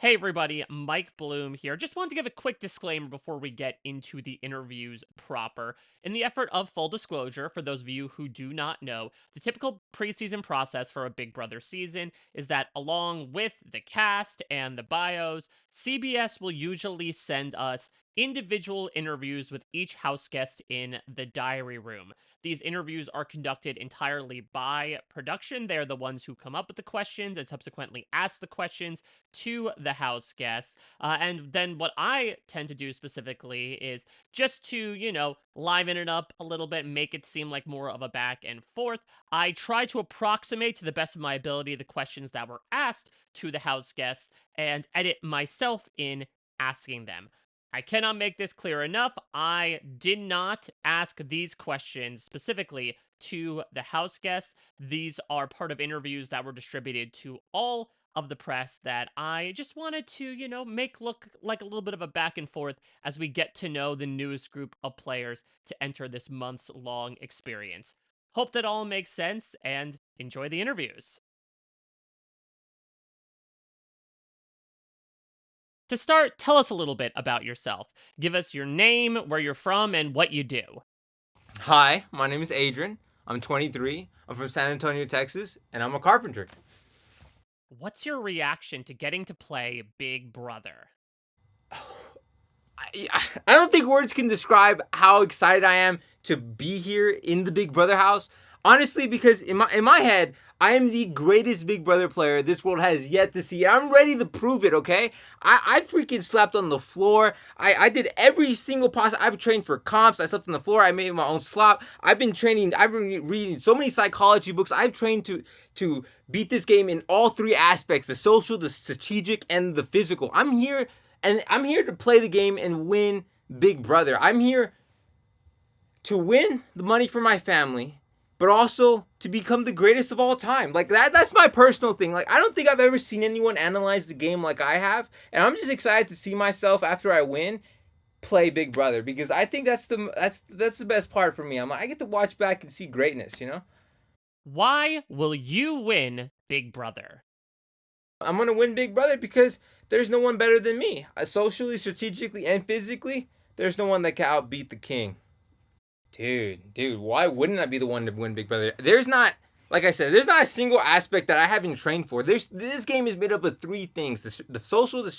Hey everybody, Mike Bloom here. Just wanted to give a quick disclaimer before we get into the interviews proper. In the effort of full disclosure, for those of you who do not know, the typical preseason process for a Big Brother season is that along with the cast and the bios, CBS will usually send us individual interviews with each house guest in the diary room. These interviews are conducted entirely by production. They're the ones who come up with the questions and subsequently ask the questions to the house guests. And then what I tend to do specifically is just to, liven it up a little bit, make it seem like more of a back and forth. I try to approximate to the best of my ability the questions that were asked to the house guests and edit myself in asking them. I cannot make this clear enough. I did not ask these questions specifically to the house guests. These are part of interviews that were distributed to all of the press that I just wanted to, make look like a little bit of a back and forth as we get to know the newest group of players to enter this months long experience. Hope that all makes sense and enjoy the interviews. To start, tell us a little bit about yourself. Give us your name, where you're from, and what you do. Hi, my name is Adrian. I'm 23. I'm from San Antonio, Texas, and I'm a carpenter. What's your reaction to getting to play Big Brother? I don't think words can describe how excited I am to be here in the Big Brother house. Honestly, because in my head, I am the greatest Big Brother player this world has yet to see. I'm ready to prove it, okay? I freaking slept on the floor. I did every single possible. I've trained for comps. I slept on the floor. I made my own slop. I've been training. I've been reading so many psychology books. I've trained to beat this game in all three aspects: the social, the strategic, and the physical. I'm here to play the game and win Big Brother. I'm here to win the money for my family, but also to become the greatest of all time. Like that's my personal thing. Like I don't think I've ever seen anyone analyze the game like I have, and I'm just excited to see myself after I win play Big Brother because I think that's the best part for me. I get to watch back and see greatness. Why will you win Big Brother? I'm gonna win Big Brother because there's no one better than me. Socially, strategically, and physically, there's no one that can outbeat the king. Dude, why wouldn't I be the one to win Big Brother? There's not, like I said, there's not a single aspect that I haven't trained for. This game is made up of three things: the social, the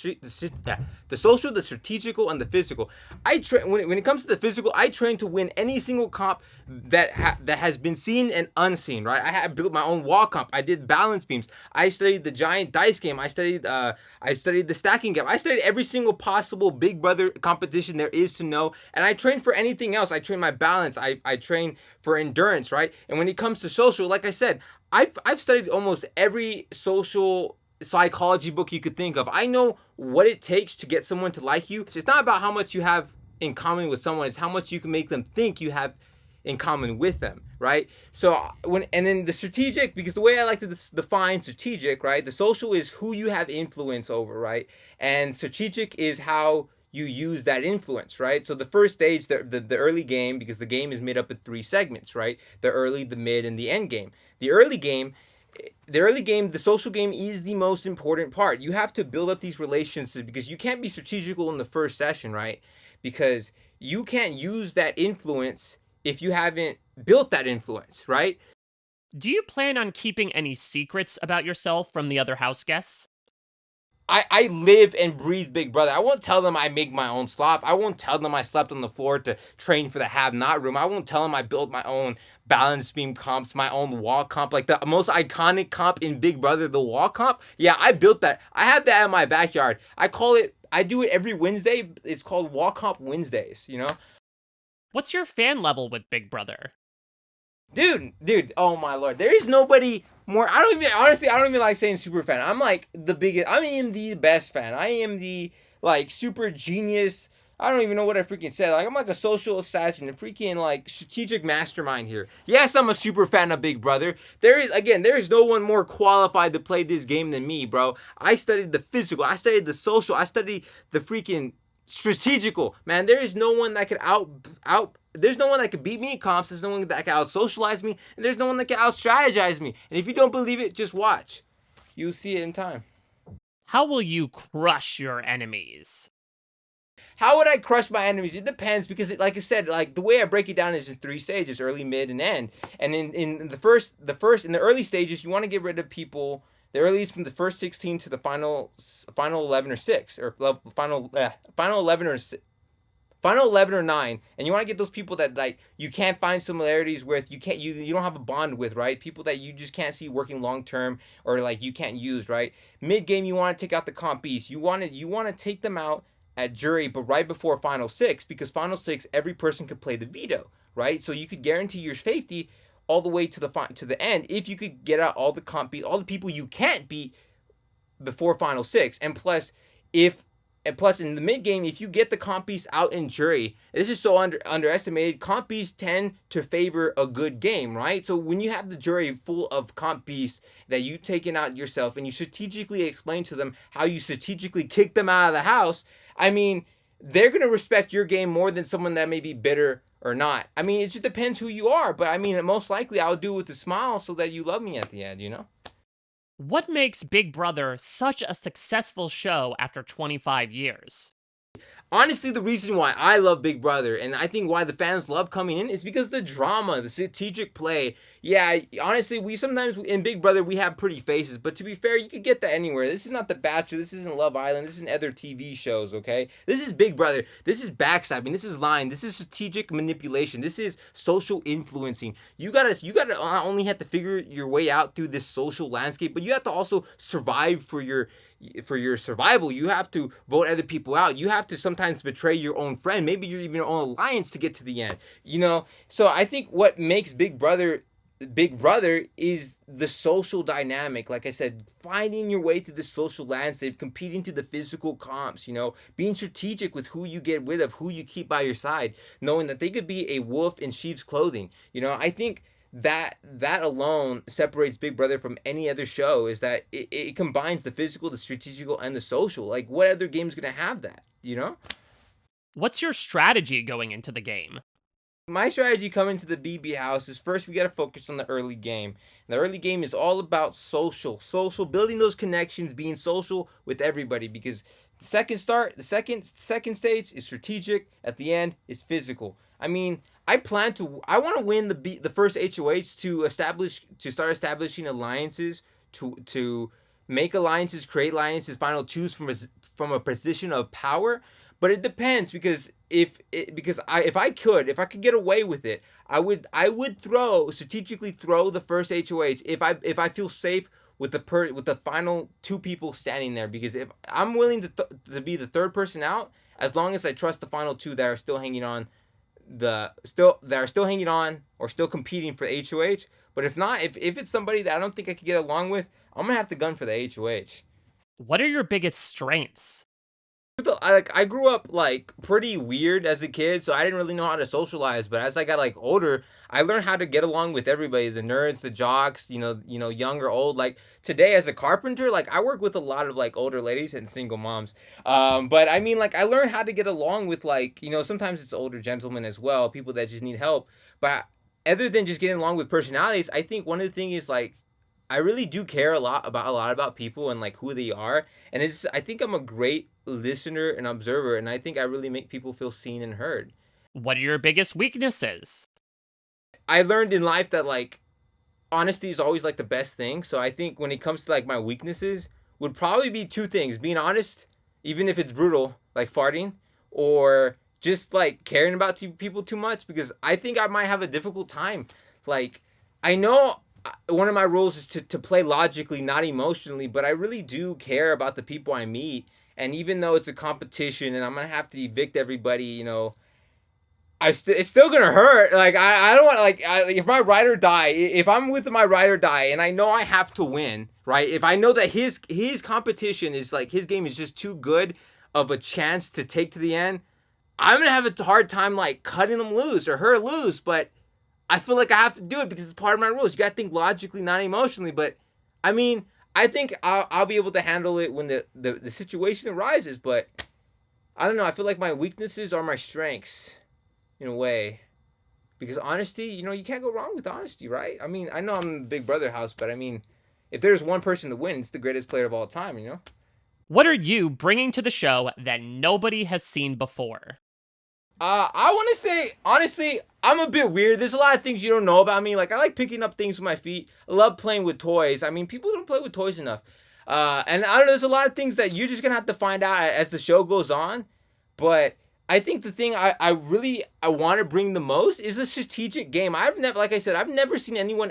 social, the strategical, and the physical. I train when it comes to the physical. I train to win any single comp that has been seen and unseen. Right? I built my own wall comp. I did balance beams. I studied the giant dice game. I studied the stacking game. I studied every single possible Big Brother competition there is to know, and I train for anything else. I train my balance. I train for endurance. Right? And when it comes to social, like I said, I've studied almost every social psychology book you could think of. I know what it takes to get someone to like you. It's not about how much you have in common with someone, it's how much you can make them think you have in common with them, right? So and then the strategic, because the way I like to define strategic, right? The social is who you have influence over, right? And strategic is how you use that influence, right? So the first stage, the early game, because the game is made up of three segments, right? The early, the mid, and the end game. The early game, the social game is the most important part. You have to build up these relationships because you can't be strategical in the first session, right? Because you can't use that influence if you haven't built that influence, right? Do you plan on keeping any secrets about yourself from the other house guests? I live and breathe Big Brother. I won't tell them I make my own slop. I won't tell them I slept on the floor to train for the have not room. I won't tell them I built my own balance beam comps, my own wall comp, like the most iconic comp in Big Brother, the wall comp. Yeah, I built that. I have that in my backyard. I do it every Wednesday. It's called Wall Comp Wednesdays. What's your fan level with Big Brother? Dude, oh my lord. There is nobody more. I don't even like saying super fan. I'm like the biggest, I am the best fan. I am the like super genius. I don't even know what I freaking said. Like I'm like a social assassin, a freaking like strategic mastermind here. Yes, I'm a super fan of Big Brother. There is no one more qualified to play this game than me, bro. I studied the physical, I studied the social, I studied the freaking strategical. Man, there is no one that could out there's no one that could beat me in comps. There's no one that can out socialize me, and there's no one that can out strategize me. And if you don't believe it, just watch. You'll see it in time. How will you crush your enemies? How would I crush my enemies? It depends because, like I said, like the way I break it down is in three stages: early, mid, and end. And in in the early stages, you want to get rid of people. The earliest from the first 16 to the final 11 or six, or final 11 or final 11 or 9, and you want to get those people that like you can't find similarities with, you don't have a bond with, right? People that you just can't see working long term, or like you can't use, right? Mid game, you want to take out the comp beast. You want to take them out at jury, but right before final 6, because final 6 every person could play the veto, right? So you could guarantee your safety all the way to the end if you could get out all the comp beat, all the people you can't beat before final 6. If and plus in the mid game, if you get the comp beast out in jury, this is so underestimated. Comp beasts tend to favor a good game, right? So when you have the jury full of comp beasts that you taken out yourself, and you strategically explain to them how you strategically kick them out of the house, I mean, they're gonna respect your game more than someone that may be bitter or not. I mean, it just depends who you are, but I mean, most likely I'll do it with a smile so that you love me at the end, you know? What makes Big Brother such a successful show after 25 years? Honestly, the reason why I love Big Brother, and I think why the fans love coming in, is because the drama, the strategic play. Yeah, honestly, we sometimes in Big Brother we have pretty faces, but to be fair, you could get that anywhere. This is not The Bachelor, this isn't Love Island, this isn't other TV shows, okay? This is Big Brother. This is backstabbing, this is lying, this is strategic manipulation, this is social influencing. You gotta not only have to figure your way out through this social landscape, but you have to also survive for your survival. You have to vote other people out. You have to sometimes betray your own friend, maybe even your own alliance to get to the end. You know, so I think what makes Big Brother is the social dynamic. Like I said, finding your way through the social landscape, competing through the physical comps, you know, being strategic with who you get rid of, who you keep by your side, knowing that they could be a wolf in sheep's clothing. You know, I think that alone separates Big Brother from any other show, is that it combines the physical, the strategical, and the social. Like, what other game's gonna have that, you know? What's your strategy going into the game? My strategy coming to the BB house is, first we got to focus on the early game. The early game is all about social, building those connections, being social with everybody, because the second stage is strategic. At the end is physical. I mean, I want to win the first HOH to start establishing alliances, to make alliances, create alliances, final choose from a position of power. But it depends, because if I could get away with it, I would strategically throw the first HOH if I feel safe with the final two people standing there, because if I'm willing to be the third person out, as long as I trust the final two that are still hanging on, or still competing for the HOH. But if not, if it's somebody that I don't think I could get along with, I'm gonna have to gun for the HOH. What are your biggest strengths? I grew up like pretty weird as a kid, so I didn't really know how to socialize. But as I got like older, I learned how to get along with everybody, the nerds, the jocks, young or old. Like today as a carpenter, like I work with a lot of like older ladies and single moms. But I mean, like I learned how to get along with, like, sometimes it's older gentlemen as well, people that just need help. But other than just getting along with personalities, I think one of the things is like I really do care a lot about people and like who they are, and I think I'm a great listener and observer, and I think I really make people feel seen and heard. What are your biggest weaknesses? I learned in life that like honesty is always like the best thing. So I think when it comes to like my weaknesses, would probably be two things: being honest, even if it's brutal, like farting, or just like caring about people too much. Because I think I might have a difficult time. Like, I know one of my rules is to play logically, not emotionally, but I really do care about the people I meet. And even though it's a competition and I'm gonna have to evict everybody, it's still gonna hurt. Like I don't want, if my ride or die, if I'm with my ride or die, and I know I have to win, right? If I know that his competition is like, his game is just too good of a chance to take to the end, I'm gonna have a hard time like cutting him loose or her loose. But I feel like I have to do it because it's part of my rules. You gotta think logically, not emotionally. But I mean, I think I'll be able to handle it when the situation arises. But I don't know. I feel like my weaknesses are my strengths in a way. Because honesty, you can't go wrong with honesty, right? I mean, I know I'm in the Big Brother house, but I mean, if there's one person to win, it's the greatest player of all time, What are you bringing to the show that nobody has seen before? I want to say, honestly, I'm a bit weird. There's a lot of things you don't know about me. Like, I like picking up things with my feet. I love playing with toys. I mean, people don't play with toys enough. And I don't know, there's a lot of things that you're just going to have to find out as the show goes on. But I think the thing I want to bring the most is a strategic game. I've never, like I said, I've never seen anyone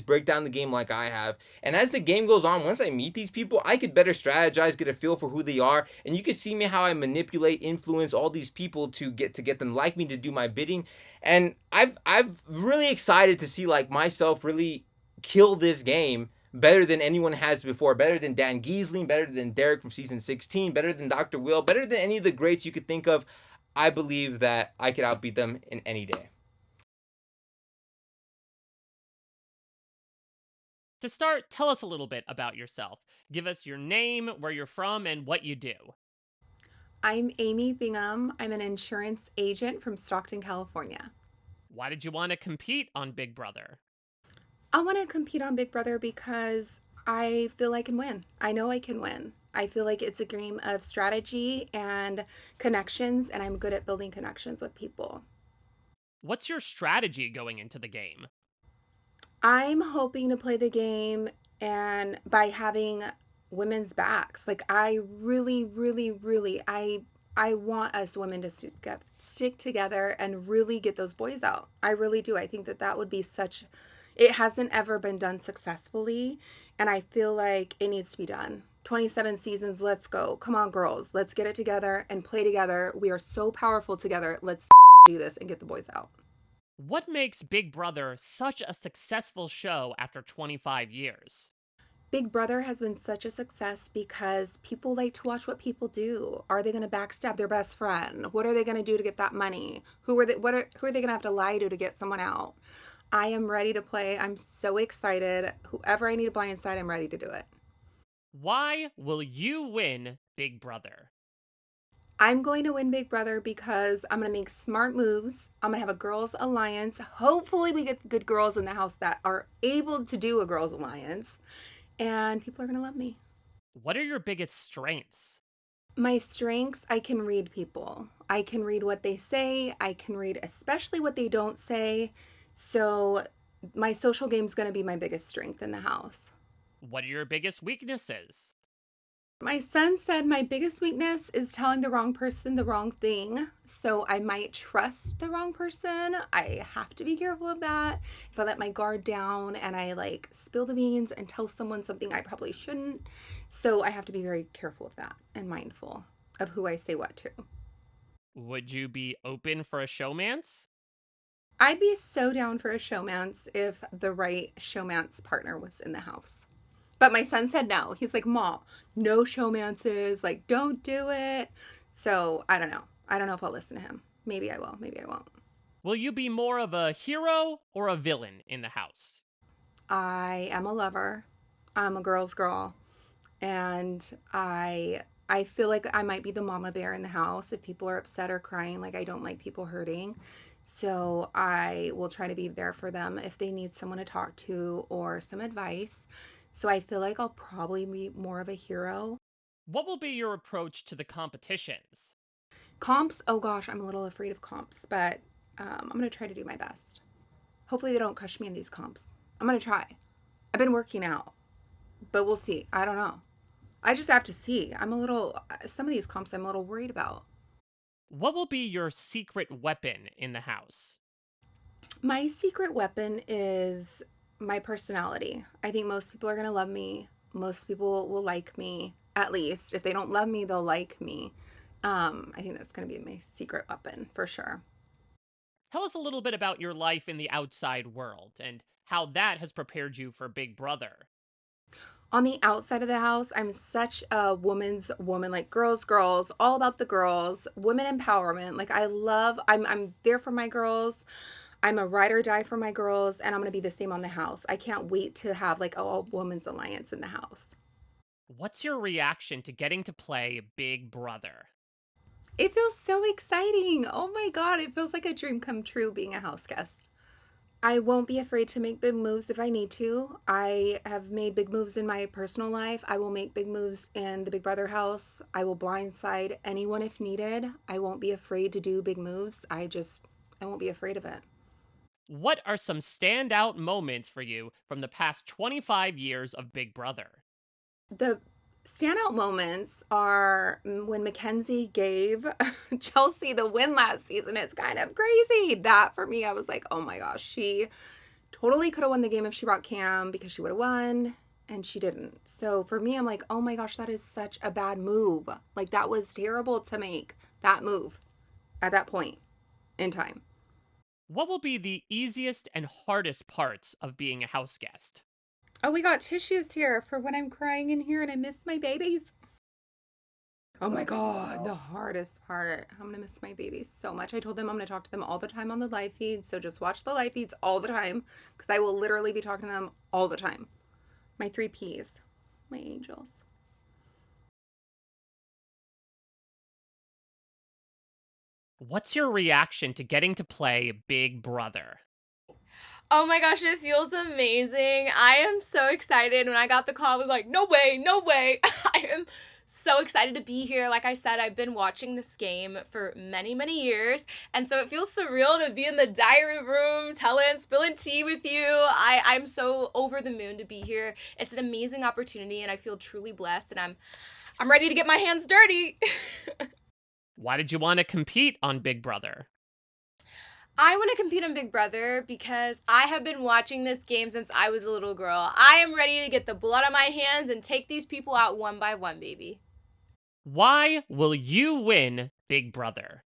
break down the game like I have. And as the game goes on, once I meet these people, I could better strategize, get a feel for who they are, and you can see me how I manipulate, influence all these people to get them like me to do my bidding. And I've really excited to see like myself really kill this game better than anyone has before, better than Dan Giesling, better than Derek from season 16, better than Dr. Will, better than any of the greats you could think of. I believe that I could outbeat them in any day. To start, tell us a little bit about yourself. Give us your name, where you're from, and what you do. I'm Amy Bingham. I'm an insurance agent from Stockton, California. Why did you want to compete on Big Brother? I want to compete on Big Brother because I feel I can win. I know I can win. I feel like it's a game of strategy and connections, and I'm good at building connections with people. What's your strategy going into the game? I'm hoping to play the game and by having women's backs. Like I really, really, really, I want us women to stick together and really get those boys out. I really do. I think that that would be such. It hasn't ever been done successfully, and I feel like it needs to be done. 27 seasons, let's go. Come on, girls. Let's get it together and play together. We are so powerful together. Let's do this and get the boys out. What makes Big Brother such a successful show after 25 years? Big Brother has been such a success because people like to watch what people do. Are they going to backstab their best friend? What are they going to do to get that money? Who are they going to have to lie to get someone out? I am ready to play. I'm so excited. Whoever I need to blindside, I'm ready to do it. Why will you win Big Brother? I'm going to win Big Brother because I'm going to make smart moves. I'm going to have a girls' alliance. Hopefully, we get good girls in the house that are able to do a girls' alliance. And people are going to love me. What are your biggest strengths? My strengths, I can read people. I can read what they say. I can read especially what they don't say. So my social game is going to be my biggest strength in the house. What are your biggest weaknesses? My son said my biggest weakness is telling the wrong person the wrong thing. So I might trust the wrong person. I have to be careful of that. If I let my guard down and I like spill the beans and tell someone something I probably shouldn't. So I have to be very careful of that and mindful of who I say what to. Would you be open for a showmance? I'd be so down for a showmance if the right showmance partner was in the house. But my son said no. He's like, Mom, no showmances. Like, don't do it. So I don't know. I don't know if I'll listen to him. Maybe I will. Maybe I won't. Will you be more of a hero or a villain in the house? I am a lover. I'm a girl's girl. And I feel like I might be the mama bear in the house if people are upset or crying. Like I don't like people hurting. So I will try to be there for them if they need someone to talk to or some advice. So I feel like I'll probably be more of a hero. What will be your approach to the competitions? Comps, oh gosh, I'm a little afraid of comps, but I'm going to try to do my best. Hopefully they don't crush me in these comps. I'm going to try. I've been working out, but we'll see. I don't know. I just have to see. Some of these comps I'm a little worried about. What will be your secret weapon in the house? My secret weapon is my personality. I think most people are going to love me. Most people will like me, at least. If they don't love me, they'll like me. I think that's going to be my secret weapon for sure. Tell us a little bit about your life in the outside world and how that has prepared you for Big Brother. On the outside of the house, I'm such a woman's woman, like girls, all about the girls, women empowerment. Like I'm there for my girls. I'm a ride or die for my girls, and I'm going to be the same on the house. I can't wait to have like a all women's alliance in the house. What's your reaction to getting to play Big Brother? It feels so exciting. Oh my God. It feels like a dream come true being a house guest. I won't be afraid to make big moves if I need to. I have made big moves in my personal life. I will make big moves in the Big Brother house. I will blindside anyone if needed. I won't be afraid to do big moves. I won't be afraid of it. What are some standout moments for you from the past 25 years of Big Brother? The standout moments are when Mackenzie gave Chelsea the win last season. It's kind of crazy. That for me, I was like, oh my gosh, she totally could have won the game if she brought Cam because she would have won. And she didn't. So for me, I'm like, oh my gosh, that is such a bad move. Like, that was terrible to make that move at that point in time. What will be the easiest and hardest parts of being a house guest? Oh, we got tissues here for when I'm crying in here and I miss my babies. Oh my God, the hardest part. I'm going to miss my babies so much. I told them I'm going to talk to them all the time on the live feed. So just watch the live feeds all the time because I will literally be talking to them all the time. My three P's, my angels. What's your reaction to getting to play Big Brother? Oh my gosh, it feels amazing. I am so excited. When I got the call, I was like, no way, no way. I am so excited to be here. Like I said, I've been watching this game for many, many years. And so it feels surreal to be in the diary room, spilling tea with you. I'm so over the moon to be here. It's an amazing opportunity and I feel truly blessed and I'm ready to get my hands dirty. Why did you want to compete on Big Brother? I want to compete on Big Brother because I have been watching this game since I was a little girl. I am ready to get the blood on my hands and take these people out one by one, baby. Why will you win Big Brother?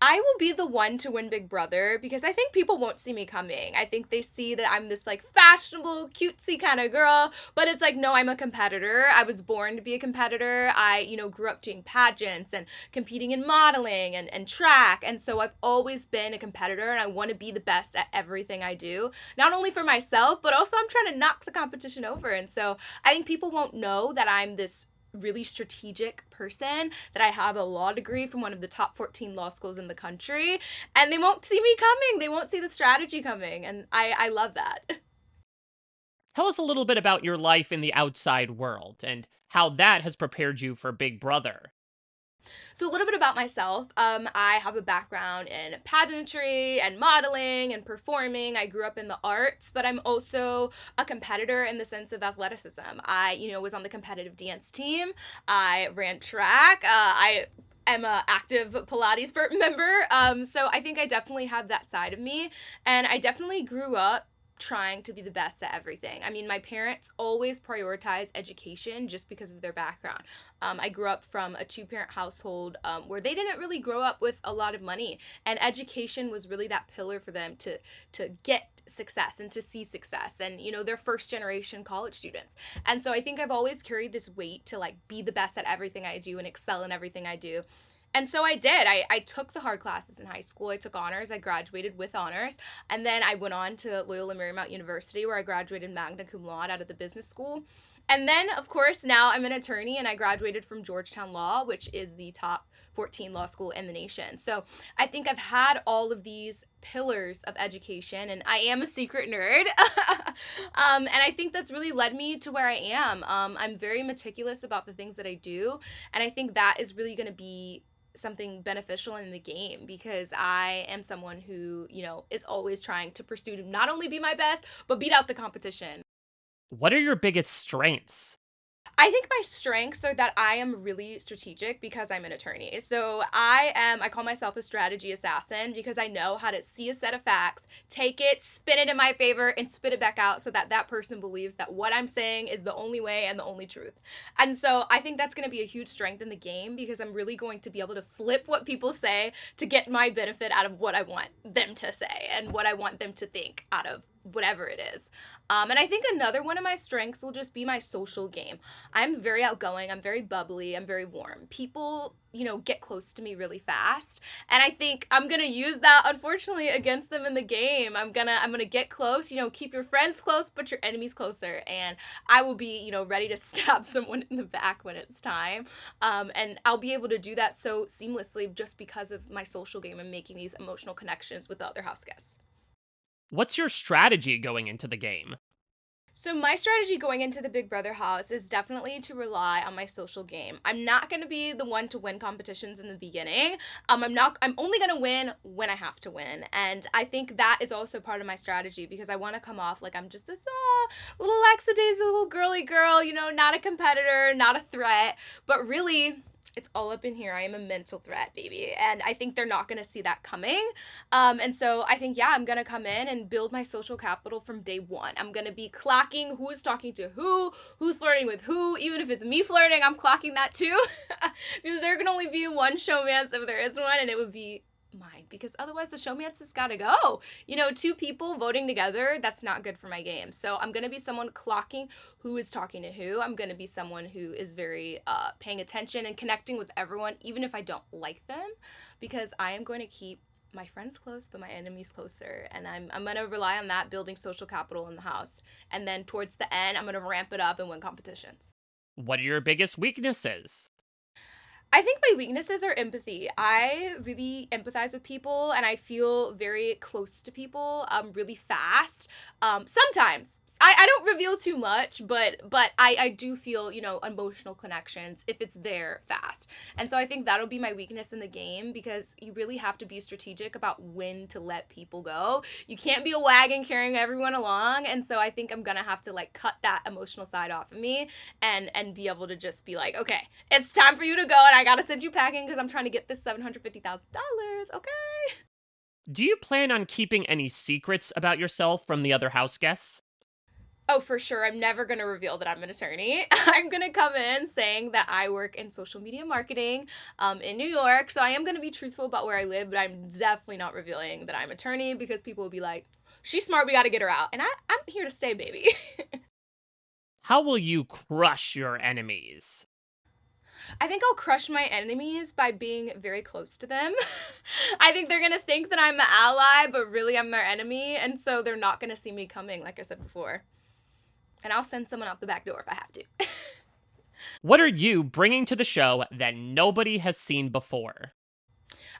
I will be the one to win Big Brother because I think people won't see me coming. I think they see that I'm this like fashionable, cutesy kind of girl, but it's like, no, I'm a competitor. I was born to be a competitor. I, grew up doing pageants and competing in modeling and track. And so I've always been a competitor and I want to be the best at everything I do. Not only for myself, but also I'm trying to knock the competition over. And so I think people won't know that I'm this really strategic person, that I have a law degree from one of the top 14 law schools in the country, and they won't see me coming. They won't see the strategy coming, and I love that. Tell us a little bit about your life in the outside world and how that has prepared you for Big Brother. So a little bit about myself. I have a background in pageantry and modeling and performing. I grew up in the arts, but I'm also a competitor in the sense of athleticism. I, was on the competitive dance team. I ran track. I'm a active Pilates member. So I think I definitely have that side of me. And I definitely grew up trying to be the best at everything. I mean, my parents always prioritize education just because of their background. I grew up from a two-parent household where they didn't really grow up with a lot of money, and education was really that pillar for them to get success and to see success. And they're first generation college students, and so I think I've always carried this weight to like be the best at everything I do and excel in everything I do. And so I did. I took the hard classes in high school. I took honors. I graduated with honors. And then I went on to Loyola Marymount University, where I graduated magna cum laude out of the business school. And then, of course, now I'm an attorney, and I graduated from Georgetown Law, which is the top 14 law school in the nation. So I think I've had all of these pillars of education, and I am a secret nerd. And I think that's really led me to where I am. I'm very meticulous about the things that I do, and I think that is really going to be something beneficial in the game because I am someone who, is always trying to pursue to not only be my best, but beat out the competition. What are your biggest strengths? I think my strengths are that I am really strategic because I'm an attorney. So I call myself a strategy assassin because I know how to see a set of facts, take it, spin it in my favor, and spit it back out so that that person believes that what I'm saying is the only way and the only truth. And so I think that's going to be a huge strength in the game because I'm really going to be able to flip what people say to get my benefit out of what I want them to say and what I want them to think out of whatever it is. And I think another one of my strengths will just be my social game. I'm very outgoing. I'm very bubbly. I'm very warm. People, get close to me really fast. And I think I'm going to use that, unfortunately, against them in the game. I'm going to get close, keep your friends close, but your enemies closer. And I will be, ready to stab someone in the back when it's time. And I'll be able to do that so seamlessly just because of my social game and making these emotional connections with the other house guests. What's your strategy going into the game? So my strategy going into the Big Brother house is definitely to rely on my social game. I'm not going to be the one to win competitions in the beginning. I'm only going to win when I have to win. And I think that is also part of my strategy because I want to come off like I'm just this little lackadaisy little girly girl, not a competitor, not a threat, but really it's all up in here. I am a mental threat, baby. And I think they're not going to see that coming. And so I think, I'm going to come in and build my social capital from day one. I'm going to be clocking who's talking to who's flirting with who. Even if it's me flirting, I'm clocking that too. Because there can only be one showmance if there is one, and it would be mine, because otherwise the showmance has got to go. Two people voting together, that's not good for my game. So I'm going to be someone clocking who is talking to who. I'm going to be someone who is very paying attention and connecting with everyone, even if I don't like them, because I am going to keep my friends close, but my enemies closer. And I'm going to rely on that, building social capital in the house. And then towards the end, I'm going to ramp it up and win competitions. What are your biggest weaknesses? I think my weaknesses are empathy. I really empathize with people and I feel very close to people really fast. Sometimes. I don't reveal too much, but I do feel, emotional connections if it's there fast. And so I think that'll be my weakness in the game, because you really have to be strategic about when to let people go. You can't be a wagon carrying everyone along. And so I think I'm going to have to cut that emotional side off of me and be able to just be like, okay, it's time for you to go and I got to send you packing because I'm trying to get this $750,000. Okay. Do you plan on keeping any secrets about yourself from the other house guests? Oh, for sure. I'm never going to reveal that I'm an attorney. I'm going to come in saying that I work in social media marketing in New York. So I am going to be truthful about where I live, but I'm definitely not revealing that I'm an attorney, because people will be like, she's smart, we got to get her out. And I'm here to stay, baby. How will you crush your enemies? I think I'll crush my enemies by being very close to them. I think they're going to think that I'm the ally, but really I'm their enemy. And so they're not going to see me coming, like I said before. And I'll send someone out the back door if I have to. What are you bringing to the show that nobody has seen before?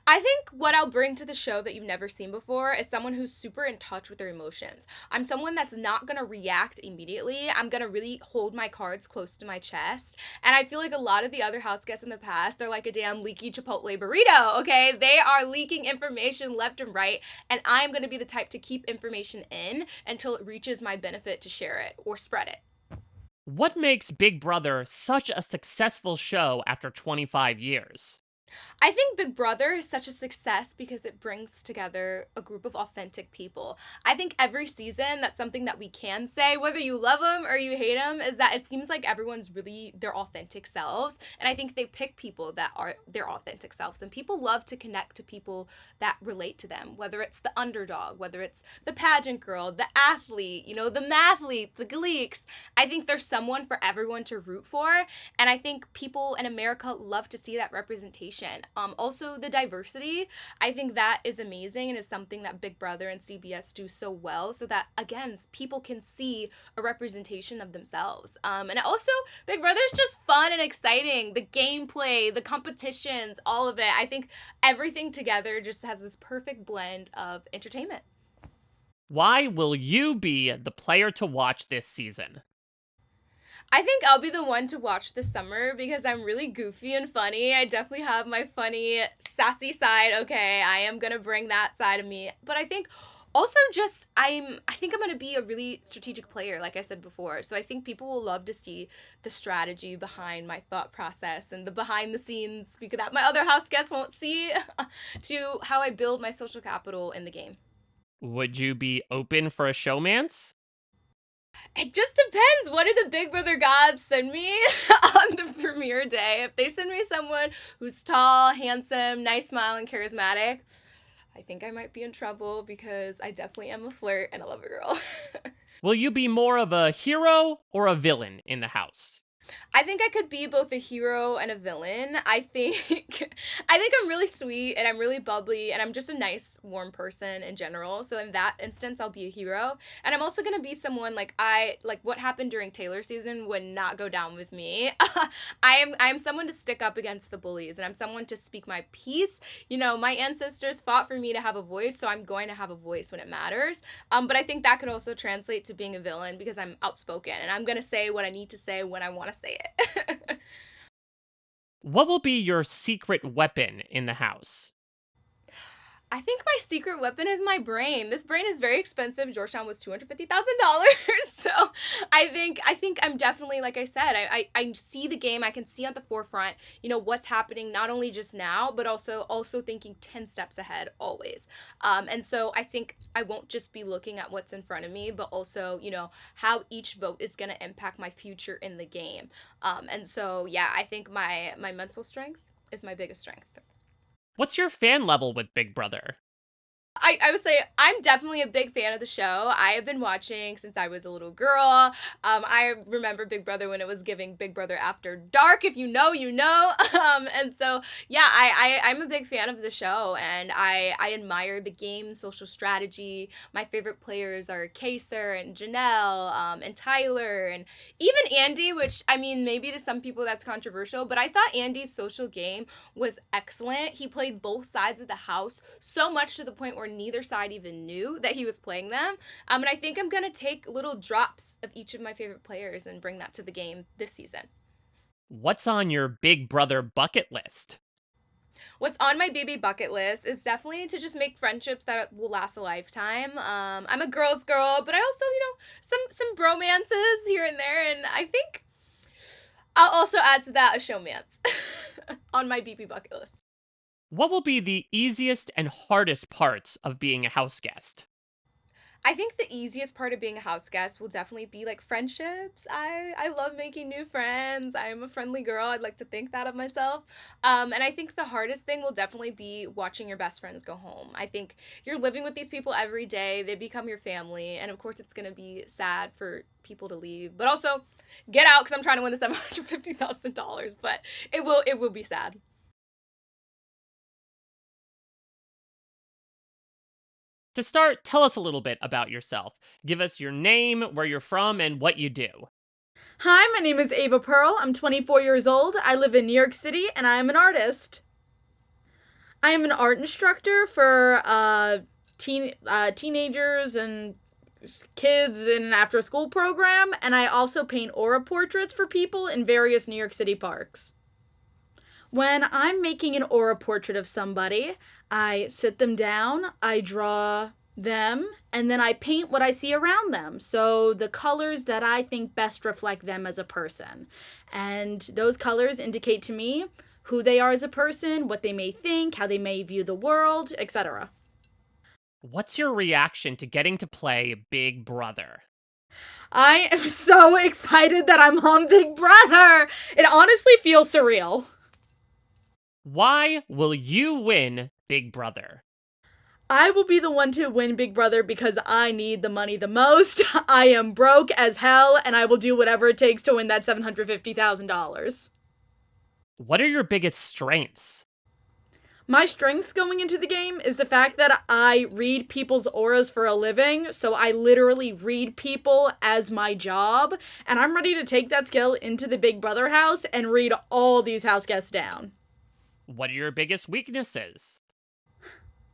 I think what I'll bring to the show that you've never seen before is someone who's super in touch with their emotions. I'm someone that's not going to react immediately. I'm going to really hold my cards close to my chest. And I feel like a lot of the other house guests in the past, they're like a damn leaky Chipotle burrito, okay? They are leaking information left and right. And I'm going to be the type to keep information in until it reaches my benefit to share it or spread it. What makes Big Brother such a successful show after 25 years? I think Big Brother is such a success because it brings together a group of authentic people. I think every season, that's something that we can say, whether you love them or you hate them, is that it seems like everyone's really their authentic selves. And I think they pick people that are their authentic selves. And people love to connect to people that relate to them, whether it's the underdog, whether it's the pageant girl, the athlete, the mathlete, the gleeks. I think there's someone for everyone to root for. And I think people in America love to see that representation. Also, the diversity, I think that is amazing and is something that Big Brother and CBS do so well, so that, again, people can see a representation of themselves. And also, Big Brother's just fun and exciting. The gameplay, the competitions, all of it. I think everything together just has this perfect blend of entertainment. Why will you be the player to watch this season? I think I'll be the one to watch this summer because I'm really goofy and funny. I definitely have my funny, sassy side. Okay, I am going to bring that side of me. But I think also I think I'm going to be a really strategic player, like I said before. So I think people will love to see the strategy behind my thought process and the behind the scenes, because that my other house guests won't see, to how I build my social capital in the game. Would you be open for a showmance? It just depends. What do the Big Brother gods send me on the premiere day? If they send me someone who's tall, handsome, nice smile, and charismatic, I think I might be in trouble, because I definitely am a flirt and I love a girl. Will you be more of a hero or a villain in the house? I think I could be both a hero and a villain. I think I'm really sweet and I'm really bubbly and I'm just a nice, warm person in general. So in that instance, I'll be a hero. And I'm also gonna be someone like what happened during Taylor season would not go down with me. I am someone to stick up against the bullies and I'm someone to speak my piece. You know, my ancestors fought for me to have a voice, so I'm going to have a voice when it matters. But I think that could also translate to being a villain because I'm outspoken and I'm gonna say what I need to say when I want to say it. What will be your secret weapon in the house? I think my secret weapon is my brain. This brain is very expensive. Georgetown was $250,000. So I think I'm definitely, like I said, I see the game. I can see at the forefront, you know, what's happening not only just now, but also thinking 10 steps ahead always. And so I think I won't just be looking at what's in front of me, but also, you know, how each vote is going to impact my future in the game. And so, yeah, I think my mental strength is my biggest strength. What's your fan level with Big Brother? I would say I'm definitely a big fan of the show. I have been watching since I was a little girl. I remember Big Brother when it was giving Big Brother After Dark. If you know, you know. And so, yeah, I'm a big fan of the show, and I admire the game, social strategy. My favorite players are Kaser and Janelle, and Tyler, and even Andy, which, I mean, maybe to some people that's controversial, but I thought Andy's social game was excellent. He played both sides of the house so much to the point where neither side even knew that he was playing them. And I think I'm going to take little drops of each of my favorite players and bring that to the game this season. What's on your Big Brother bucket list? What's on my baby bucket list is definitely to just make friendships that will last a lifetime. I'm a girl's girl, but I also, you know, some bromances here and there, and I think I'll also add to that a showmance on my BB bucket list. What will be the easiest and hardest parts of being a house guest? I think the easiest part of being a house guest will definitely be like friendships. I love making new friends. I'm a friendly girl. I'd like to think that of myself. And I think the hardest thing will definitely be watching your best friends go home. I think you're living with these people every day. They become your family. And of course, it's going to be sad for people to leave. But also, get out because I'm trying to win the $750,000. But it will be sad. To start, tell us a little bit about yourself. Give us your name, where you're from, and what you do. Hi, my name is Ava Pearl. I'm 24 years old. I live in New York City, and I am an artist. I am an art instructor for teenagers and kids in an after-school program, and I also paint aura portraits for people in various New York City parks. When I'm making an aura portrait of somebody, I sit them down, I draw them, and then I paint what I see around them. So the colors that I think best reflect them as a person. And those colors indicate to me who they are as a person, what they may think, how they may view the world, etc. What's your reaction to getting to play Big Brother? I am so excited that I'm on Big Brother! It honestly feels surreal. Why will you win Big Brother? I will be the one to win Big Brother because I need the money the most. I am broke as hell, and I will do whatever it takes to win that $750,000. What are your biggest strengths? My strengths going into the game is the fact that I read people's auras for a living, so I literally read people as my job, and I'm ready to take that skill into the Big Brother house and read all these house guests down. What are your biggest weaknesses?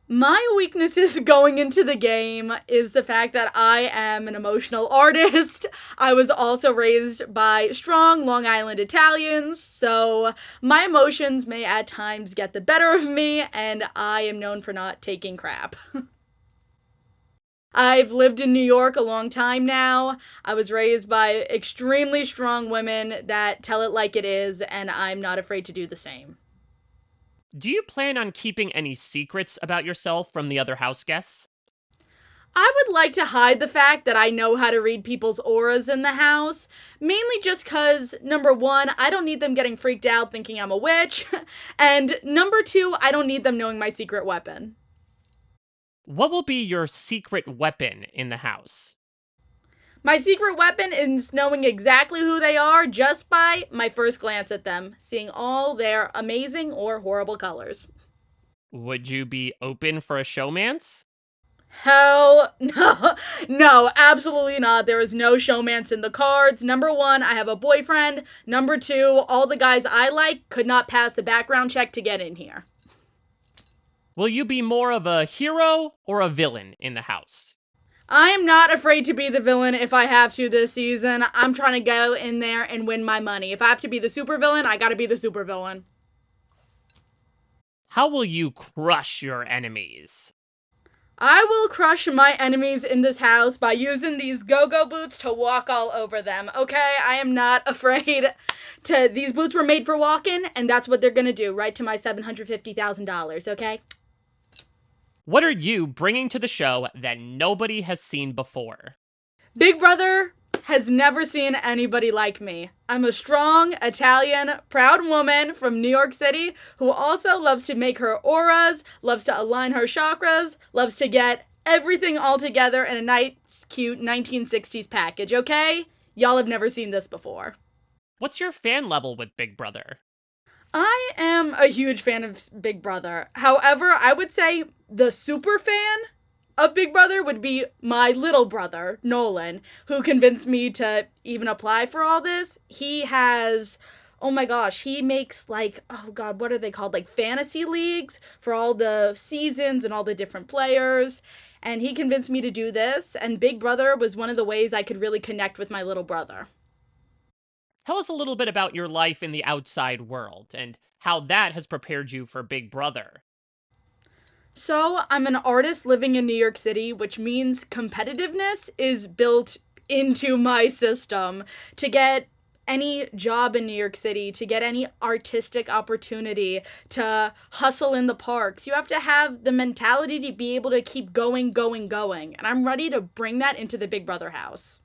My weaknesses going into the game is the fact that I am an emotional artist. I was also raised by strong Long Island Italians, so my emotions may at times get the better of me, and I am known for not taking crap. I've lived in New York a long time now. I was raised by extremely strong women that tell it like it is, and I'm not afraid to do the same. Do you plan on keeping any secrets about yourself from the other house guests? I would like to hide the fact that I know how to read people's auras in the house, mainly just because, number one, I don't need them getting freaked out thinking I'm a witch, and number two, I don't need them knowing my secret weapon. What will be your secret weapon in the house? My secret weapon is knowing exactly who they are just by my first glance at them, seeing all their amazing or horrible colors. Would you be open for a showmance? Hell no. No, absolutely not. There is no showmance in the cards. Number one, I have a boyfriend. Number two, all the guys I like could not pass the background check to get in here. Will you be more of a hero or a villain in the house? I am not afraid to be the villain if I have to this season. I'm trying to go in there and win my money. If I have to be the supervillain, I gotta be the supervillain. How will you crush your enemies? I will crush my enemies in this house by using these go-go boots to walk all over them, okay? I am not afraid to... These boots were made for walking, and that's what they're gonna do, right to my $750,000, okay? What are you bringing to the show that nobody has seen before? Big Brother has never seen anybody like me. I'm a strong, Italian, proud woman from New York City who also loves to make her auras, loves to align her chakras, loves to get everything all together in a nice, cute 1960s package, okay? Y'all have never seen this before. What's your fan level with Big Brother? I am a huge fan of Big Brother. However, I would say the super fan of Big Brother would be my little brother, Nolan, who convinced me to even apply for all this. He has, oh my gosh, he makes like, oh God, what are they called? Like fantasy leagues for all the seasons and all the different players. And he convinced me to do this. And Big Brother was one of the ways I could really connect with my little brother. Tell us a little bit about your life in the outside world and how that has prepared you for Big Brother. So, I'm an artist living in New York City, which means competitiveness is built into my system. To get any job in New York City, to get any artistic opportunity, to hustle in the parks, you have to have the mentality to be able to keep going. And I'm ready to bring that into the Big Brother house.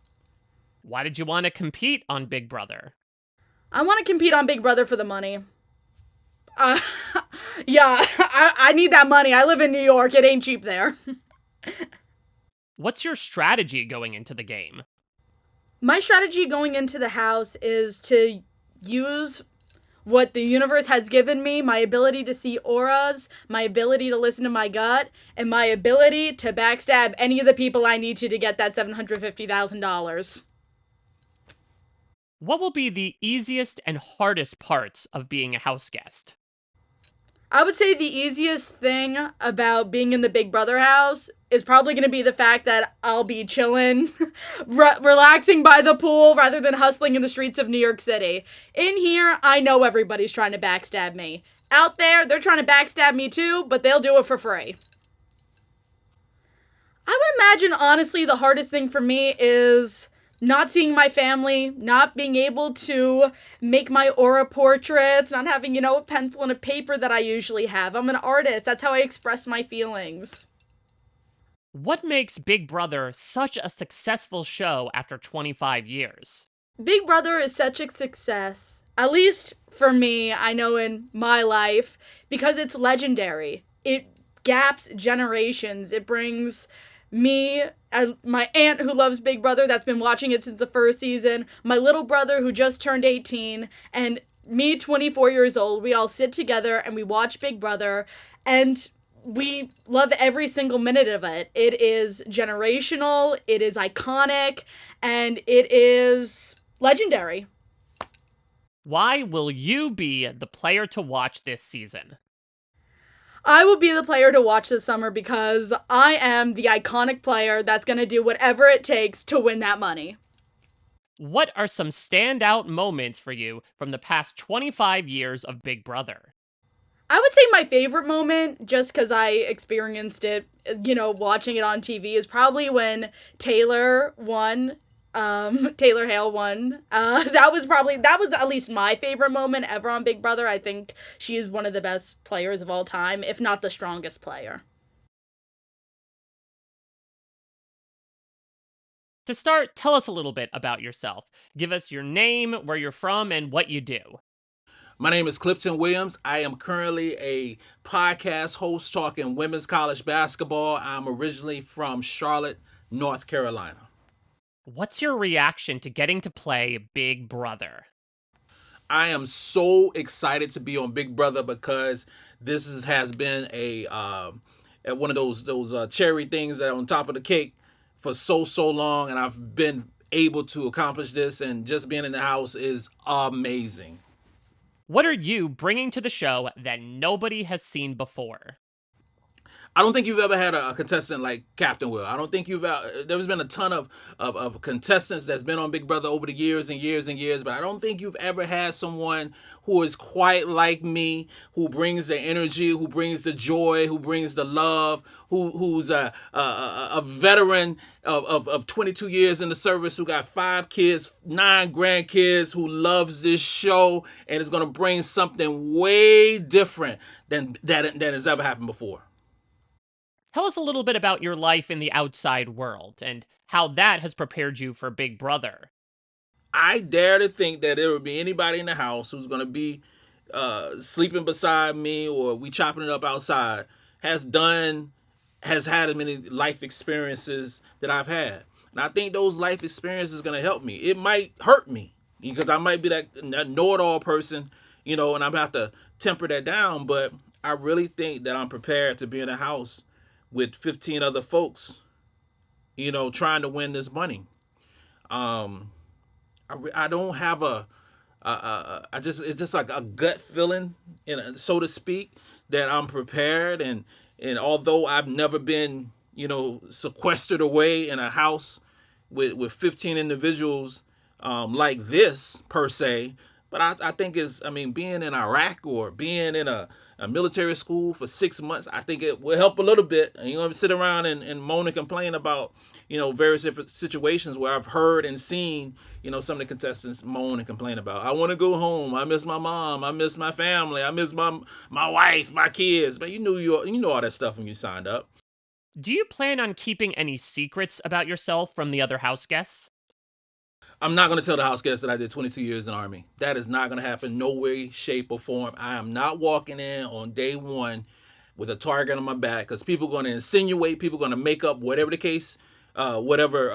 Why did you want to compete on Big Brother? I want to compete on Big Brother for the money. Yeah, I need that money. I live in New York. It ain't cheap there. What's your strategy going into the game? My strategy going into the house is to use what the universe has given me, my ability to see auras, my ability to listen to my gut, and my ability to backstab any of the people I need to get that $750,000. What will be the easiest and hardest parts of being a house guest? I would say the easiest thing about being in the Big Brother house is probably going to be the fact that I'll be chilling, relaxing by the pool rather than hustling in the streets of New York City. In here, I know everybody's trying to backstab me. Out there, they're trying to backstab me too, but they'll do it for free. I would imagine, honestly, the hardest thing for me is not seeing my family, not being able to make my aura portraits, not having, a pencil and a paper that I usually have. I'm an artist. That's how I express my feelings. What makes Big Brother such a successful show after 25 years? Big Brother is such a success, at least for me, I know in my life, because it's legendary. It gaps generations. It brings me, my aunt who loves Big Brother, that's been watching it since the first season, my little brother who just turned 18, and me, 24 years old. We all sit together and we watch Big Brother, and we love every single minute of it. It is generational, it is iconic, and it is legendary. Why will you be the player to watch this season? I will be the player to watch this summer because I am the iconic player that's going to do whatever it takes to win that money. What are some standout moments for you from the past 25 years of Big Brother? I would say my favorite moment, just because I experienced it, watching it on TV, is probably when Taylor won. Taylor Hale won. That was at least my favorite moment ever on Big Brother. I think she is one of the best players of all time, if not the strongest player. To start, tell us a little bit about yourself. Give us your name, where you're from, and what you do. My name is Clifton Williams. I am currently a podcast host talking women's college basketball. I'm originally from Charlotte, North Carolina. What's your reaction to getting to play Big Brother? I am so excited to be on Big Brother because has been a one of those cherry things that are on top of the cake for so long, and I've been able to accomplish this, and just being in the house is amazing. What are you bringing to the show that nobody has seen before? I don't think you've ever had a contestant like Captain Will. I don't think there's been a ton of contestants that's been on Big Brother over the years and years and years, but I don't think you've ever had someone who is quite like me, who brings the energy, who brings the joy, who brings the love, who's a veteran of 22 years in the service, who got 5 kids, 9 grandkids, who loves this show and is going to bring something way different than has ever happened before. Tell us a little bit about your life in the outside world and how that has prepared you for Big Brother. I dare to think that there would be anybody in the house who's going to be sleeping beside me, or we chopping it up outside, has had as many life experiences that I've had. And I think those life experiences are going to help me. It might hurt me because I might be that know-it-all person, and I'm going to have to temper that down. But I really think that I'm prepared to be in a house with 15 other folks, trying to win this money. I don't have it's just like a gut feeling, so to speak, that I'm prepared. And although I've never been, sequestered away in a house with 15 individuals like this per se, but I think being in Iraq or being in a military school for 6 months, I think it will help a little bit. And sit around and moan and complain about, various different situations where I've heard and seen, some of the contestants moan and complain about. I want to go home. I miss my mom. I miss my family. I miss my wife, my kids. But you know all that stuff when you signed up. Do you plan on keeping any secrets about yourself from the other house guests? I'm not going to tell the house guests that I did 22 years in the Army. That is not going to happen. No way, shape, or form. I am not walking in on day one with a target on my back, because people are going to insinuate, people are going to make up whatever the case, whatever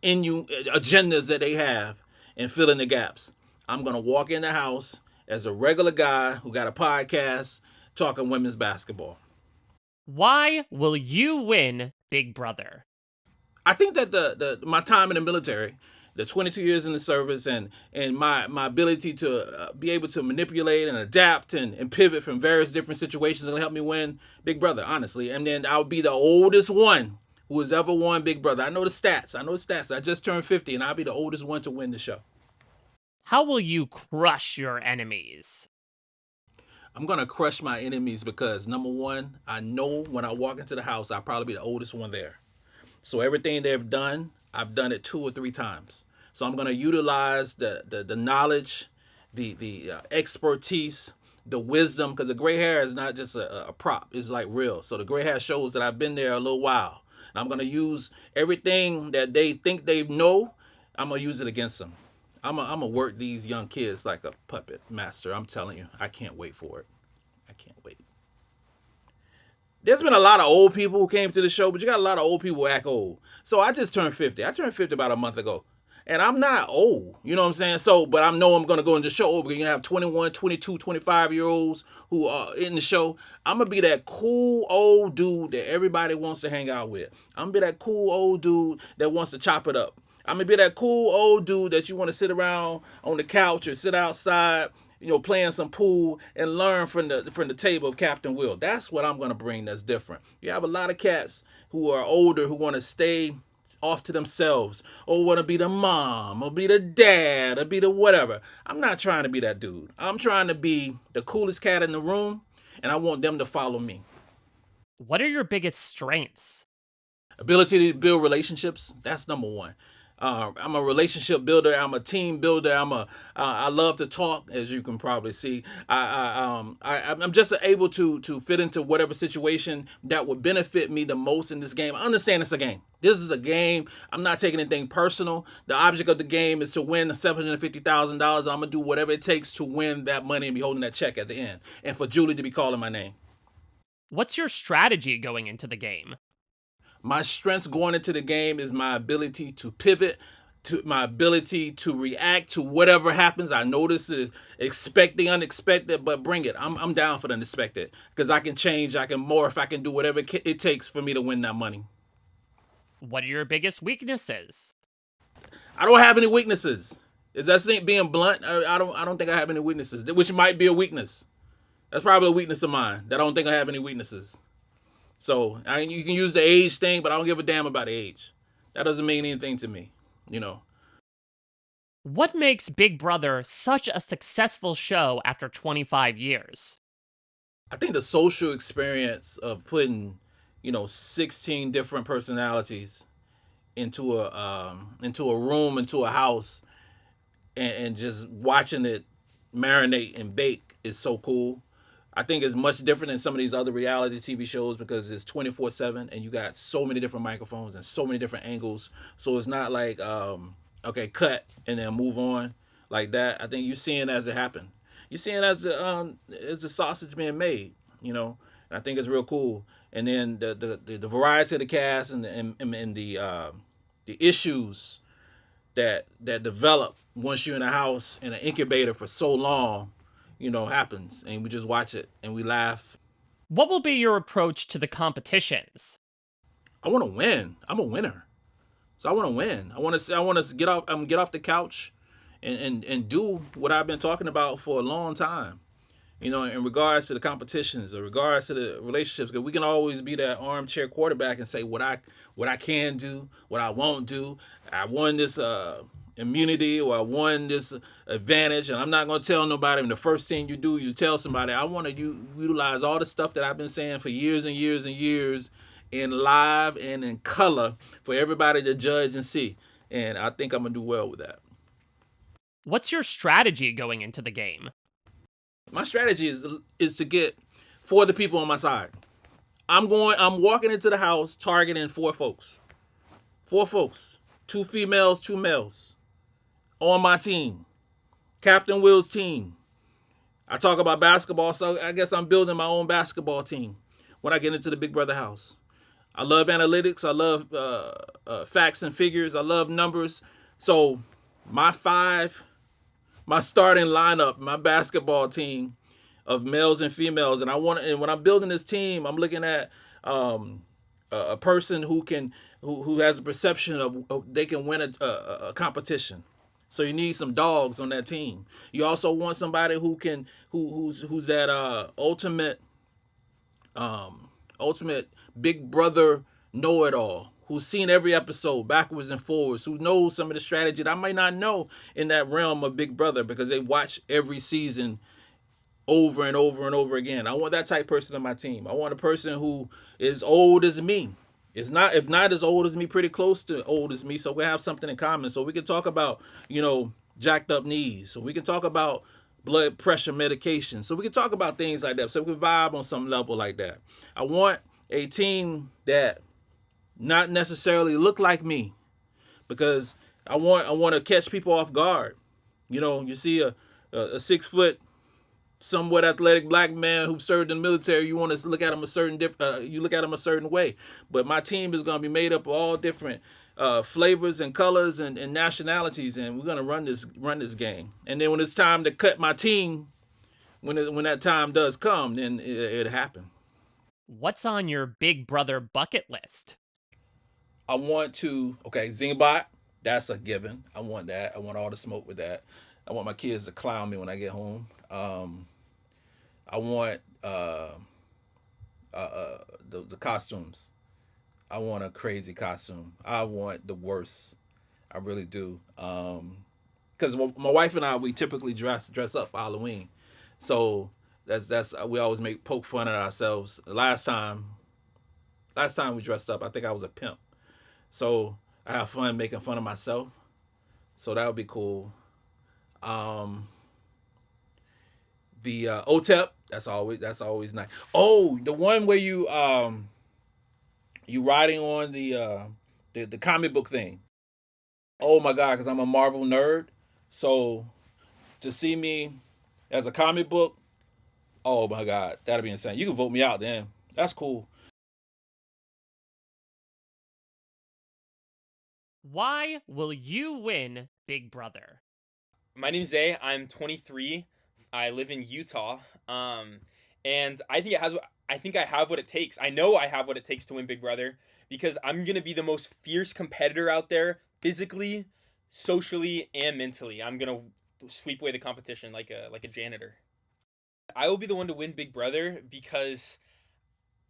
agendas that they have, and fill in the gaps. I'm going to walk in the house as a regular guy who got a podcast talking women's basketball. Why will you win Big Brother? I think that my time in the military, the 22 years in the service, and my ability to be able to manipulate and adapt and pivot from various different situations will help me win Big Brother, honestly. And then I'll be the oldest one who has ever won Big Brother. I know the stats. I just turned 50, and I'll be the oldest one to win the show. How will you crush your enemies? I'm going to crush my enemies because, number one, I know when I walk into the house, I'll probably be the oldest one there. So everything they've done, I've done it 2 or 3 times. So I'm going to utilize the knowledge, the expertise, the wisdom, because the gray hair is not just a prop. It's like real. So the gray hair shows that I've been there a little while. And I'm going to use everything that they think they know. I'm going to use it against them. I'm going to work these young kids like a puppet master. I'm telling you, I can't wait for it. I can't wait. There's been a lot of old people who came to the show, but you got a lot of old people who act old. So I just turned 50. I turned 50 about a month ago. And I'm not old, you know what I'm saying? So, but I know I'm going to go into the show. We're going to have 21, 22, 25-year-olds who are in the show. I'm going to be that cool old dude that everybody wants to hang out with. I'm going to be that cool old dude that wants to chop it up. I'm going to be that cool old dude that you want to sit around on the couch or sit outside, playing some pool and learn from the table of Captain Will. That's what I'm going to bring that's different. You have a lot of cats who are older who want to stay off to themselves, or want to be the mom, or be the dad, or be the whatever. I'm not trying to be that dude. I'm trying to be the coolest cat in the room, and I want them to follow me. What are your biggest strengths? Ability to build relationships. That's number one. I'm a relationship builder. I'm a team builder. I love to talk, as you can probably see. I'm just able to fit into whatever situation that would benefit me the most in this game. I understand it's a game. This is a game. I'm not taking anything personal. The object of the game is to win $750,000. I'm gonna do whatever it takes to win that money and be holding that check at the end, and for Julie to be calling my name. What's your strategy going into the game? My strengths going into the game is my ability to pivot, to my ability to react to whatever happens. I know this is expecting unexpected, but bring it. I'm down for the unexpected because I can change, I can morph, I can do whatever it takes for me to win that money. What are your biggest weaknesses? I don't have any weaknesses. Is that being blunt? I don't think I have any weaknesses, which might be a weakness. That's probably a weakness of mine. That I don't think I have any weaknesses. So you can use the age thing, but I don't give a damn about age. That doesn't mean anything to me, you know. What makes Big Brother such a successful show after 25 years? I think the social experience of putting, 16 different personalities into a room, into a house, and just watching it marinate and bake is so cool. I think it's much different than some of these other reality TV shows because it's 24/7 and you got so many different microphones and so many different angles. So it's not like okay, cut and then move on like that. I think you're seeing as it happen. You're seeing as the sausage being made, And I think it's real cool. And then the variety of the cast and the issues that develop once you're in a house in an incubator for so long, happens, and we just watch it and we laugh. What will be your approach to the competitions? I want to win. I'm a winner, so I want to win. I want to get off the couch, and do what I've been talking about for a long time. In regards to the competitions, in regards to the relationships, because we can always be that armchair quarterback and say what I can do, what I won't do. I won this immunity, or I won this advantage, and I'm not going to tell nobody. And the first thing you do, you tell somebody. I want to utilize all the stuff that I've been saying for years and years and years in live and in color for everybody to judge and see. And I think I'm going to do well with that. What's your strategy going into the game? My strategy is to get 4 of the people on my side. I'm walking into the house targeting 4 folks. 4 folks. 2 females, 2 males. On my team. Captain Will's team. I talk about basketball, so I guess I'm building my own basketball team when I get into the Big Brother house. I love analytics. I love facts and figures. I love numbers. So my starting lineup, my basketball team of males and females, and when I'm building this team, I'm looking at a person who has a perception of they can win a competition. So you need some dogs on that team. You also want somebody who's that ultimate Big Brother know-it-all, who's seen every episode backwards and forwards, who knows some of the strategy that I might not know in that realm of Big Brother because they watch every season over and over and over again. I want that type person on my team. I want a person who is old as me. If not as old as me, pretty close to old as me, so we have something in common. So we can talk about, jacked up knees. So we can talk about blood pressure medication. So we can talk about things like that. So we can vibe on some level like that. I want a team that not necessarily look like me, because I want to catch people off guard. You see a 6 foot, somewhat athletic black man who served in the military. You want to look at him you look at him a certain way. But my team is going to be made up of all different flavors and colors and nationalities, and we're going to run this game. And then when it's time to cut my team, when that time does come, then it'll happen. What's on your Big Brother bucket list? I want to, Zingbot, that's a given. I want that. I want all the smoke with that. I want my kids to clown me when I get home. I want the costumes. I want a crazy costume. I want the worst. I really do. Because my wife and I, we typically dress up for Halloween. So that's we always poke fun at ourselves. Last time we dressed up, I think I was a pimp. So I have fun making fun of myself. So that would be cool. The OTEP, that's always nice. Oh, the one where you riding on the comic book thing. Oh my God, because I'm a Marvel nerd. So to see me as a comic book, oh my God, that'd be insane. You can vote me out then. That's cool. Why will you win Big Brother? My name's Zay. I'm 23. I live in Utah. And I think I have what it takes. I know I have what it takes to win Big Brother because I'm gonna be the most fierce competitor out there, physically, socially, and mentally. I'm gonna sweep away the competition like a janitor. I will be the one to win Big Brother because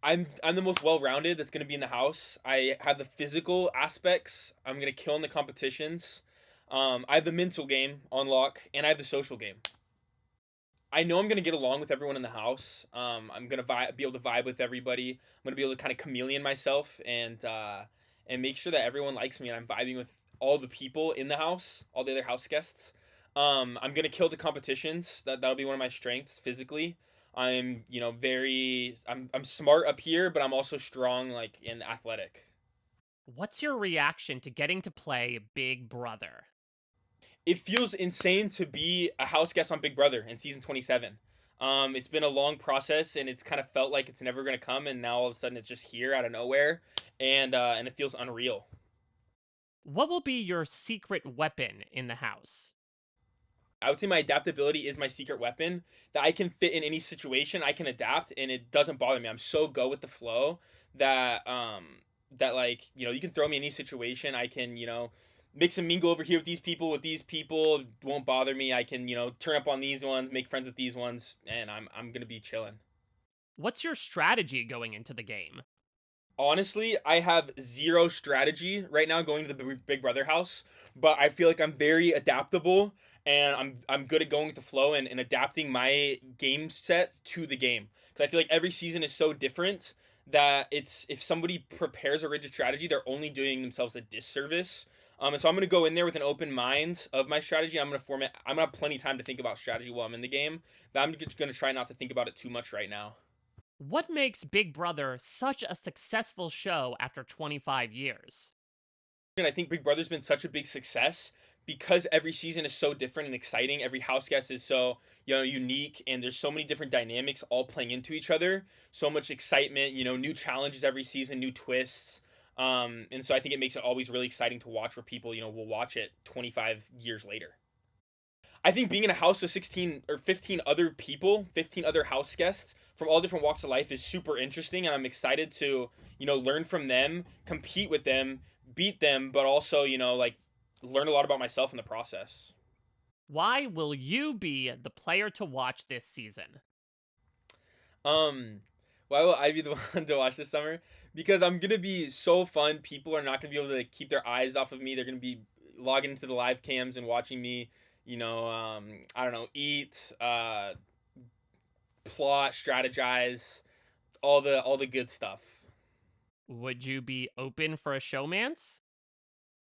I'm the most well-rounded that's going to be in the house. I have the physical aspects. I'm going to kill in the competitions. I have the mental game on lock, and I have the social game. I know I'm going to get along with everyone in the house. I'm going to be able to vibe with everybody. I'm going to be able to kind of chameleon myself and make sure that everyone likes me and I'm vibing with all the people in the house, all the other house guests. I'm going to kill the competitions. That'll be one of my strengths physically. I'm, I'm smart up here, but I'm also strong like in athletic. What's your reaction to getting to play Big Brother? It feels insane to be a house guest on Big Brother in season 27. It's been a long process and it's kind of felt like it's never going to come, and now all of a sudden it's just here out of nowhere, and it feels unreal. What will be your secret weapon in the house? I would say my adaptability is my secret weapon, that I can fit in any situation. I can adapt and it doesn't bother me. I'm so go with the flow that you can throw me in any situation. I can, mix and mingle over here with these people, it won't bother me. I can, turn up on these ones, make friends with these ones, and I'm going to be chilling. What's your strategy going into the game? Honestly, I have zero strategy right now going to the Big Brother house, but I feel like I'm very adaptable and I'm good at going with the flow and adapting my game set to the game. Because I feel like every season is so different that if somebody prepares a rigid strategy, they're only doing themselves a disservice. And so I'm going to go in there with an open mind of my strategy. I'm going to have plenty of time to think about strategy while I'm in the game. But I'm just going to try not to think about it too much right now. What makes Big Brother such a successful show after 25 years? And I think Big Brother's been such a big success because every season is so different and exciting. Every house guest is so, unique, and there's so many different dynamics all playing into each other. So much excitement, new challenges every season, new twists. And so I think it makes it always really exciting to watch for people, will watch it 25 years later. I think being in a house with 16 or 15 other people, 15 other house guests from all different walks of life is super interesting, and I'm excited to, learn from them, compete with them, beat them, but also, learn a lot about myself in the process. Why will you be the player to watch this season? Why will I be the one to watch this summer? Because I'm going to be so fun. People are not going to be able to keep their eyes off of me. They're going to be logging into the live cams and watching me, eat, plot, strategize, all the good stuff. Would you be open for a showmance?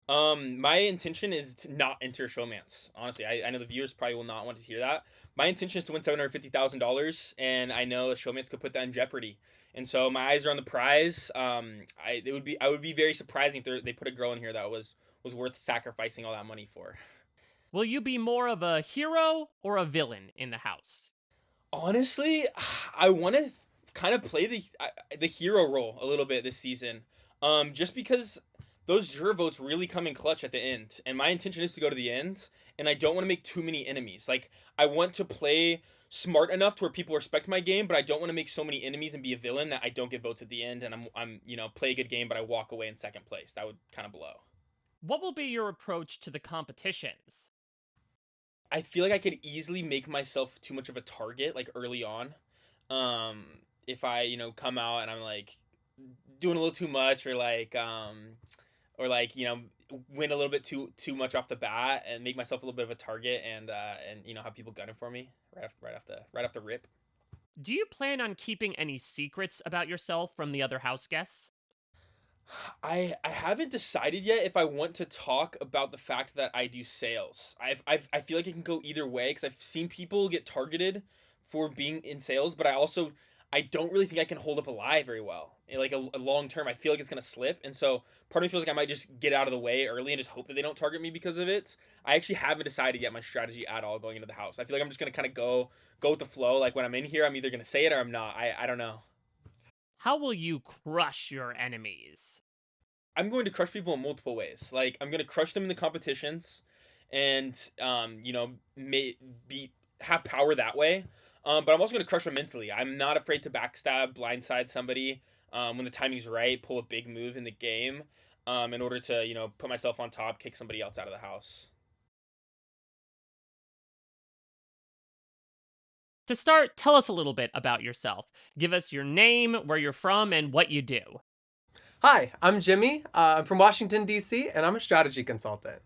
My intention is to not enter showmance. Honestly, I know the viewers probably will not want to hear that. My intention is to win $750,000, and I know a showmance could put that in jeopardy. And so my eyes are on the prize. I would be very surprising if they put a girl in here that was worth sacrificing all that money for. Will you be more of a hero or a villain in the house? Honestly, I want to kind of play the hero role a little bit this season. Just because those juror votes really come in clutch at the end, and my intention is to go to the end, and I don't want to make too many enemies. Like, I want to play smart enough to where people respect my game, but I don't want to make so many enemies and be a villain that I don't get votes at the end, and I'm play a good game, but I walk away in second place. That would kind of blow. What will be your approach to the competitions? I feel like I could easily make myself too much of a target, like early on. If I, come out and I'm like doing a little too much, or win a little bit too much off the bat and make myself a little bit of a target, and have people gunning for me right off the rip. Do you plan on keeping any secrets about yourself from the other house guests? I haven't decided yet if I want to talk about the fact that I do sales. I feel like it can go either way, because I've seen people get targeted for being in sales, but I don't really think I can hold up a lie very well. Like a long term, I feel like it's gonna slip, and so part of me feels like I might just get out of the way early and just hope that they don't target me because of it. I actually haven't decided yet my strategy at all going into the house. I feel like I'm just gonna kind of go with the flow. Like when I'm in here, I'm either gonna say it or I'm not. I don't know. How will you crush your enemies? I'm going to crush people in multiple ways. Like, I'm going to crush them in the competitions and, you know, have power that way. But I'm also going to crush them mentally. I'm not afraid to backstab, blindside somebody when the timing's right, pull a big move in the game in order to, you know, put myself on top, kick somebody else out of the house. To start, tell us a little bit about yourself. Give us your name, where you're from, and what you do. Hi, I'm Jimmy. I'm from Washington, D.C., and I'm a strategy consultant.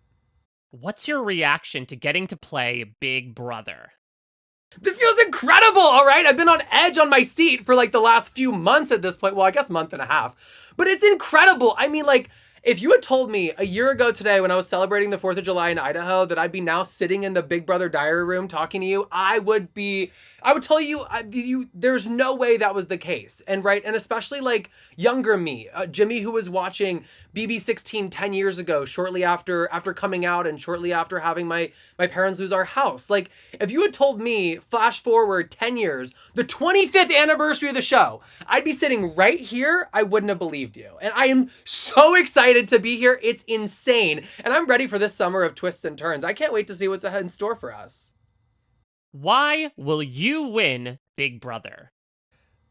What's your reaction to getting to play Big Brother? It feels incredible, all right? I've been on edge on my seat for like the last few months at this point. Well, I guess month and a half. But it's incredible. I mean, like, if you had told me a year ago today when I was celebrating the 4th of July in Idaho that I'd be now sitting in the Big Brother diary room talking to you, I would tell you, there's no way that was the case. And right, and especially like younger me, Jimmy, who was watching BB16 10 years ago, shortly after coming out and shortly after having my parents lose our house. Like, if you had told me, flash forward 10 years, the 25th anniversary of the show, I'd be sitting right here, I wouldn't have believed you. And I am so excited to be here. It's insane. And I'm ready for this summer of twists and turns. I can't wait to see what's ahead in store for us. Why will you win Big Brother?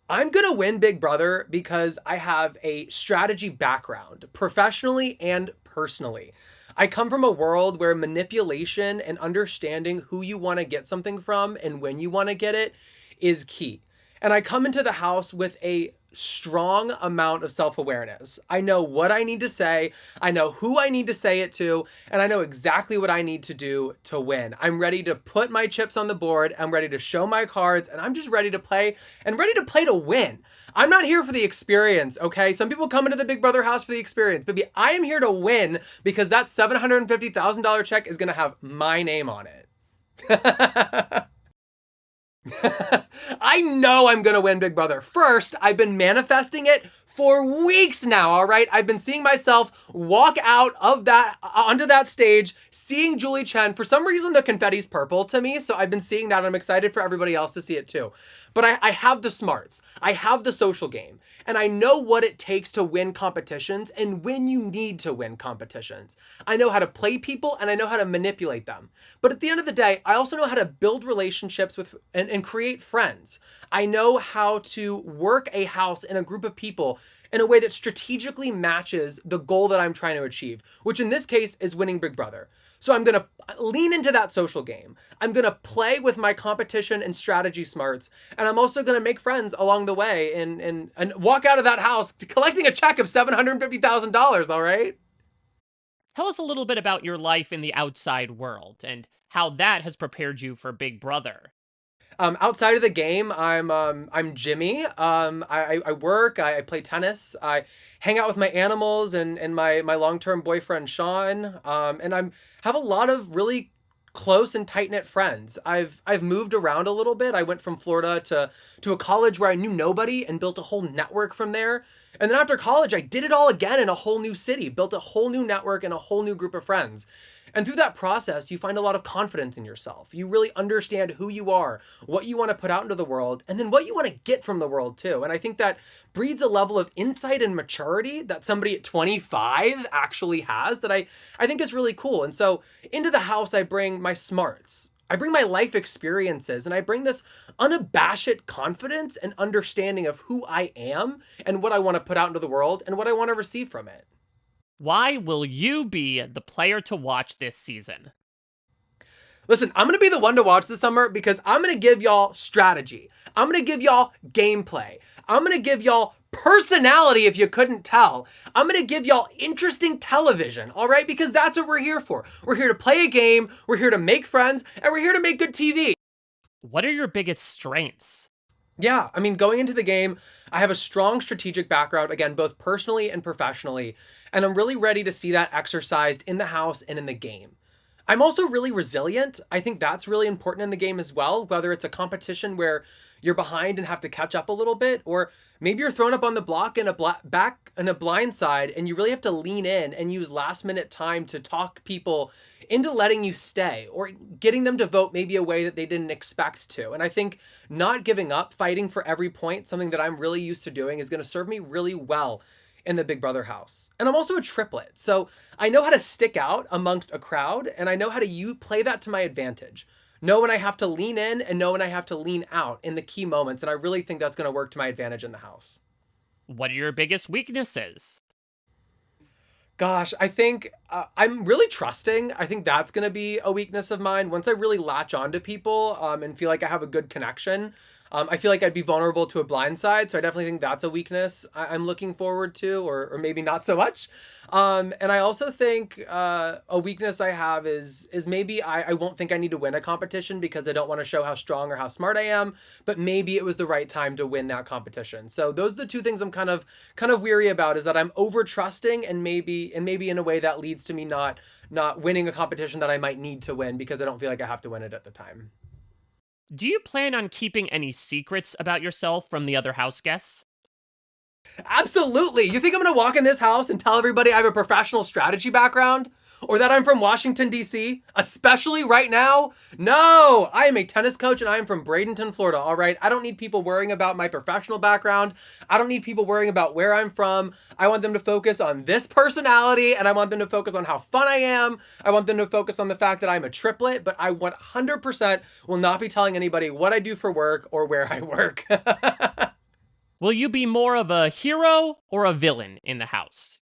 I'm going to win Big Brother because I have a strategy background, professionally and personally. I come from a world where manipulation and understanding who you want to get something from and when you want to get it is key. And I come into the house with a strong amount of self-awareness. I know what I need to say, I know who I need to say it to, and I know exactly what I need to do to win. I'm ready to put my chips on the board, I'm ready to show my cards, and I'm just ready to play, and ready to play to win. I'm not here for the experience, okay? Some people come into the Big Brother house for the experience, but I am here to win because that $750,000 check is gonna have my name on it. I know I'm gonna win Big Brother. First, I've been manifesting it for weeks now, all right? I've been seeing myself walk out of that, onto that stage, seeing Julie Chen. For some reason, the confetti's purple to me, so I've been seeing that. I'm excited for everybody else to see it too. But I have the smarts, I have the social game, and I know what it takes to win competitions and when you need to win competitions. I know how to play people and I know how to manipulate them. But at the end of the day, I also know how to build relationships with and create friends. I know how to work a house and a group of people in a way that strategically matches the goal that I'm trying to achieve, which in this case is winning Big Brother. So I'm going to lean into that social game. I'm going to play with my competition and strategy smarts. And I'm also going to make friends along the way and walk out of that house collecting a check of $750,000, all right? Tell us a little bit about your life in the outside world and how that has prepared you for Big Brother. Outside of the game, I'm Jimmy. I work, I play tennis, I hang out with my animals and my long-term boyfriend, Sean. And have a lot of really close and tight-knit friends. I've moved around a little bit. I went from Florida to a college where I knew nobody and built a whole network from there. And then after college, I did it all again in a whole new city, built a whole new network and a whole new group of friends. And through that process, you find a lot of confidence in yourself. You really understand who you are, what you want to put out into the world, and then what you want to get from the world too. And I think that breeds a level of insight and maturity that somebody at 25 actually has that I think is really cool. And so into the house, I bring my smarts. I bring my life experiences, and I bring this unabashed confidence and understanding of who I am and what I want to put out into the world and what I want to receive from it. Why will you be the player to watch this season? Listen, I'm going to be the one to watch this summer because I'm going to give y'all strategy. I'm going to give y'all gameplay. I'm going to give y'all personality if you couldn't tell. I'm going to give y'all interesting television, all right? Because that's what we're here for. We're here to play a game, we're here to make friends, and we're here to make good TV. What are your biggest strengths? Yeah, I mean, going into the game, I have a strong strategic background, again, both personally and professionally, and I'm really ready to see that exercised in the house and in the game. I'm also really resilient. I think that's really important in the game as well, whether it's a competition where you're behind and have to catch up a little bit, or maybe you're thrown up on the block in back in a blind side and you really have to lean in and use last minute time to talk people into letting you stay or getting them to vote maybe a way that they didn't expect to. And I think not giving up, fighting for every point, something that I'm really used to doing, is going to serve me really well in the Big Brother house. And I'm also a triplet. So I know how to stick out amongst a crowd, and I know how to play that to my advantage. Know when I have to lean in and know when I have to lean out in the key moments. And I really think that's going to work to my advantage in the house. What are your biggest weaknesses? Gosh, I think I'm really trusting. I think that's going to be a weakness of mine. Once I really latch onto people and feel like I have a good connection, I feel like I'd be vulnerable to a blind side. So I definitely think that's a weakness I'm looking forward to, or maybe not so much. And I also think a weakness I have is maybe I won't think I need to win a competition because I don't want to show how strong or how smart I am, but maybe it was the right time to win that competition. So those are the two things I'm kind of weary about, is that I'm over trusting and maybe in a way that leads to me not winning a competition that I might need to win because I don't feel like I have to win it at the time. Do you plan on keeping any secrets about yourself from the other house guests? Absolutely. You think I'm going to walk in this house and tell everybody I have a professional strategy background? Or that I'm from Washington, D.C., especially right now? No, I am a tennis coach and I am from Bradenton, Florida, all right? I don't need people worrying about my professional background. I don't need people worrying about where I'm from. I want them to focus on this personality, and I want them to focus on how fun I am. I want them to focus on the fact that I'm a triplet, but I 100% will not be telling anybody what I do for work or where I work. Will you be more of a hero or a villain in the house?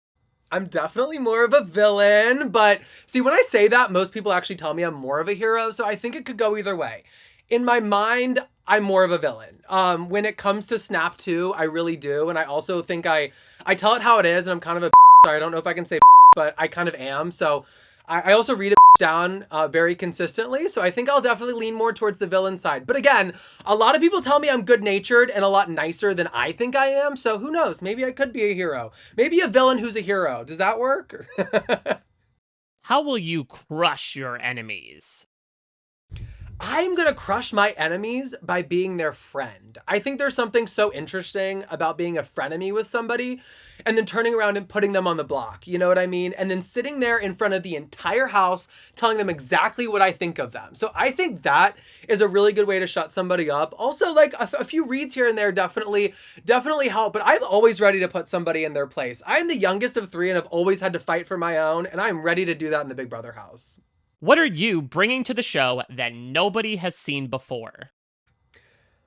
I'm definitely more of a villain, but see, when I say that, most people actually tell me I'm more of a hero, so I think it could go either way. In my mind, I'm more of a villain. When it comes to Snap 2, I really do, and I also think I tell it how it is, and I'm kind of a sorry, I don't know if I can say but I kind of am, so I also read it down very consistently, so I think I'll definitely lean more towards the villain side. But again, a lot of people tell me I'm good-natured and a lot nicer than I think I am, so who knows? Maybe I could be a hero. Maybe a villain who's a hero. Does that work? How will you crush your enemies? I'm going to crush my enemies by being their friend. I think there's something so interesting about being a frenemy with somebody and then turning around and putting them on the block. You know what I mean? And then sitting there in front of the entire house, telling them exactly what I think of them. So I think that is a really good way to shut somebody up. Also, like a few reads here and there definitely help, but I'm always ready to put somebody in their place. I'm the youngest of three and I've always had to fight for my own, and I'm ready to do that in the Big Brother house. What are you bringing to the show that nobody has seen before?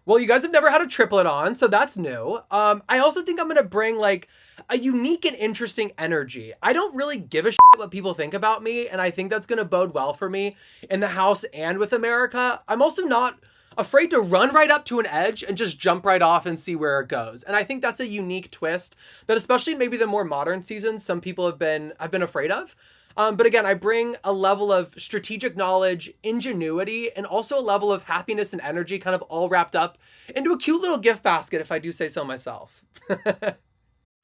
Well, you guys have never had a triplet on, so that's new. I also think I'm going to bring like a unique and interesting energy. I don't really give a shit what people think about me, and I think that's going to bode well for me in the house and with America. I'm also not afraid to run right up to an edge and just jump right off and see where it goes. And I think that's a unique twist that, especially in maybe the more modern seasons, some people have been afraid of. But again, I bring a level of strategic knowledge, ingenuity, and also a level of happiness and energy kind of all wrapped up into a cute little gift basket, if I do say so myself.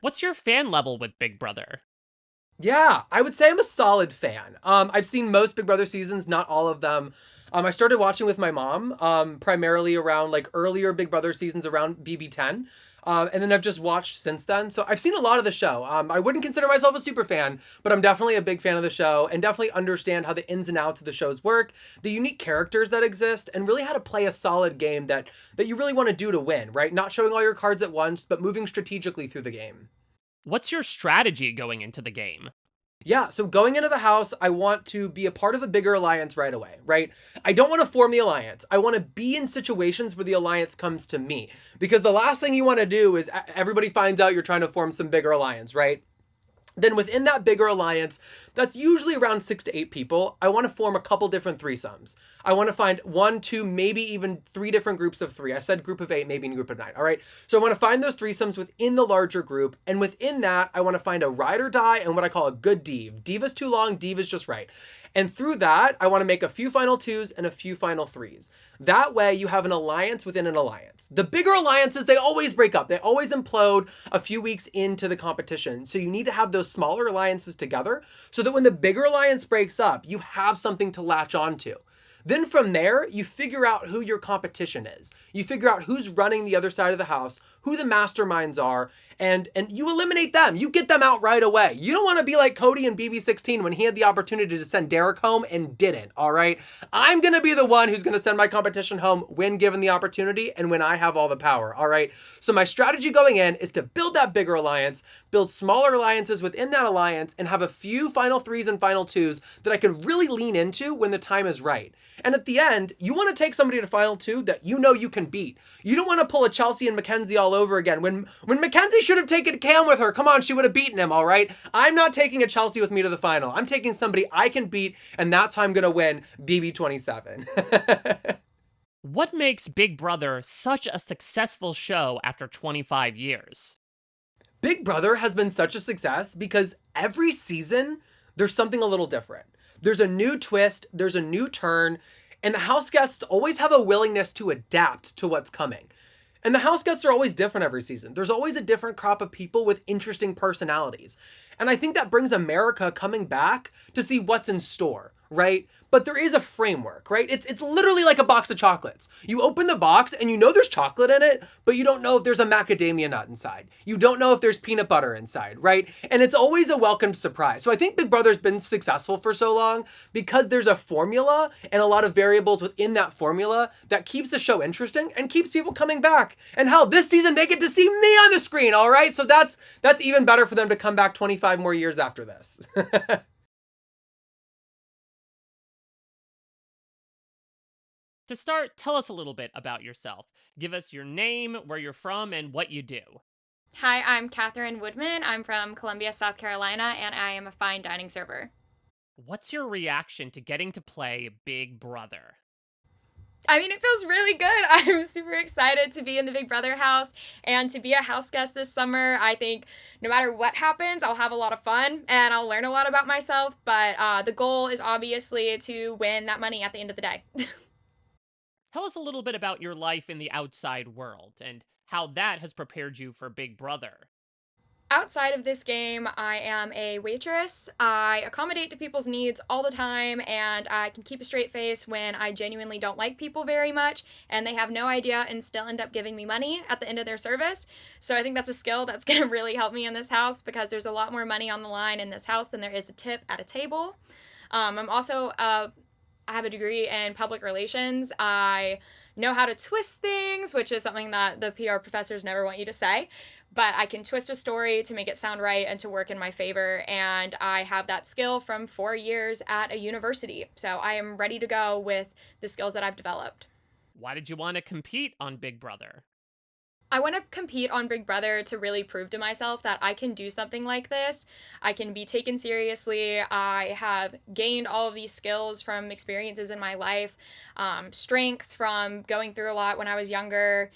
What's your fan level with Big Brother? Yeah, I would say I'm a solid fan. I've seen most Big Brother seasons, not all of them. I started watching with my mom, primarily around like earlier Big Brother seasons around BB10. And then I've just watched since then. So I've seen a lot of the show. I wouldn't consider myself a super fan, but I'm definitely a big fan of the show and definitely understand how the ins and outs of the shows work, the unique characters that exist, and really how to play a solid game that you really want to do to win, right? Not showing all your cards at once, but moving strategically through the game. What's your strategy going into the game? Yeah, so going into the house, I want to be a part of a bigger alliance right away, right? I don't want to form the alliance. I want to be in situations where the alliance comes to me. Because the last thing you want to do is everybody finds out you're trying to form some bigger alliance, right? Then within that bigger alliance, that's usually around 6 to 8 people, I want to form a couple different threesomes. I want to find 1, 2, maybe even 3 different groups of 3. I said group of 8, maybe a group of 9. All right. So I want to find those threesomes within the larger group. And within that, I want to find a ride or die and what I call a good div. Div is too long, div is just right. And through that, I want to make a few final 2s and a few final 3s. That way you have an alliance within an alliance. The bigger alliances, they always break up. They always implode a few weeks into the competition. So you need to have those smaller alliances together so that when the bigger alliance breaks up, you have something to latch onto. Then from there, you figure out who your competition is. You figure out who's running the other side of the house, who the masterminds are, and you eliminate them. You get them out right away. You don't want to be like Cody in BB16 when he had the opportunity to send Derek home and didn't, all right? I'm going to be the one who's going to send my competition home when given the opportunity and when I have all the power, all right? So my strategy going in is to build that bigger alliance, build smaller alliances within that alliance, and have a few final threes and final twos that I can really lean into when the time is right. And at the end, you want to take somebody to final two that you know you can beat. You don't want to pull a Chelsea and Mackenzie all over again. When Mackenzie should have taken Cam with her, come on, she would have beaten him, all right? I'm not taking a Chelsea with me to the final. I'm taking somebody I can beat, and that's how I'm going to win BB27. What makes Big Brother such a successful show after 25 years? Big Brother has been such a success because every season there's something a little different. There's a new twist, there's a new turn, and the house guests always have a willingness to adapt to what's coming. And the house guests are always different every season. There's always a different crop of people with interesting personalities. And I think that brings America coming back to see what's in store, right? But there is a framework, right? It's literally like a box of chocolates. You open the box and you know there's chocolate in it, but you don't know if there's a macadamia nut inside. You don't know if there's peanut butter inside, right? And it's always a welcome surprise. So I think Big Brother's been successful for so long because there's a formula and a lot of variables within that formula that keeps the show interesting and keeps people coming back. And hell, this season they get to see me on the screen, all right? So that's even better for them to come back 25 more years after this. To start, tell us a little bit about yourself. Give us your name, where you're from, and what you do. Hi, I'm Katherine Woodman. I'm from Columbia, South Carolina, and I am a fine dining server. What's your reaction to getting to play Big Brother? I mean, it feels really good. I'm super excited to be in the Big Brother house and to be a house guest this summer. I think no matter what happens, I'll have a lot of fun and I'll learn a lot about myself. But the goal is obviously to win that money at the end of the day. Tell us a little bit about your life in the outside world and how that has prepared you for Big Brother. Outside of this game, I am a waitress. I accommodate to people's needs all the time, and I can keep a straight face when I genuinely don't like people very much, and they have no idea and still end up giving me money at the end of their service. So I think that's a skill that's going to really help me in this house because there's a lot more money on the line in this house than there is a tip at a table. I'm also I have a degree in public relations. I know how to twist things, which is something that the PR professors never want you to say. But I can twist a story to make it sound right and to work in my favor. And I have that skill from 4 years at a university. So I am ready to go with the skills that I've developed. Why did you want to compete on Big Brother? I want to compete on Big Brother to really prove to myself that I can do something like this. I can be taken seriously. I have gained all of these skills from experiences in my life, strength from going through a lot when I was younger,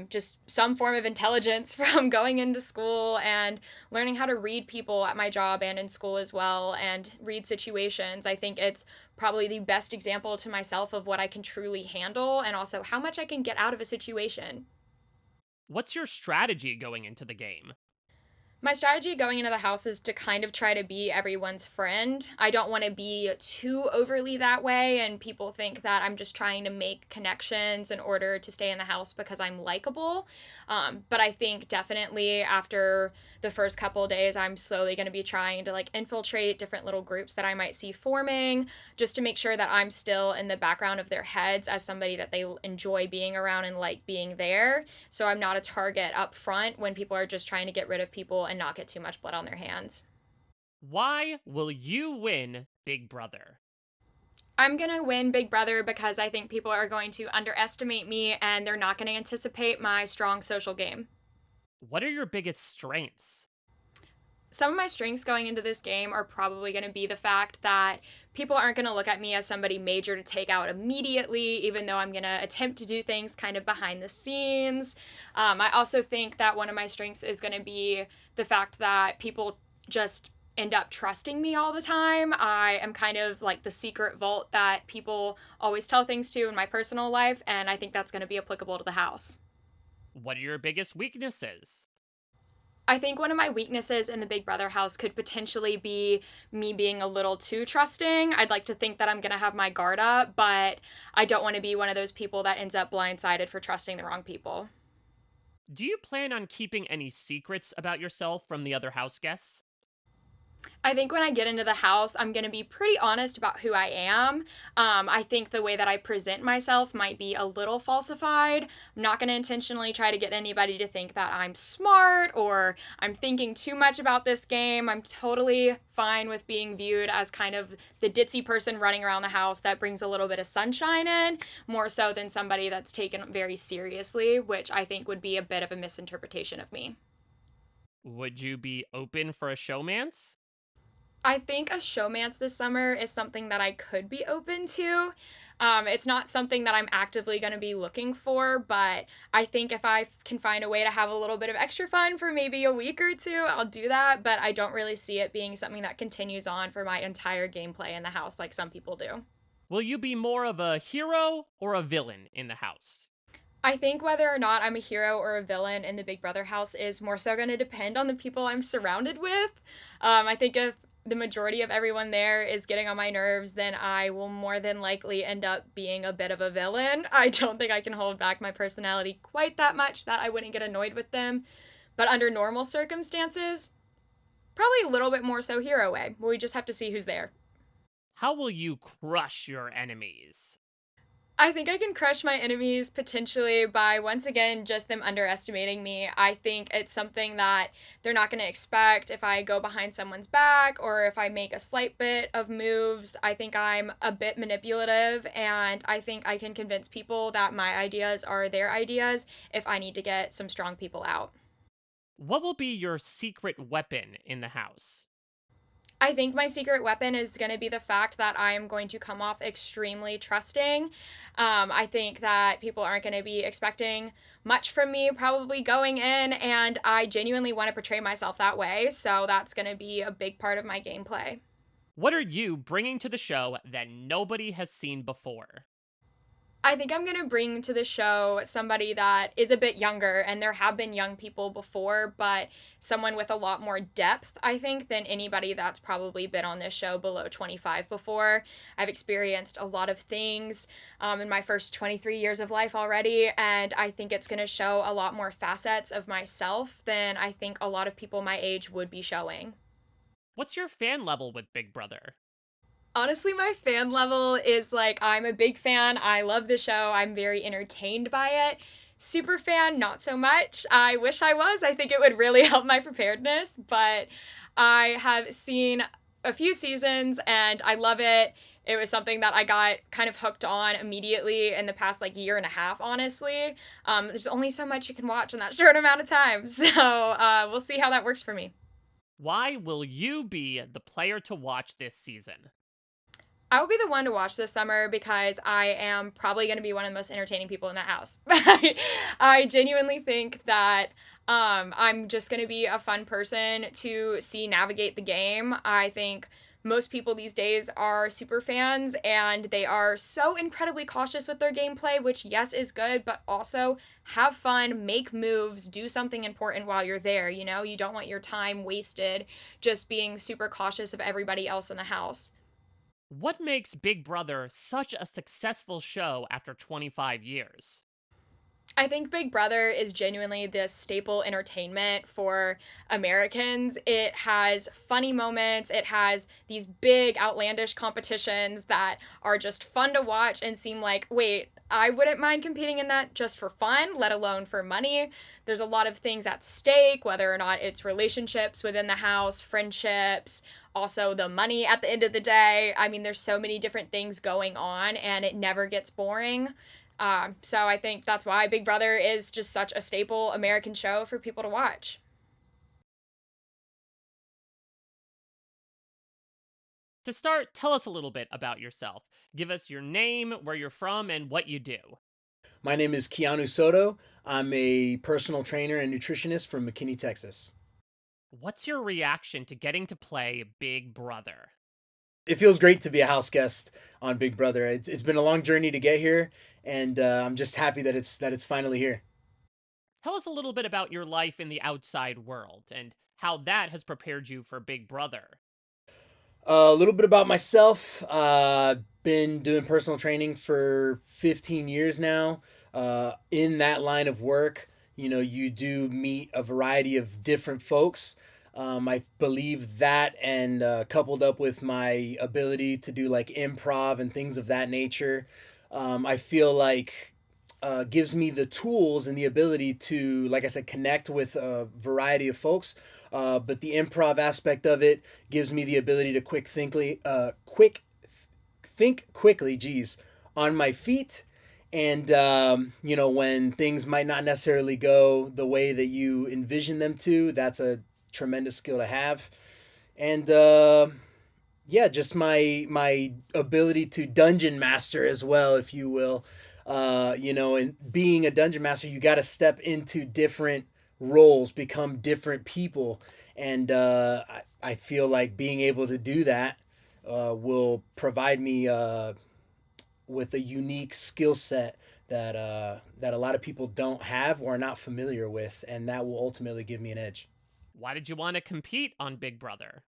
just some form of intelligence from going into school and learning how to read people at my job and in school as well and read situations. I think it's probably the best example to myself of what I can truly handle and also how much I can get out of a situation. What's your strategy going into the game? My strategy going into the house is to kind of try to be everyone's friend. I don't want to be too overly that way, and people think that I'm just trying to make connections in order to stay in the house because I'm likable. But I think definitely after the first couple of days, I'm slowly going to be trying to infiltrate different little groups that I might see forming, just to make sure that I'm still in the background of their heads as somebody that they enjoy being around and like being there. So I'm not a target up front when people are just trying to get rid of people and not get too much blood on their hands. Why will you win Big Brother? I'm going to win Big Brother because I think people are going to underestimate me and they're not going to anticipate my strong social game. What are your biggest strengths? Some of my strengths going into this game are probably going to be the fact that people aren't going to look at me as somebody major to take out immediately, even though I'm going to attempt to do things kind of behind the scenes. I also think that one of my strengths is going to be the fact that people just end up trusting me all the time. I am kind of like the secret vault that people always tell things to in my personal life, and I think that's going to be applicable to the house. What are your biggest weaknesses? I think one of my weaknesses in the Big Brother house could potentially be me being a little too trusting. I'd like to think that I'm going to have my guard up, but I don't want to be one of those people that ends up blindsided for trusting the wrong people. Do you plan on keeping any secrets about yourself from the other house guests? I think when I get into the house, I'm going to be pretty honest about who I am. I think the way that I present myself might be a little falsified. I'm not going to intentionally try to get anybody to think that I'm smart or I'm thinking too much about this game. I'm totally fine with being viewed as kind of the ditzy person running around the house that brings a little bit of sunshine in, more so than somebody that's taken very seriously, which I think would be a bit of a misinterpretation of me. Would you be open for a showmance? I think a showmance this summer is something that I could be open to. It's not something that I'm actively going to be looking for, but I think if I can find a way to have a little bit of extra fun for maybe a week or two, I'll do that, but I don't really see it being something that continues on for my entire gameplay in the house like some people do. Will you be more of a hero or a villain in the house? I think whether or not I'm a hero or a villain in the Big Brother house is more so going to depend on the people I'm surrounded with. I think if the majority of everyone there is getting on my nerves, then I will more than likely end up being a bit of a villain. I don't think I can hold back my personality quite that much that I wouldn't get annoyed with them. But under normal circumstances, probably a little bit more so hero way, where we just have to see who's there. How will you crush your enemies? I think I can crush my enemies potentially by, once again, just them underestimating me. I think it's something that they're not going to expect if I go behind someone's back or if I make a slight bit of moves. I think I'm a bit manipulative, and I think I can convince people that my ideas are their ideas if I need to get some strong people out. What will be your secret weapon in the house? I think my secret weapon is going to be the fact that I am going to come off extremely trusting. I think that people aren't going to be expecting much from me probably going in, and I genuinely want to portray myself that way, so that's going to be a big part of my gameplay. What are you bringing to the show that nobody has seen before? I think I'm going to bring to the show somebody that is a bit younger, and there have been young people before, but someone with a lot more depth, I think, than anybody that's probably been on this show below 25 before. I've experienced a lot of things in my first 23 years of life already, and I think it's going to show a lot more facets of myself than I think a lot of people my age would be showing. What's your fan level with Big Brother? Honestly, my fan level is like, I'm a big fan. I love the show. I'm very entertained by it. Super fan, not so much. I wish I was. I think it would really help my preparedness, but I have seen a few seasons and I love it. It was something that I got kind of hooked on immediately in the past year and a half, honestly. There's only so much you can watch in that short amount of time, so we'll see how that works for me. Why will you be the player to watch this season? I will be the one to watch this summer because I am probably going to be one of the most entertaining people in that house. I genuinely think that I'm just going to be a fun person to see navigate the game. I think most people these days are super fans and they are so incredibly cautious with their gameplay, which yes is good, but also have fun, make moves, do something important while you're there. You know, you don't want your time wasted just being super cautious of everybody else in the house. What makes Big Brother such a successful show after 25 years? I think Big Brother is genuinely this staple entertainment for Americans. It has funny moments. It has these big outlandish competitions that are just fun to watch and seem like, wait, I wouldn't mind competing in that just for fun, let alone for money. There's a lot of things at stake, whether or not it's relationships within the house, friendships, also the money at the end of the day. I mean, there's so many different things going on and it never gets boring. So I think that's why Big Brother is just such a staple American show for people to watch. To start, tell us a little bit about yourself. Give us your name, where you're from, and what you do. My name is Keanu Soto. I'm a personal trainer and nutritionist from McKinney, Texas. What's your reaction to getting to play Big Brother? It feels great to be a house guest on Big Brother. It's been a long journey to get here, and I'm just happy that it's finally here. Tell us a little bit about your life in the outside world and how that has prepared you for Big Brother. A little bit about myself. Been doing personal training for 15 years now. In that line of work, you do meet a variety of different folks. I believe that, and coupled up with my ability to do like improv and things of that nature, I feel like gives me the tools and the ability to, like I said, connect with a variety of folks. But the improv aspect of it gives me the ability to think quickly, geez, on my feet. And, when things might not necessarily go the way that you envision them to, that's a tremendous skill to have. And, just my ability to dungeon master as well, if you will. And being a dungeon master, you got to step into different roles, become different people. And I feel like being able to do that will provide me with a unique skill set that a lot of people don't have or are not familiar with, and that will ultimately give me an edge. Why did you want to compete on Big Brother?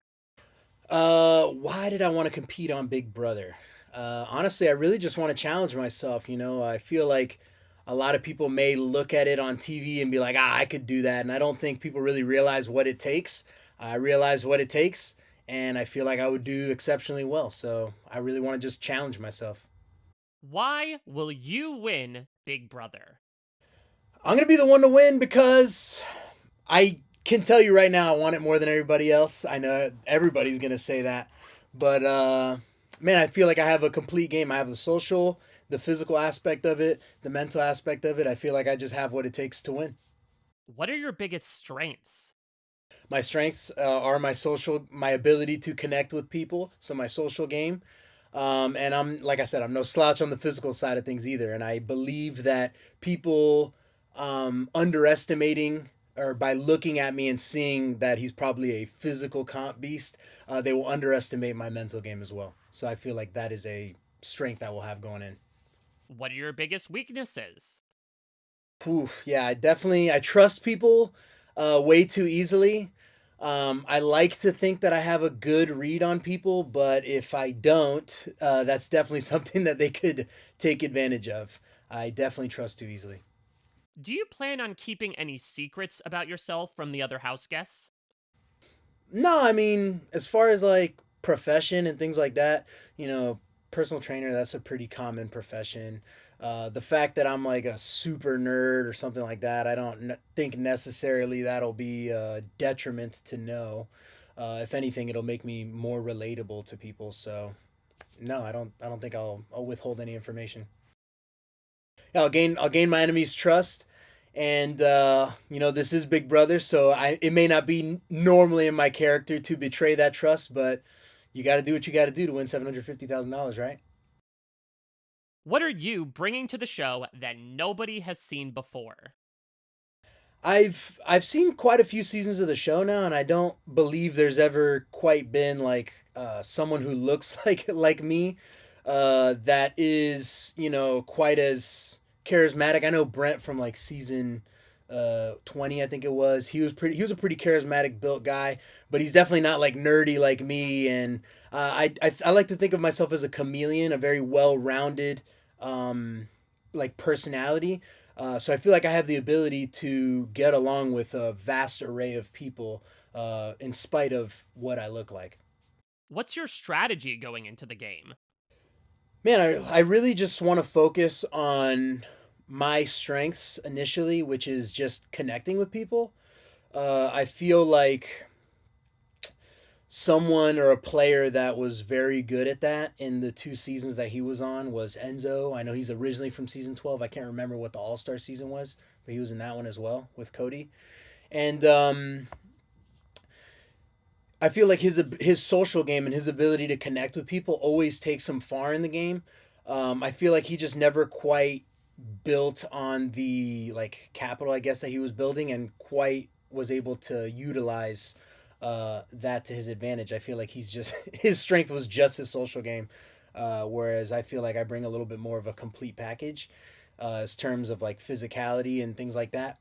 Why did I want to compete on Big Brother? Honestly, I really just want to challenge myself. I feel like a lot of people may look at it on TV and be like, I could do that. And I don't think people really realize what it takes. I realize what it takes, and I feel like I would do exceptionally well. So I really want to just challenge myself. Why will you win Big Brother? I'm going to be the one to win because I can tell you right now I want it more than everybody else. I know everybody's going to say that. But, man, I feel like I have a complete game. I have the social, the physical aspect of it, the mental aspect of it. I feel like I just have what it takes to win. What are your biggest strengths? My strengths are my ability to connect with people. So my social game. And I'm, like I said, I'm no slouch on the physical side of things either. And I believe that people underestimating, or by looking at me and seeing that he's probably a physical comp beast, they will underestimate my mental game as well. So I feel like that is a strength I will have going in. What are your biggest weaknesses? Oof, yeah, I trust people way too easily. I like to think that I have a good read on people, but if I don't, that's definitely something that they could take advantage of. I definitely trust too easily. Do you plan on keeping any secrets about yourself from the other house guests? No, I mean, as far as like profession and things like that, personal trainer, that's a pretty common profession. The fact that I'm like a super nerd or something like that, I don't think necessarily that'll be a detriment to know. If anything, it'll make me more relatable to people. So, no, I don't think I'll withhold any information. Yeah, I'll gain my enemy's trust, and this is Big Brother, so it may not be normally in my character to betray that trust, but you got to do what you got to do to win $750,000, right? What are you bringing to the show that nobody has seen before? I've seen quite a few seasons of the show now, and I don't believe there's ever quite been like someone who looks like me that is quite as charismatic. I know Brent from like season 20, I think it was. He was a pretty charismatic built guy, but he's definitely not like nerdy like me. And I like to think of myself as a chameleon, a very well-rounded like personality. So I feel like I have the ability to get along with a vast array of people in spite of what I look like. What's your strategy going into the game? Man, I really just want to focus on my strengths initially, which is just connecting with people. I feel like someone or a player that was very good at that in the 2 seasons that he was on was Enzo. I know he's originally from season 12. I can't remember what the All-Star season was, but he was in that one as well with Cody. And I feel like his social game and his ability to connect with people always takes him far in the game. I feel like he just never quite built on the like capital, I guess, that he was building, and quite was able to utilize that to his advantage. I feel like his strength was just his social game, whereas I feel like I bring a little bit more of a complete package. as terms of like physicality and things like that.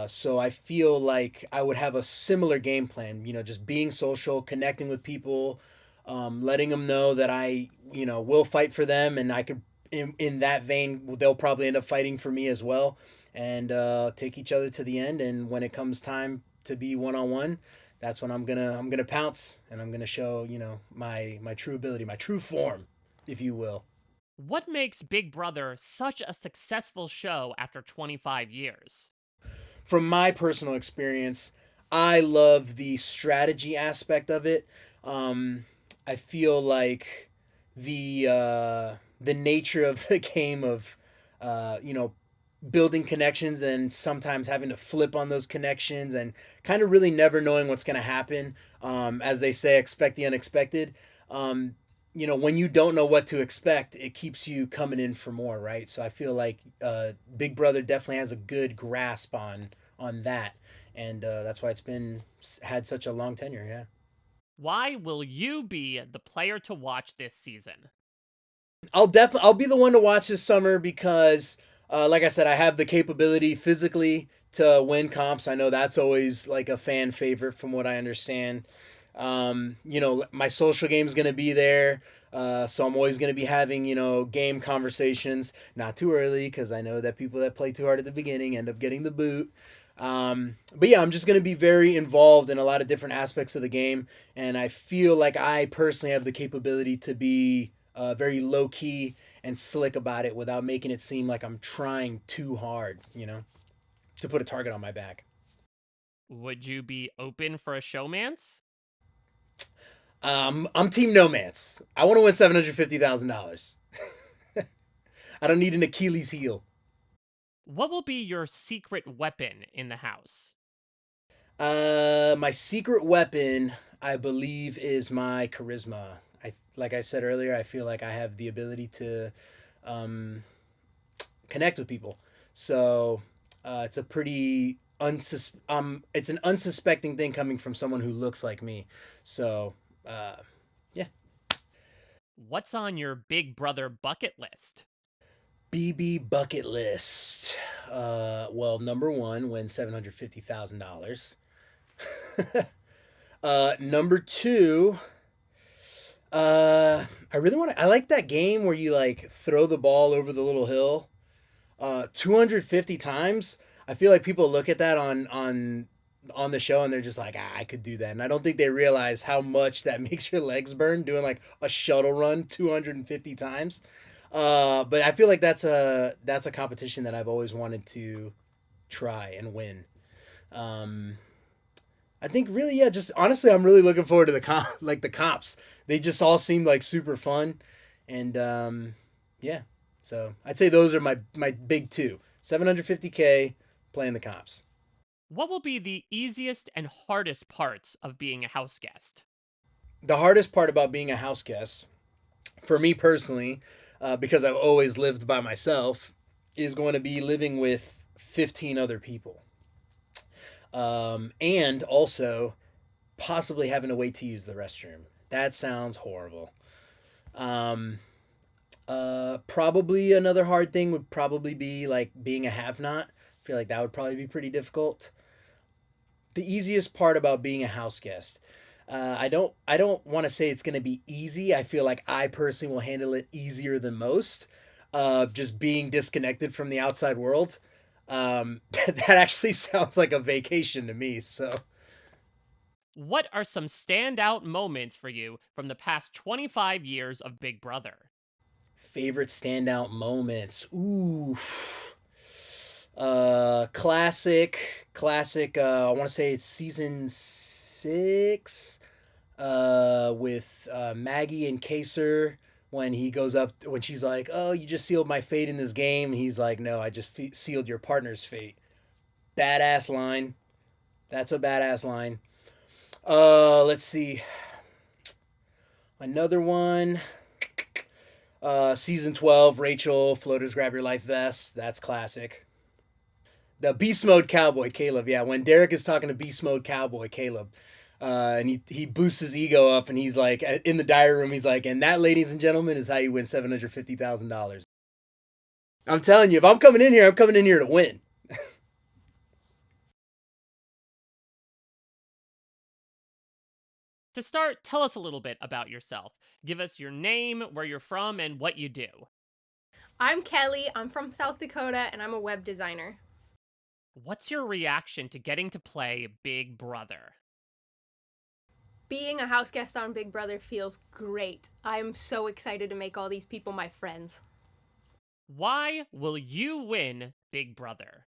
So I feel like I would have a similar game plan, just being social, connecting with people, letting them know that I, will fight for them, and I could, in that vein, they'll probably end up fighting for me as well, and take each other to the end. And when it comes time to be one-on-one, that's when I'm gonna pounce, and I'm gonna show, my true ability, my true form, if you will. What makes Big Brother such a successful show after 25 years? From my personal experience, I love the strategy aspect of it. I feel like the nature of the game of building connections and sometimes having to flip on those connections and kind of really never knowing what's going to happen. As they say, expect the unexpected. When you don't know what to expect, it keeps you coming in for more, right? So I feel like Big Brother definitely has a good grasp on that, and that's why had such a long tenure. Yeah. Why will you be the player to watch this season? I'll be the one to watch this summer because, like I said, I have the capability physically to win comps. I know that's always like a fan favorite, from what I understand. My social game is going to be there. So I'm always going to be having, game conversations, not too early, because I know that people that play too hard at the beginning end up getting the boot. But yeah, I'm just going to be very involved in a lot of different aspects of the game. And I feel like I personally have the capability to be very low key and slick about it without making it seem like I'm trying too hard, to put a target on my back. Would you be open for a showmance? I'm Team Nomance. I want to win $750,000. I don't need an Achilles heel. What will be your secret weapon in the house? My secret weapon, I believe, is my charisma. Like I said earlier, I feel like I have the ability to connect with people. So it's a pretty it's an unsuspecting thing coming from someone who looks like me. So yeah. What's on your Big Brother bucket list? BB bucket list. Well, number one, win $750,000. Number two, I like that game where you like throw the ball over the little hill 250 times. I feel like people look at that on the show and they're just like, I could do that. And I don't think they realize how much that makes your legs burn doing like a shuttle run 250 times. But I feel like that's a competition that I've always wanted to try and win. I think really, yeah, just honestly, I'm really looking forward to the comps. They just all seem like super fun. And yeah, so I'd say those are my big two. 750K, playing the comps. What will be the easiest and hardest parts of being a house guest? The hardest part about being a house guest, for me personally, because I've always lived by myself, is going to be living with 15 other people. And also possibly having to wait to use the restroom. That sounds horrible. Probably another hard thing would probably be like being a have-not. I feel like that would probably be pretty difficult. The easiest part about being a house guest, I don't want to say it's going to be easy. I feel like I personally will handle it easier than most. Just being disconnected from the outside world. That actually sounds like a vacation to me. So, what are some standout moments for you from the past 25 years of Big Brother? Favorite standout moments? Ooh. Classic. I want to say it's season 6. With Maggie and Kaser, when she's like, "Oh, you just sealed my fate in this game," and he's like, "No, I just sealed your partner's fate." Badass line. That's a badass line. Let's see. Another one. Season 12, Rachel, floaters grab your life vest. That's classic. The Beast Mode Cowboy, Caleb. Yeah, when Derek is talking to Beast Mode Cowboy, Caleb. And he boosts his ego up, and he's like, in the diary room, he's like, "And that, ladies and gentlemen, is how you win $750,000. I'm telling you, if I'm coming in here, I'm coming in here to win. To start, tell us a little bit about yourself. Give us your name, where you're from, and what you do. I'm Kelley. I'm from South Dakota, and I'm a web designer. What's your reaction to getting to play Big Brother? Being a house guest on Big Brother feels great. I'm so excited to make all these people my friends. Why will you win Big Brother?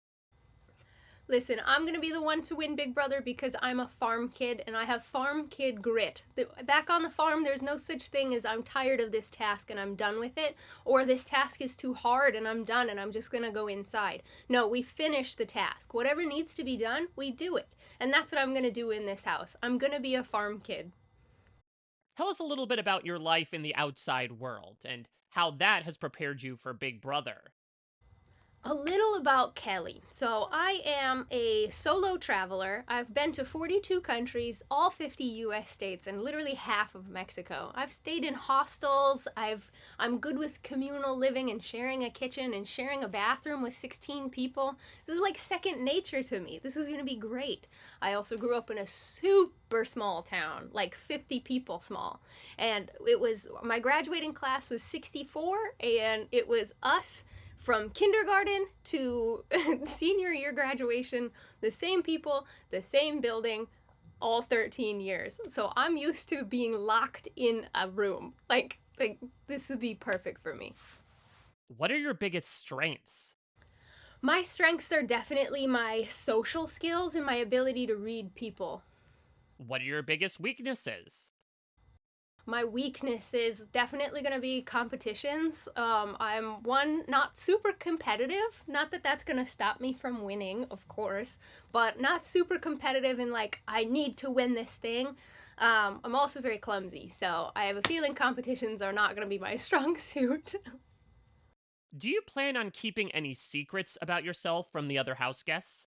Listen, I'm going to be the one to win Big Brother because I'm a farm kid and I have farm kid grit. Back on the farm, there's no such thing as I'm tired of this task and I'm done with it, or this task is too hard and I'm done and I'm just going to go inside. No, we finish the task. Whatever needs to be done, we do it. And that's what I'm going to do in this house. I'm going to be a farm kid. Tell us a little bit about your life in the outside world and how that has prepared you for Big Brother. A little about Kelley. So I am a solo traveler. I've been to 42 countries, all 50 US states, and literally half of Mexico. I've stayed in hostels. I'm good with communal living and sharing a kitchen and sharing a bathroom with 16 people. This is like second nature to me. This is going to be great. I also grew up in a super small town, like 50 people small. And my graduating class was 64, and it was us from kindergarten to senior year graduation, the same people, the same building, all 13 years. So I'm used to being locked in a room. Like this would be perfect for me. What are your biggest strengths? My strengths are definitely my social skills and my ability to read people. What are your biggest weaknesses? My weakness is definitely going to be competitions. I'm not super competitive. Not that that's going to stop me from winning, of course, but not super competitive in like, I need to win this thing. I'm also very clumsy, so I have a feeling competitions are not going to be my strong suit. Do you plan on keeping any secrets about yourself from the other house guests?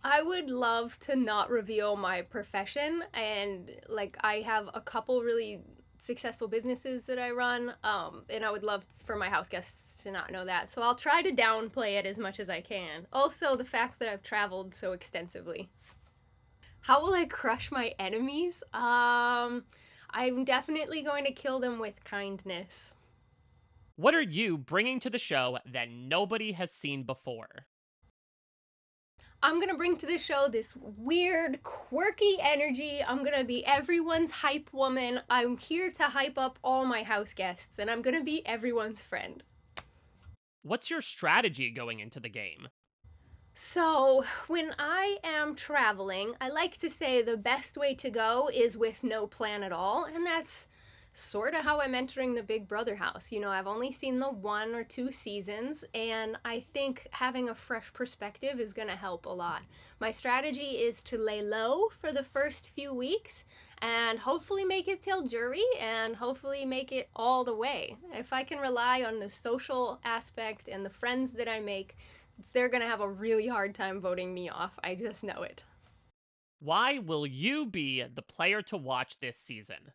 I would love to not reveal my profession, and like I have a couple really successful businesses that I run, and I would love for my house guests to not know that. So I'll try to downplay it as much as I can. Also, the fact that I've traveled so extensively. How will I crush my enemies? I'm definitely going to kill them with kindness. What are you bringing to the show that nobody has seen before? I'm going to bring to the show this weird, quirky energy. I'm going to be everyone's hype woman. I'm here to hype up all my house guests, and I'm going to be everyone's friend. What's your strategy going into the game? So, when I am traveling, I like to say the best way to go is with no plan at all, and that's sort of how I'm entering the Big Brother house. You know, I've only seen the 1 or 2 seasons, and I think having a fresh perspective is going to help a lot. My strategy is to lay low for the first few weeks and hopefully make it till jury and hopefully make it all the way. If I can rely on the social aspect and the friends that I make, they're going to have a really hard time voting me off. I just know it. Why will you be the player to watch this season?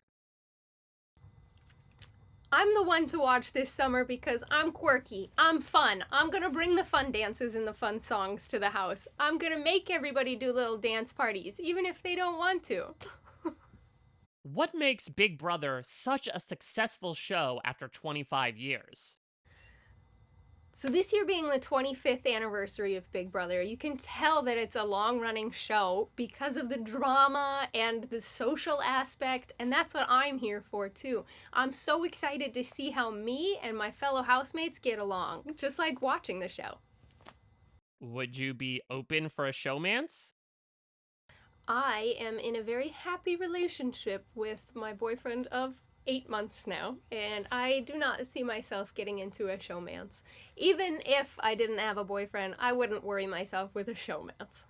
I'm the one to watch this summer because I'm quirky, I'm fun, I'm gonna bring the fun dances and the fun songs to the house. I'm gonna make everybody do little dance parties, even if they don't want to. What makes Big Brother such a successful show after 25 years? So this year being the 25th anniversary of Big Brother, you can tell that it's a long-running show because of the drama and the social aspect, and that's what I'm here for too. I'm so excited to see how me and my fellow housemates get along, just like watching the show. Would you be open for a showmance? I am in a very happy relationship with my boyfriend of 8 months now, and I do not see myself getting into a showmance. Even if I didn't have a boyfriend, I wouldn't worry myself with a showmance.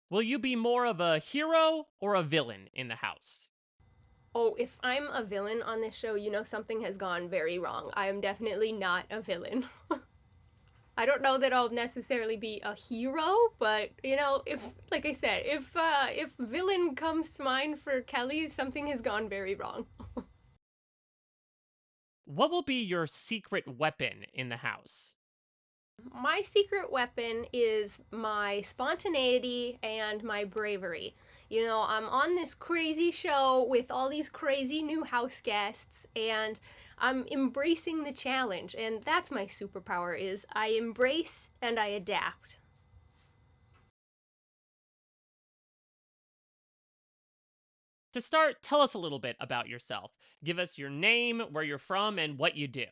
Will you be more of a hero or a villain in the house? Oh, if I'm a villain on this show, you know something has gone very wrong. I am definitely not a villain. I don't know that I'll necessarily be a hero, but, you know, if, like I said, if villain comes to mind for Kelley, something has gone very wrong. What will be your secret weapon in the house? My secret weapon is my spontaneity and my bravery. You know, I'm on this crazy show with all these crazy new house guests, and I'm embracing the challenge, and that's my superpower is I embrace and I adapt. To start, tell us a little bit about yourself. Give us your name, where you're from, and what you do.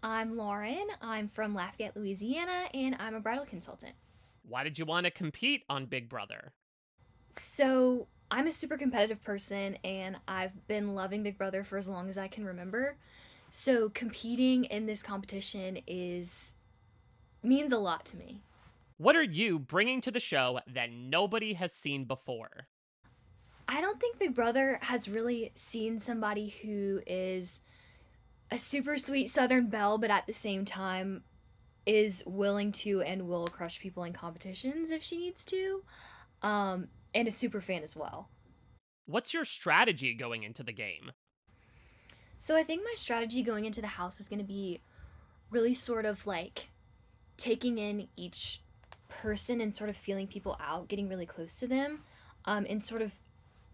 I'm Lauren. I'm from Lafayette, Louisiana, and I'm a bridal consultant. Why did you want to compete on Big Brother? So, I'm a super competitive person, and I've been loving Big Brother for as long as I can remember. So, competing in this competition means a lot to me. What are you bringing to the show that nobody has seen before? I don't think Big Brother has really seen somebody who is a super sweet Southern belle, but at the same time is willing to and will crush people in competitions if she needs to, and a super fan as well. What's your strategy going into the game? So I think my strategy going into the house is going to be really sort of like taking in each person and sort of feeling people out, getting really close to them, and sort of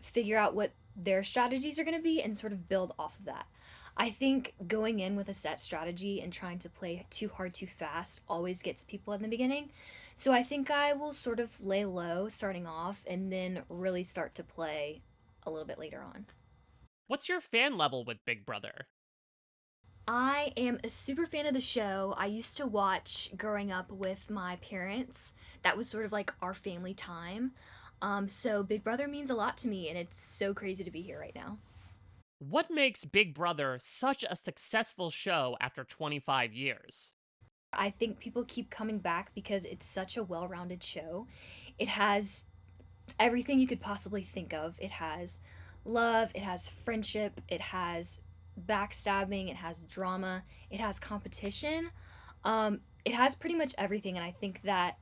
figure out what their strategies are going to be and sort of build off of that. I think going in with a set strategy and trying to play too hard too fast always gets people in the beginning. So I think I will sort of lay low starting off and then really start to play a little bit later on. What's your fan level with Big Brother? I am a super fan of the show. I used to watch growing up with my parents. That was sort of like our family time. So Big Brother means a lot to me, and it's so crazy to be here right now. What makes Big Brother such a successful show after 25 years? I think people keep coming back because it's such a well-rounded show. It has everything you could possibly think of. It has love, it has friendship, it has backstabbing, it has drama, it has competition. It has pretty much everything, and I think that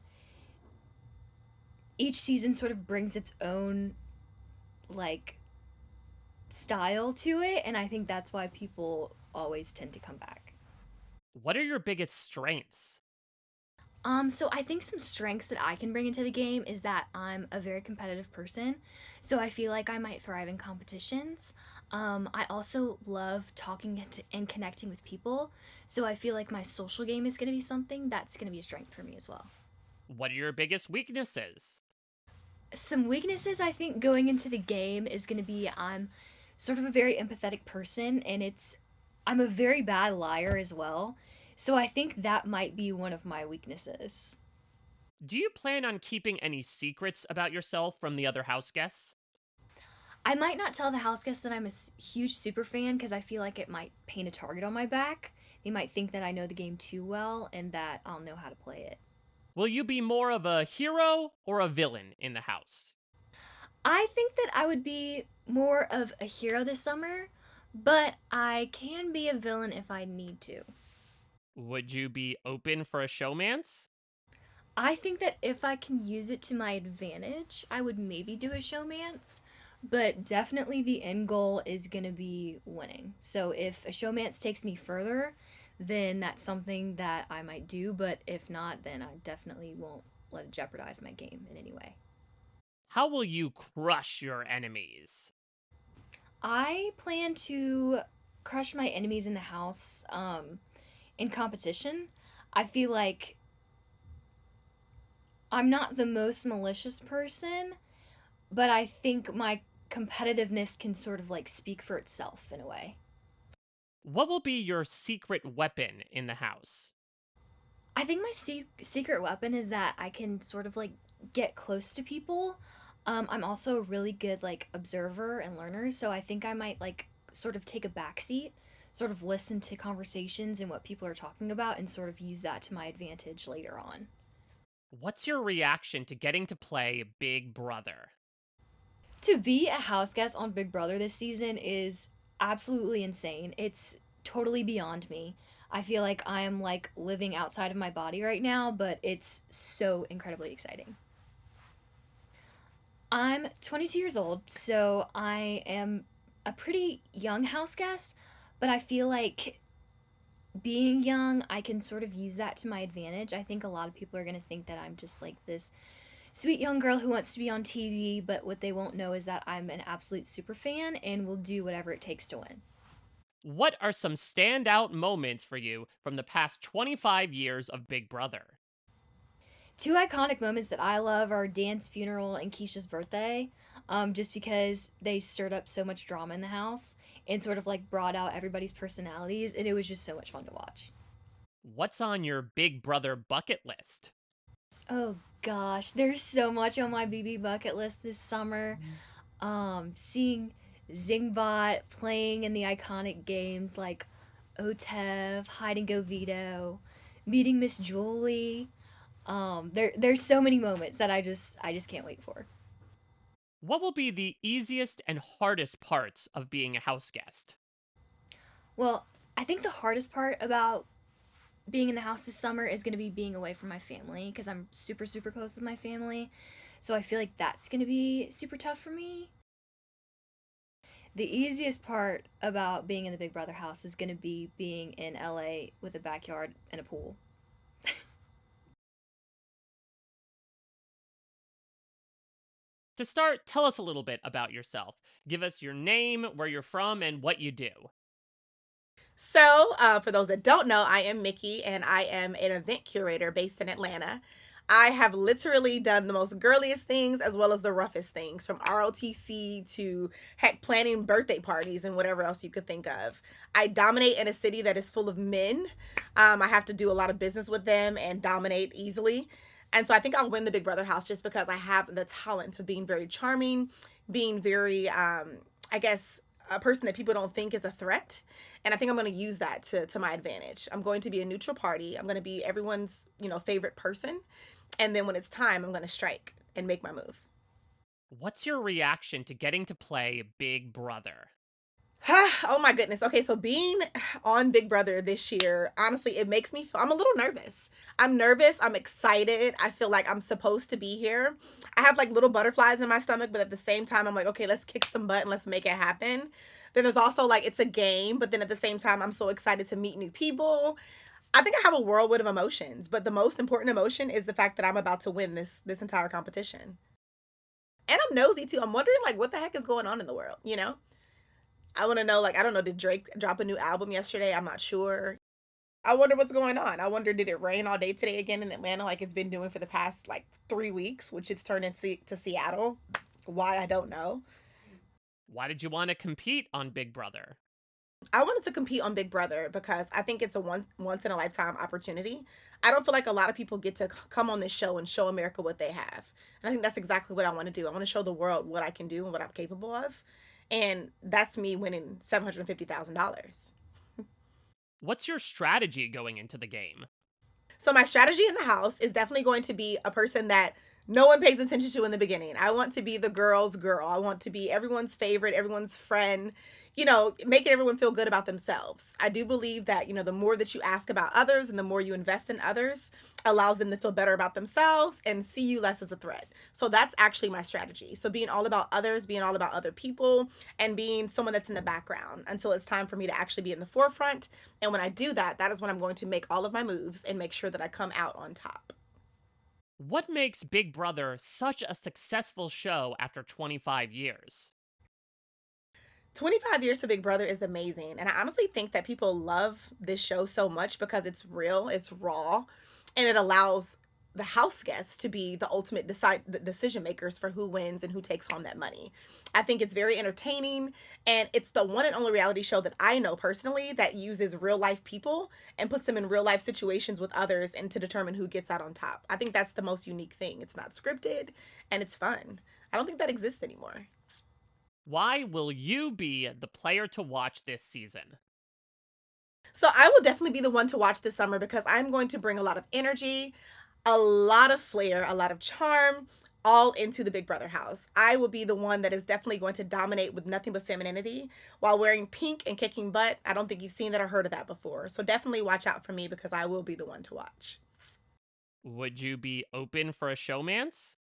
each season sort of brings its own like style to it, and I think that's why people always tend to come back. What are your biggest strengths? So I think some strengths that I can bring into the game is that I'm a very competitive person, so I feel like I might thrive in competitions. I also love talking and connecting with people, so I feel like my social game is going to be something that's going to be a strength for me as well. What are your biggest weaknesses? Some weaknesses I think going into the game is going to be I'm sort of a very empathetic person, and I'm a very bad liar as well. So I think that might be one of my weaknesses. Do you plan on keeping any secrets about yourself from the other house guests? I might not tell the house guests that I'm a huge super fan because I feel like it might paint a target on my back. They might think that I know the game too well and that I'll know how to play it. Will you be more of a hero or a villain in the house? I think that I would be more of a hero this summer, but I can be a villain if I need to. Would you be open for a showmance? I think that if I can use it to my advantage, I would maybe do a showmance, but definitely the end goal is going to be winning. So if a showmance takes me further, then that's something that I might do, but if not, then I definitely won't let it jeopardize my game in any way. How will you crush your enemies? I plan to crush my enemies in the house in competition. I feel like I'm not the most malicious person, but I think my competitiveness can sort of like speak for itself in a way. What will be your secret weapon in the house? I think my secret weapon is that I can sort of like get close to people. I'm also a really good like observer and learner, so I think I might like sort of take a backseat, sort of listen to conversations and what people are talking about and sort of use that to my advantage later on. What's your reaction to getting to play Big Brother? To be a house guest on Big Brother this season is absolutely insane. It's totally beyond me. I feel like I am like living outside of my body right now, but it's so incredibly exciting. I'm 22 years old, so I am a pretty young house guest, but I feel like being young, I can sort of use that to my advantage. I think a lot of people are going to think that I'm just like this sweet young girl who wants to be on TV, but what they won't know is that I'm an absolute super fan and will do whatever it takes to win. What are some standout moments for you from the past 25 years of Big Brother? Two iconic moments that I love are Dan's funeral and Keisha's birthday, just because they stirred up so much drama in the house and sort of like brought out everybody's personalities, and it was just so much fun to watch. What's on your Big Brother bucket list? Oh gosh, there's so much on my BB bucket list this summer. Seeing Zingbot playing in the iconic games like OTEV, Hide and Go Veto, meeting Miss Julie. There's so many moments that I just can't wait for. What will be the easiest and hardest parts of being a house guest? Well, I think the hardest part about being in the house this summer is going to be being away from my family because I'm super, super close with my family. So I feel like that's going to be super tough for me. The easiest part about being in the Big Brother house is going to be being in LA with a backyard and a pool. To start, tell us a little bit about yourself. Give us your name, where you're from, and what you do. So, for those that don't know, I am Mickey and I am an event curator based in Atlanta. I have literally done the most girliest things as well as the roughest things, from ROTC to heck, planning birthday parties and whatever else you could think of. I dominate in a city that is full of men. I have to do a lot of business with them and dominate easily. And so I think I'll win the Big Brother house just because I have the talent of being very charming, being very, I guess, a person that people don't think is a threat. And I think I'm going to use that to my advantage. I'm going to be a neutral party. I'm going to be everyone's, favorite person. And then when it's time, I'm going to strike and make my move. What's your reaction to getting to play Big Brother? Oh my goodness. Okay, so being on Big Brother this year, honestly, it makes me I'm a little nervous. I'm nervous. I'm excited. I feel like I'm supposed to be here. I have like little butterflies in my stomach, but at the same time, I'm like, okay, let's kick some butt and let's make it happen. Then there's also like, it's a game, but then at the same time, I'm so excited to meet new people. I think I have a whirlwind of emotions, but the most important emotion is the fact that I'm about to win this entire competition. And I'm nosy too. I'm wondering like what the heck is going on in the world, I want to know, like, I don't know, did Drake drop a new album yesterday? I'm not sure. I wonder what's going on. I wonder, did it rain all day today again in Atlanta like it's been doing for the past, like, 3 weeks, which it's turned into to Seattle? Why, I don't know. Why did you want to compete on Big Brother? I wanted to compete on Big Brother because I think it's a once-in-a-lifetime opportunity. I don't feel like a lot of people get to come on this show and show America what they have. And I think that's exactly what I want to do. I want to show the world what I can do and what I'm capable of. And that's me winning $750,000. What's your strategy going into the game? So my strategy in the house is definitely going to be a person that no one pays attention to in the beginning. I want to be the girl's girl. I want to be everyone's favorite, everyone's friend, making everyone feel good about themselves. I do believe that, the more that you ask about others and the more you invest in others allows them to feel better about themselves and see you less as a threat. So that's actually my strategy. So being all about others, being all about other people, and being someone that's in the background until it's time for me to actually be in the forefront. And when I do that, that is when I'm going to make all of my moves and make sure that I come out on top. What makes Big Brother such a successful show after 25 years? 25 years to Big Brother is amazing. And I honestly think that people love this show so much because it's real, it's raw, and it allows the house guests to be the ultimate decision makers for who wins and who takes home that money. I think it's very entertaining, and it's the one and only reality show that I know personally that uses real life people and puts them in real life situations with others and to determine who gets out on top. I think that's the most unique thing. It's not scripted and it's fun. I don't think that exists anymore. Why will you be the player to watch this season? So I will definitely be the one to watch this summer because I'm going to bring a lot of energy, a lot of flair, a lot of charm, all into the Big Brother house. I will be the one that is definitely going to dominate with nothing but femininity while wearing pink and kicking butt. I don't think you've seen that or heard of that before. So definitely watch out for me because I will be the one to watch. Would you be open for a showmance?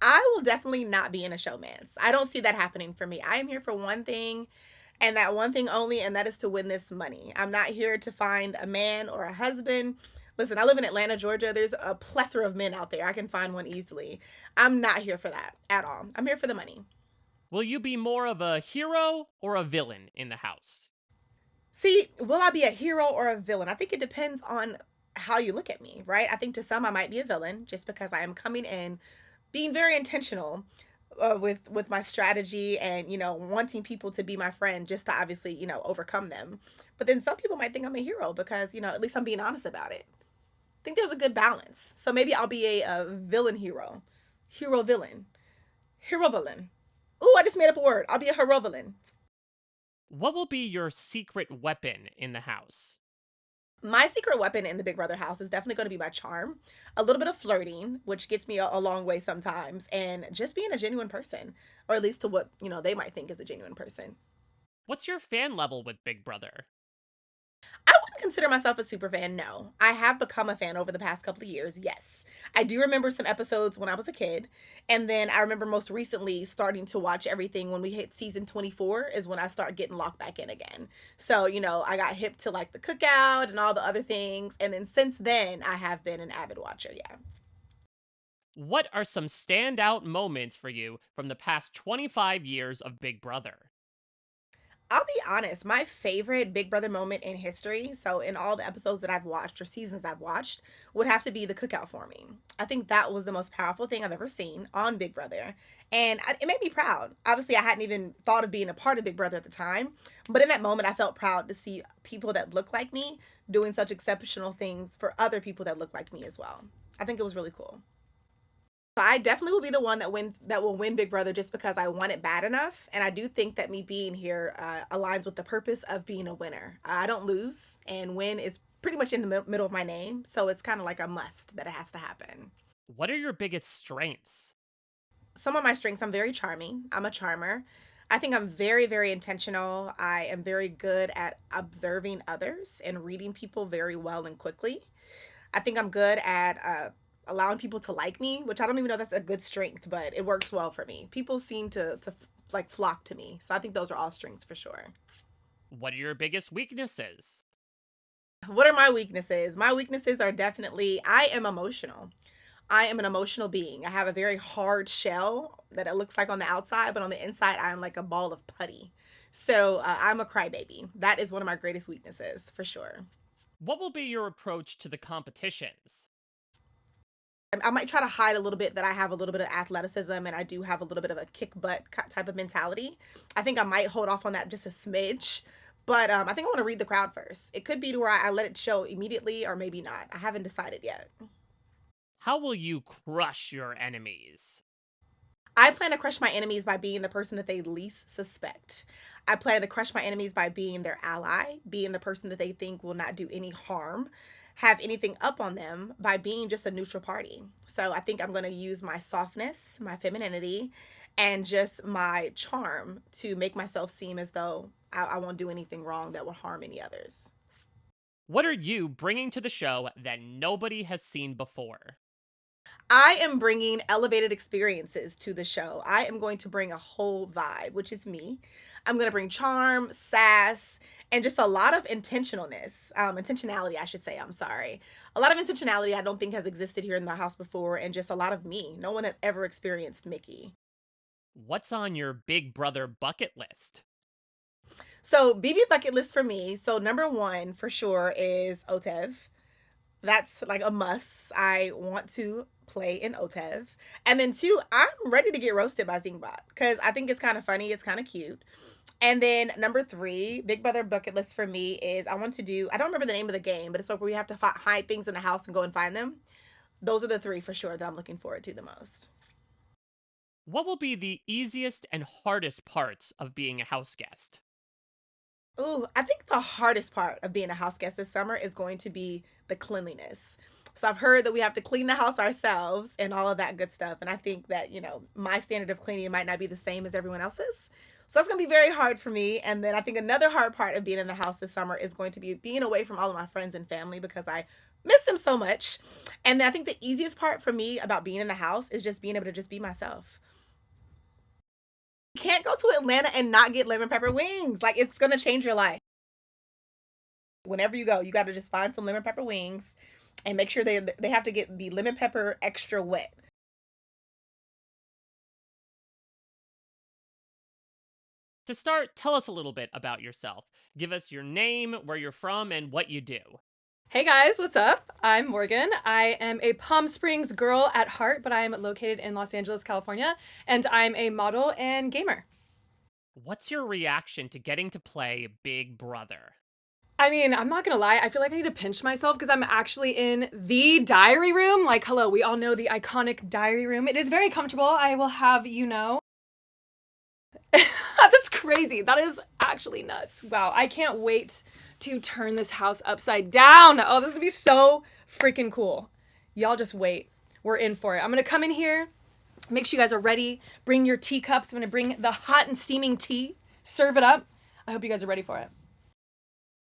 I will definitely not be in a showmance. I don't see that happening for me. I am here for one thing, and that one thing only, and that is to win this money. I'm not here to find a man or a husband. Listen, I live in Atlanta, Georgia. There's a plethora of men out there. I can find one easily. I'm not here for that at all. I'm here for the money. Will you be more of a hero or a villain in the house? See, will I be a hero or a villain? I think it depends on how you look at me, right? I think to some I might be a villain just because I am coming in being very intentional with my strategy and wanting people to be my friend just to obviously overcome them. But then some people might think I'm a hero because at least I'm being honest about it. I think there's a good balance. So maybe I'll be a villain hero, hero villain, hero villain. Ooh, I just made up a word. I'll be a hero villain. What will be your secret weapon in the house? My secret weapon in the Big Brother house is definitely going to be my charm, a little bit of flirting, which gets me a long way sometimes, and just being a genuine person, or at least to what, they might think is a genuine person. What's your fan level with Big Brother? I wouldn't consider myself a super fan, no. I have become a fan over the past couple of years, yes. I do remember some episodes when I was a kid, and then I remember most recently starting to watch everything when we hit season 24 is when I start getting locked back in again. So, I got hip to like the cookout and all the other things, and then since then, I have been an avid watcher, yeah. What are some standout moments for you from the past 25 years of Big Brother? I'll be honest, my favorite Big Brother moment in history, so in all the episodes that I've watched or seasons I've watched, would have to be the cookout for me. I think that was the most powerful thing I've ever seen on Big Brother. And it made me proud. Obviously, I hadn't even thought of being a part of Big Brother at the time, but in that moment, I felt proud to see people that look like me doing such exceptional things for other people that look like me as well. I think it was really cool. I definitely will be the one that will win Big Brother just because I want it bad enough. And I do think that me being here aligns with the purpose of being a winner. I don't lose, and win is pretty much in the middle of my name. So it's kind of like a must that it has to happen. What are your biggest strengths? Some of my strengths, I'm very charming. I'm a charmer. I think I'm very, very intentional. I am very good at observing others and reading people very well and quickly. I think I'm good at allowing people to like me, which I don't even know that's a good strength, but it works well for me. People seem to like flock to me. So I think those are all strengths for sure. What are your biggest weaknesses? What are my weaknesses? My weaknesses are definitely I am emotional. I am an emotional being. I have a very hard shell that it looks like on the outside, but on the inside, I am like a ball of putty. So I'm a crybaby. That is one of my greatest weaknesses for sure. What will be your approach to the competitions? I might try to hide a little bit that I have a little bit of athleticism and I do have a little bit of a kick butt type of mentality. I think I might hold off on that just a smidge, but I think I want to read the crowd first. It could be to where I let it show immediately or maybe not. I haven't decided yet. How will you crush your enemies? I plan to crush my enemies by being the person that they least suspect. I plan to crush my enemies by being their ally, being the person that they think will not do any harm, have anything up on them by being just a neutral party. So I think I'm going to use my softness, my femininity, and just my charm to make myself seem as though I won't do anything wrong that will harm any others. What are you bringing to the show that nobody has seen before? I am bringing elevated experiences to the show. I am going to bring a whole vibe, which is me. I'm going to bring charm, sass, and just a lot of intentionality, I should say. I'm sorry. A lot of intentionality I don't think has existed here in the house before, and just a lot of me. No one has ever experienced Mickey. What's on your Big Brother bucket list? So, BB bucket list for me. So, number one for sure is OTEV. That's like a must. I want to play in OTEV. And then two, I'm ready to get roasted by Zingbot because I think it's kind of funny. It's kind of cute. And then number three, Big Brother bucket list for me is I want to do, I don't remember the name of the game, but it's like where we have to hide things in the house and go and find them. Those are the three for sure that I'm looking forward to the most. What will be the easiest and hardest parts of being a house guest? Ooh, I think the hardest part of being a house guest this summer is going to be the cleanliness. So I've heard that we have to clean the house ourselves and all of that good stuff. And I think that, my standard of cleaning might not be the same as everyone else's. So that's going to be very hard for me. And then I think another hard part of being in the house this summer is going to be being away from all of my friends and family because I miss them so much. And then I think the easiest part for me about being in the house is just being able to just be myself. can't go to Atlanta and not get lemon pepper wings. Like, it's going to change your life. Whenever you go, you got to just find some lemon pepper wings and make sure they have to get the lemon pepper extra wet. To start, tell us a little bit about yourself. Give us your name, where you're from, and what you do. Hey guys, what's up? I'm Morgan. I am a Palm Springs girl at heart, but I'm located in Los Angeles, California, and I'm a model and gamer. What's your reaction to getting to play Big Brother? I mean, I'm not gonna lie, I feel like I need to pinch myself because I'm actually in the diary room. Like, hello, we all know the iconic diary room. It is very comfortable, I will have you know. That's crazy. That is actually nuts. Wow, I can't wait to turn this house upside down. Oh, this would be so freaking cool. Y'all just wait. We're in for it. I'm gonna come in here, make sure you guys are ready. Bring your teacups. I'm gonna bring the hot and steaming tea. Serve it up. I hope you guys are ready for it.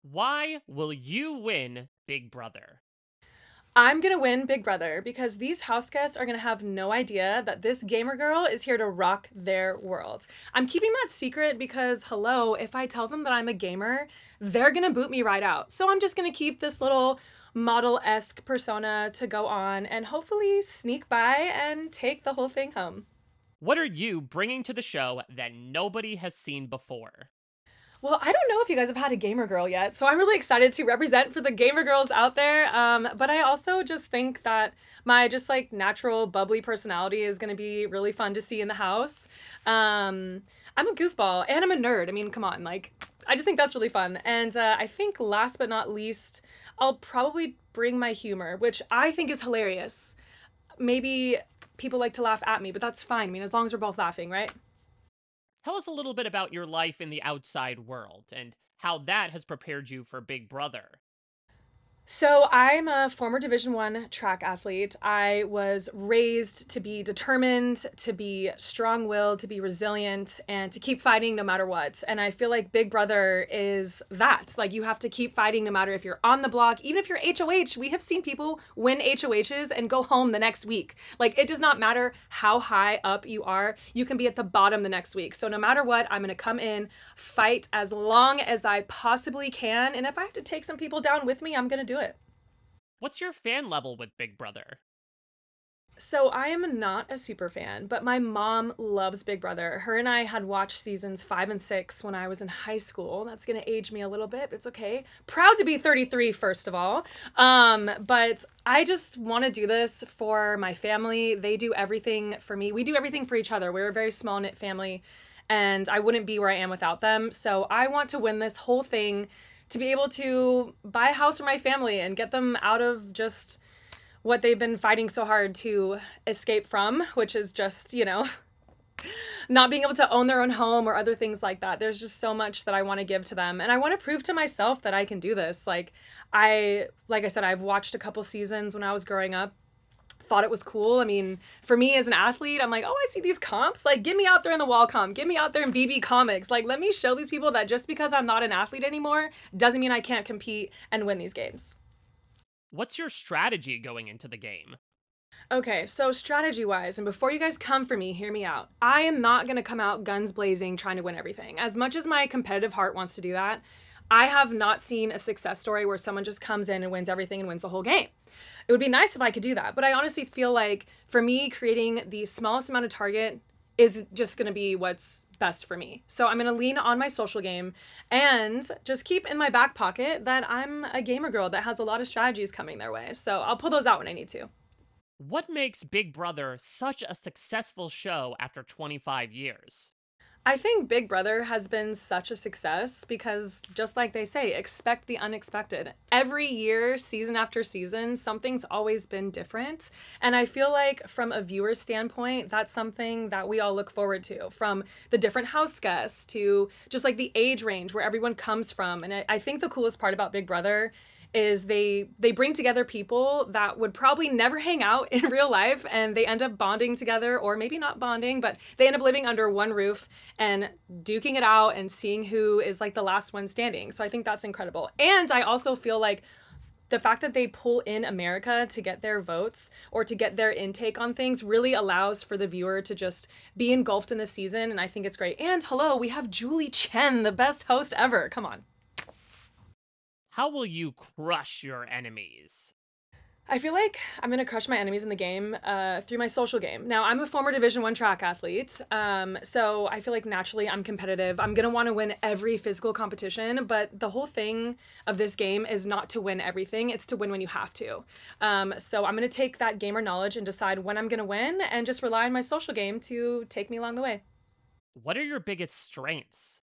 Why will you win Big Brother? I'm gonna win Big Brother because these house guests are gonna have no idea that this gamer girl is here to rock their world. I'm keeping that secret because, hello, if I tell them that I'm a gamer, they're gonna boot me right out. So I'm just gonna keep this little model-esque persona to go on and hopefully sneak by and take the whole thing home. What are you bringing to the show that nobody has seen before? Well, I don't know if you guys have had a gamer girl yet, so I'm really excited to represent for the gamer girls out there. But I also just think that my just like natural bubbly personality is going to be really fun to see in the house. I'm a goofball and I'm a nerd. I mean, come on, like I just think that's really fun. And I think last but not least, I'll probably bring my humor, which I think is hilarious. Maybe people like to laugh at me, but that's fine. I mean, as long as we're both laughing, right? Tell us a little bit about your life in the outside world and how that has prepared you for Big Brother. So I'm a former Division I track athlete. I was raised to be determined, to be strong-willed, to be resilient, and to keep fighting no matter what. And I feel like Big Brother is that. Like, you have to keep fighting no matter if you're on the block. Even if you're HOH, we have seen people win HOHs and go home the next week. Like, it does not matter how high up you are. You can be at the bottom the next week. So no matter what, I'm going to come in, fight as long as I possibly can. And if I have to take some people down with me, I'm going to do it. What's your fan level with Big Brother? So I am not a super fan, but my mom loves Big Brother. Her and I had watched seasons 5 and 6 when I was in high school. That's going to age me a little bit, but it's okay. Proud to be 33, first of all. But I just want to do this for my family. They do everything for me. We do everything for each other. We're a very small-knit family, and I wouldn't be where I am without them. So I want to win this whole thing to be able to buy a house for my family and get them out of just what they've been fighting so hard to escape from, which is just, you know, not being able to own their own home or other things like that. There's just so much that I want to give to them. And I want to prove to myself that I can do this. Like I said, I've watched a couple seasons when I was growing up. Thought it was cool. I mean, for me as an athlete, I'm like, oh, I see these comps. Like, get me out there in the wall comp. Get me out there in BB Comics. Like, let me show these people that just because I'm not an athlete anymore doesn't mean I can't compete and win these games. What's your strategy going into the game? Okay, so strategy-wise, and before you guys come for me, hear me out. I am not going to come out guns blazing trying to win everything. As much as my competitive heart wants to do that, I have not seen a success story where someone just comes in and wins everything and wins the whole game. It would be nice if I could do that, but I honestly feel like for me, creating the smallest amount of target is just going to be what's best for me. So I'm going to lean on my social game and just keep in my back pocket that I'm a gamer girl that has a lot of strategies coming their way. So I'll pull those out when I need to. What makes Big Brother such a successful show after 25 years? I think Big Brother has been such a success because, just like they say, expect the unexpected. Every year, season after season, something's always been different. And I feel like from a viewer standpoint, that's something that we all look forward to. From the different house guests to just like the age range where everyone comes from. And I think the coolest part about Big Brother is they bring together people that would probably never hang out in real life, and they end up bonding together, or maybe not bonding, but they end up living under one roof and duking it out and seeing who is like the last one standing. So I think that's incredible. And I also feel like the fact that they pull in America to get their votes or to get their intake on things really allows for the viewer to just be engulfed in the season, and I think it's great. And hello, we have Julie Chen, the best host ever. Come on. How will you crush your enemies? I feel like I'm going to crush my enemies in the game through my social game. Now, I'm a former Division 1 track athlete, so I feel like naturally I'm competitive. I'm going to want to win every physical competition, but the whole thing of this game is not to win everything. It's to win when you have to. So I'm going to take that gamer knowledge and decide when I'm going to win and just rely on my social game to take me along the way. What are your biggest strengths?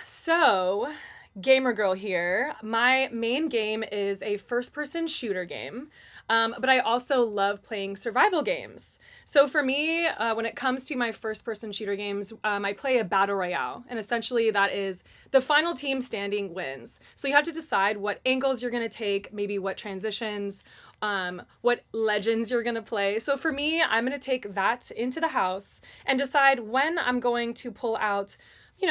So, gamer girl here. My main game is a first-person shooter game. But I also love playing survival games. So for me, when it comes to my first-person shooter games, I play a battle royale. And essentially that is the final team standing wins. So you have to decide what angles you're going to take, maybe what transitions, what legends you're going to play. So for me, I'm going to take that into the house and decide when I'm going to pull out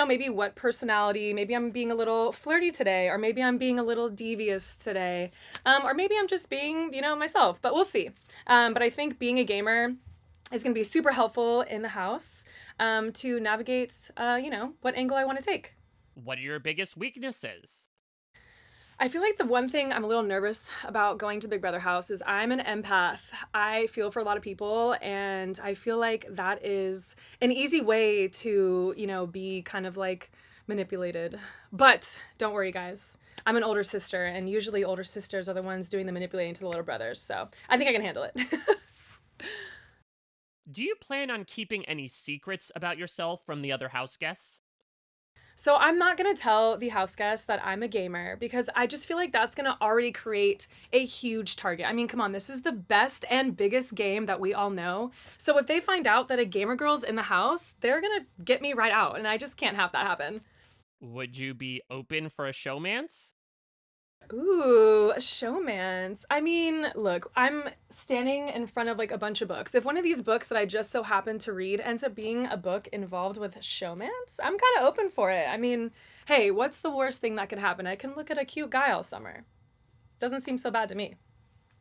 maybe what personality, maybe I'm being a little flirty today, or maybe I'm being a little devious today, or maybe I'm just being, myself, but we'll see. But I think being a gamer is going to be super helpful in the house to navigate, what angle I want to take. What are your biggest weaknesses? I feel like the one thing I'm a little nervous about going to Big Brother house is I'm an empath. I feel for a lot of people, and I feel like that is an easy way to, be kind of like manipulated. But don't worry, guys. I'm an older sister, and usually older sisters are the ones doing the manipulating to the little brothers, so I think I can handle it. Do you plan on keeping any secrets about yourself from the other house guests? So I'm not going to tell the house guests that I'm a gamer because I just feel like that's going to already create a huge target. I mean, come on, this is the best and biggest game that we all know. So if they find out that a gamer girl's in the house, they're going to get me right out, and I just can't have that happen. Would you be open for a showmance? Ooh, a showmance. I mean, look, I'm standing in front of like a bunch of books. If one of these books that I just so happen to read ends up being a book involved with showmance, I'm kind of open for it. I mean, hey, what's the worst thing that can happen? I can look at a cute guy all summer. Doesn't seem so bad to me.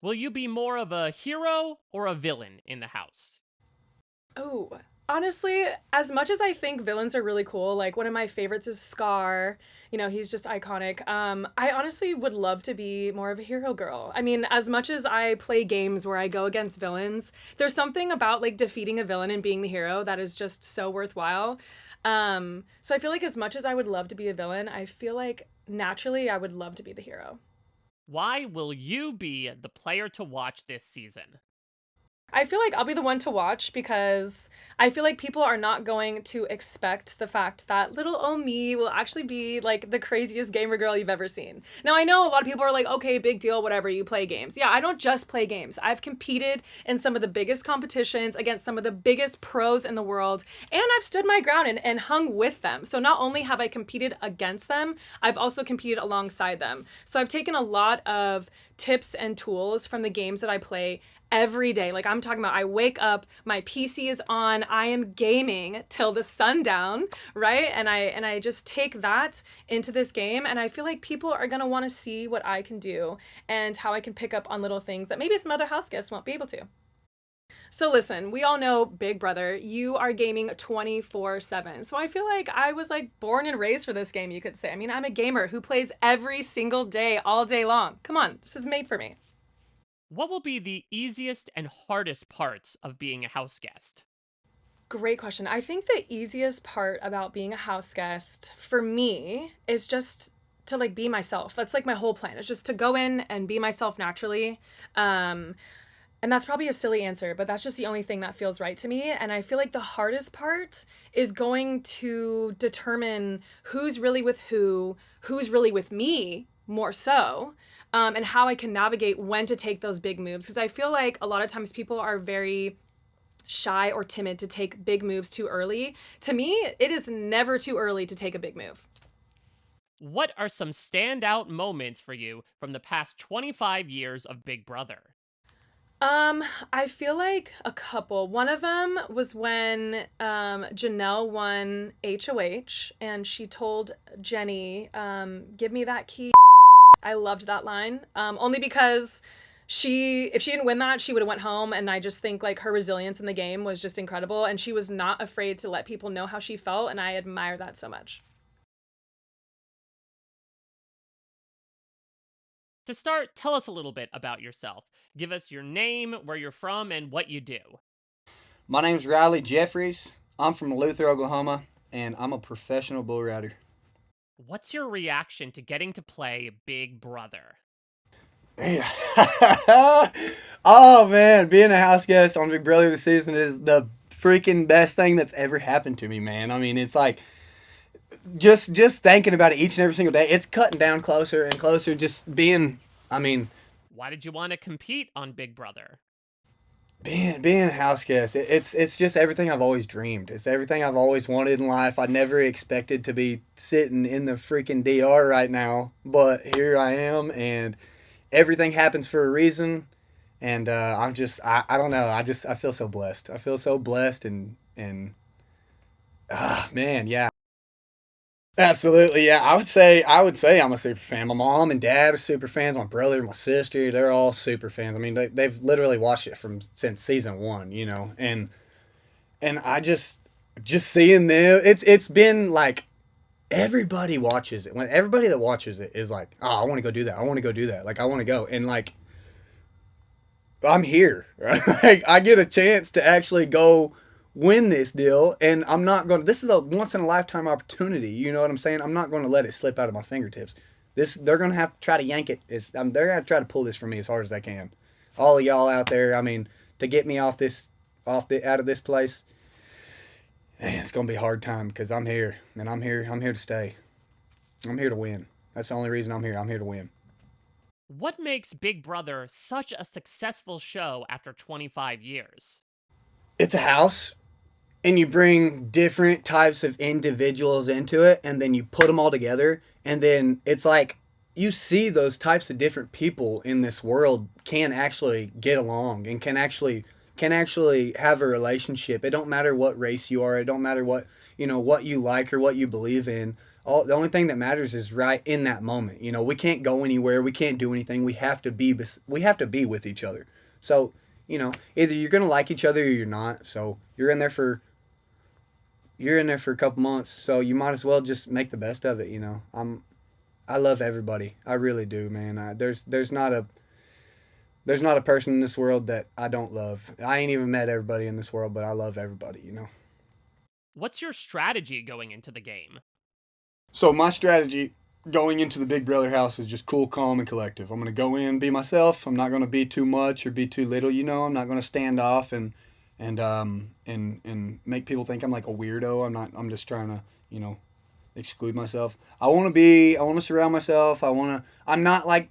Will you be more of a hero or a villain in the house? Oh, honestly, as much as I think villains are really cool, like one of my favorites is Scar. He's just iconic. I honestly would love to be more of a hero girl. I mean, as much as I play games where I go against villains, there's something about like defeating a villain and being the hero that is just so worthwhile. So I feel like as much as I would love to be a villain, I feel like naturally I would love to be the hero. Why will you be the player to watch this season? I feel like I'll be the one to watch because I feel like people are not going to expect the fact that little old me will actually be like the craziest gamer girl you've ever seen. Now, I know a lot of people are like, okay, big deal, whatever, you play games. Yeah, I don't just play games. I've competed in some of the biggest competitions against some of the biggest pros in the world, and I've stood my ground and hung with them. So not only have I competed against them, I've also competed alongside them. So I've taken a lot of tips and tools from the games that I play every day. Like I'm talking about, I wake up, my PC is on, I am gaming till the sundown, right? And I just take that into this game, and I feel like people are gonna want to see what I can do and how I can pick up on little things that maybe some other house guests won't be able to. So listen, we all know Big Brother, you are gaming 24/7. So I feel like I was like born and raised for this game, you could say. I mean, I'm a gamer who plays every single day, all day long. Come on, this is made for me. What will be the easiest and hardest parts of being a house guest? Great question. I think the easiest part about being a house guest for me is just to like be myself. That's like my whole plan. It's just to go in and be myself naturally. And that's probably a silly answer, but that's just the only thing that feels right to me. And I feel like the hardest part is going to determine who's really with who's really with me more so. And how I can navigate when to take those big moves. Because I feel like a lot of times people are very shy or timid to take big moves too early. To me, it is never too early to take a big move. What are some standout moments for you from the past 25 years of Big Brother? I feel like a couple. One of them was when Janelle won HOH and she told Jenny, give me that key. I loved that line. Only because if she didn't win that, she would have went home, and I just think like her resilience in the game was just incredible, and she was not afraid to let people know how she felt, and I admire that so much. To start, tell us a little bit about yourself. Give us your name, where you're from, and what you do. My name's Rylie Jeffries. I'm from Luther, Oklahoma, and I'm a professional bull rider. What's your reaction to getting to play Big Brother? Oh man, being a house guest on Big Brother this season is the freaking best thing that's ever happened to me, man. I mean, it's like just thinking about it each and every single day. It's cutting down closer and closer. Just being, I mean, why did you want to compete on Big Brother? Being a house guest, it's just everything I've always dreamed. It's everything I've always wanted in life. I never expected to be sitting in the freaking DR right now, but here I am, and everything happens for a reason. And I'm just, I don't know. I feel so blessed. I feel so blessed, and man, yeah. Absolutely, yeah. I would say I'm a super fan. My mom and dad are super fans. My brother, my sister, they're all super fans. I mean, they've literally watched it since season 1, you know. And I just seeing them, it's been like everybody watches it. When everybody that watches it is like, oh, I want to go do that. I want to go do that. Like, I want to go. And like, I'm here. Right? Like, I get a chance to actually go win this deal, and I'm not going to, this is a once in a lifetime opportunity, you know what I'm saying? I'm not going to let it slip out of my fingertips. They're going to have to try to yank it. They're going to try to pull this from me as hard as they can. All of y'all out there, I mean, to get me out of this place, man, it's going to be a hard time, because I'm here, and I'm here to stay. I'm here to win. That's the only reason I'm here. I'm here to win. What makes Big Brother such a successful show after 25 years? It's a house. And you bring different types of individuals into it, and then you put them all together, and then it's like you see those types of different people in this world can actually get along and can actually have a relationship. It don't matter what race you are. It don't matter what you like or what you believe in. The only thing that matters is right in that moment. You know, we can't go anywhere. We can't do anything. We have to be with each other. So, you know, either you're gonna like each other or you're not. So you're in there for a couple months, so you might as well just make the best of it, you know. I love everybody. I really do, man. There's not a person in this world that I don't love. I ain't even met everybody in this world, but I love everybody, you know. What's your strategy going into the game? So my strategy going into the Big Brother house is just cool, calm, and collective. I'm gonna go in, be myself. I'm not gonna be too much or be too little, you know. I'm not gonna stand off and make people think I'm like a weirdo. I'm just trying to, you know, exclude myself. I want to surround myself. I'm not like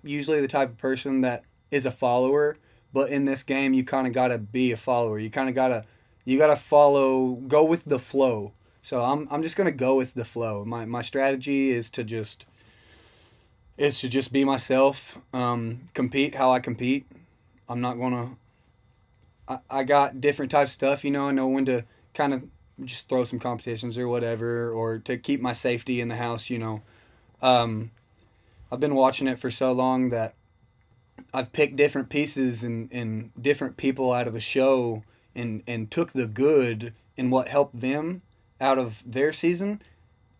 usually the type of person that is a follower, but in this game you kind of got to be a follower. You got to follow, go with the flow. So I'm just going to go with the flow. My strategy is to just be myself, compete how I compete. I'm not going to, I got different types of stuff, you know. I know when to kind of just throw some competitions or whatever, or to keep my safety in the house, you know. I've been watching it for so long that I've picked different pieces and different people out of the show and took the good and what helped them out of their season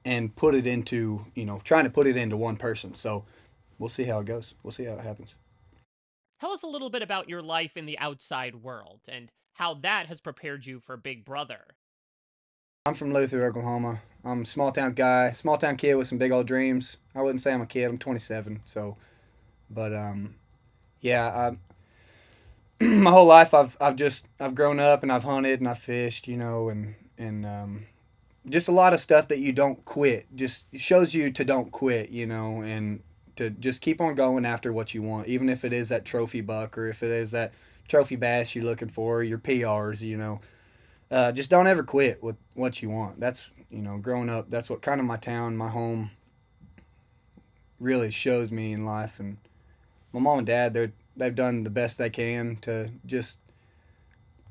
and put it into, you know, trying to put it into one person. So we'll see how it goes. We'll see how it happens. Tell us a little bit about your life in the outside world and how that has prepared you for Big Brother. I'm from Luther, Oklahoma. I'm a small town guy, small town kid with some big old dreams. I wouldn't say I'm a kid. I'm 27. So, but yeah, my whole life I've grown up and I've hunted and I've fished, you know, and just a lot of stuff that you don't quit. Just shows you to don't quit, you know, and to just keep on going after what you want, even if it is that trophy buck or if it is that trophy bass you're looking for, your PRs, you know. Just don't ever quit with what you want. That's, you know, growing up, that's what kind of my town, my home really shows me in life. And my mom and dad, they've done the best they can to just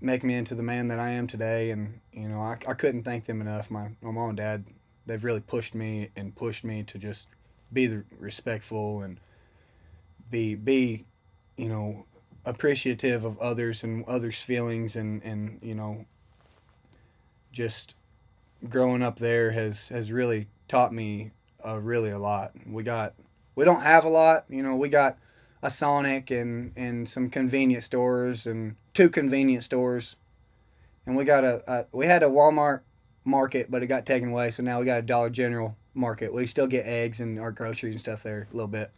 make me into the man that I am today. And, you know, I couldn't thank them enough. My mom and dad, they've really pushed me to just respectful and be appreciative of others and others' feelings, and just growing up there has really taught me really a lot. We don't have a lot, we got a Sonic and some convenience stores and 2 convenience stores, and we had a Walmart market, but it got taken away, so now we got a Dollar General market. We still get eggs and our groceries and stuff there a little bit.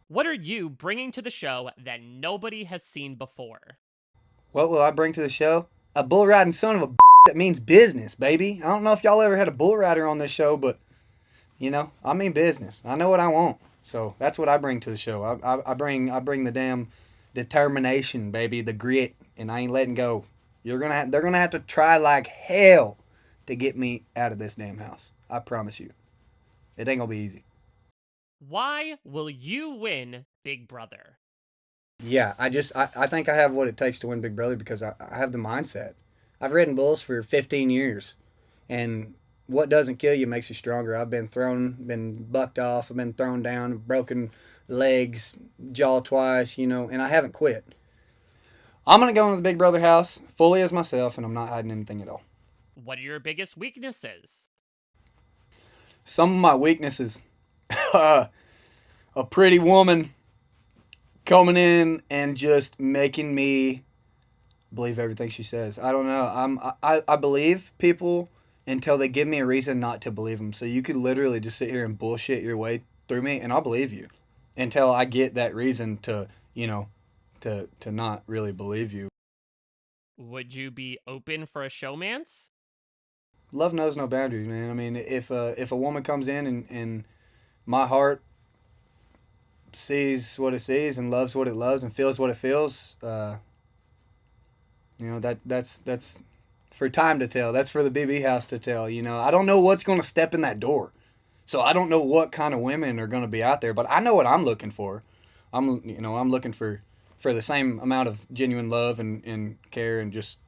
What are you bringing to the show that nobody has seen before? What will I bring to the show? A bull riding son of a that means business, baby. I don't know if y'all ever had a bull rider on this show, but I mean business. I know what I want, so that's what I bring to the show. I bring the damn determination, baby, the grit, and I ain't letting go. They're gonna have to try like hell to get me out of this damn house. I promise you, it ain't gonna be easy. Why will you win Big Brother? Yeah, I think I have what it takes to win Big Brother because I have the mindset. I've ridden bulls for 15 years, and what doesn't kill you makes you stronger. I've been bucked off, I've been thrown down, broken legs, jaw twice, and I haven't quit. I'm going to go into the Big Brother house fully as myself, and I'm not hiding anything at all. What are your biggest weaknesses? Some of my weaknesses. A pretty woman coming in and just making me believe everything she says. I don't know. I believe people until they give me a reason not to believe them. So you could literally just sit here and bullshit your way through me, and I'll believe you until I get that reason to not really believe you. Would you be open for a showmance? Love knows no boundaries, man. I mean, if a woman comes in and my heart sees what it sees and loves what it loves and feels what it feels, that's for time to tell. That's for the BB house to tell. I don't know what's going to step in that door, so I don't know what kind of women are going to be out there. But I know what I'm looking for. I'm looking for the same amount of genuine love and care and just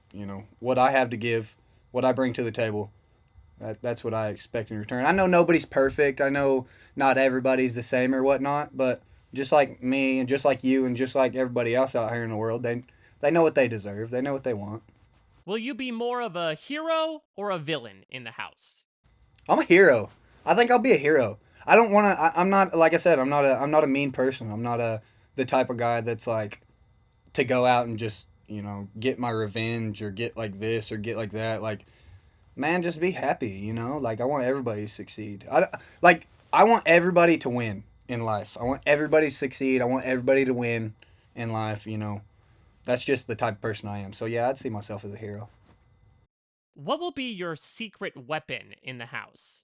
what I have to give, what I bring to the table. That's what I expect in return. I know nobody's perfect. I know not everybody's the same or whatnot, but just like me and just like you and just like everybody else out here in the world, they know what they deserve. They know what they want. Will you be more of a hero or a villain in the house? I'm a hero. I think I'll be a hero. I don't want to. I'm not, like I said, I'm not a mean person. I'm not the type of guy that's like to go out and just get my revenge or get like this or get like that. Like, man, just be happy. Like I want everybody to succeed. I want everybody to win in life. I want everybody to succeed. I want everybody to win in life. That's just the type of person I am. So yeah, I'd see myself as a hero. What will be your secret weapon in the house?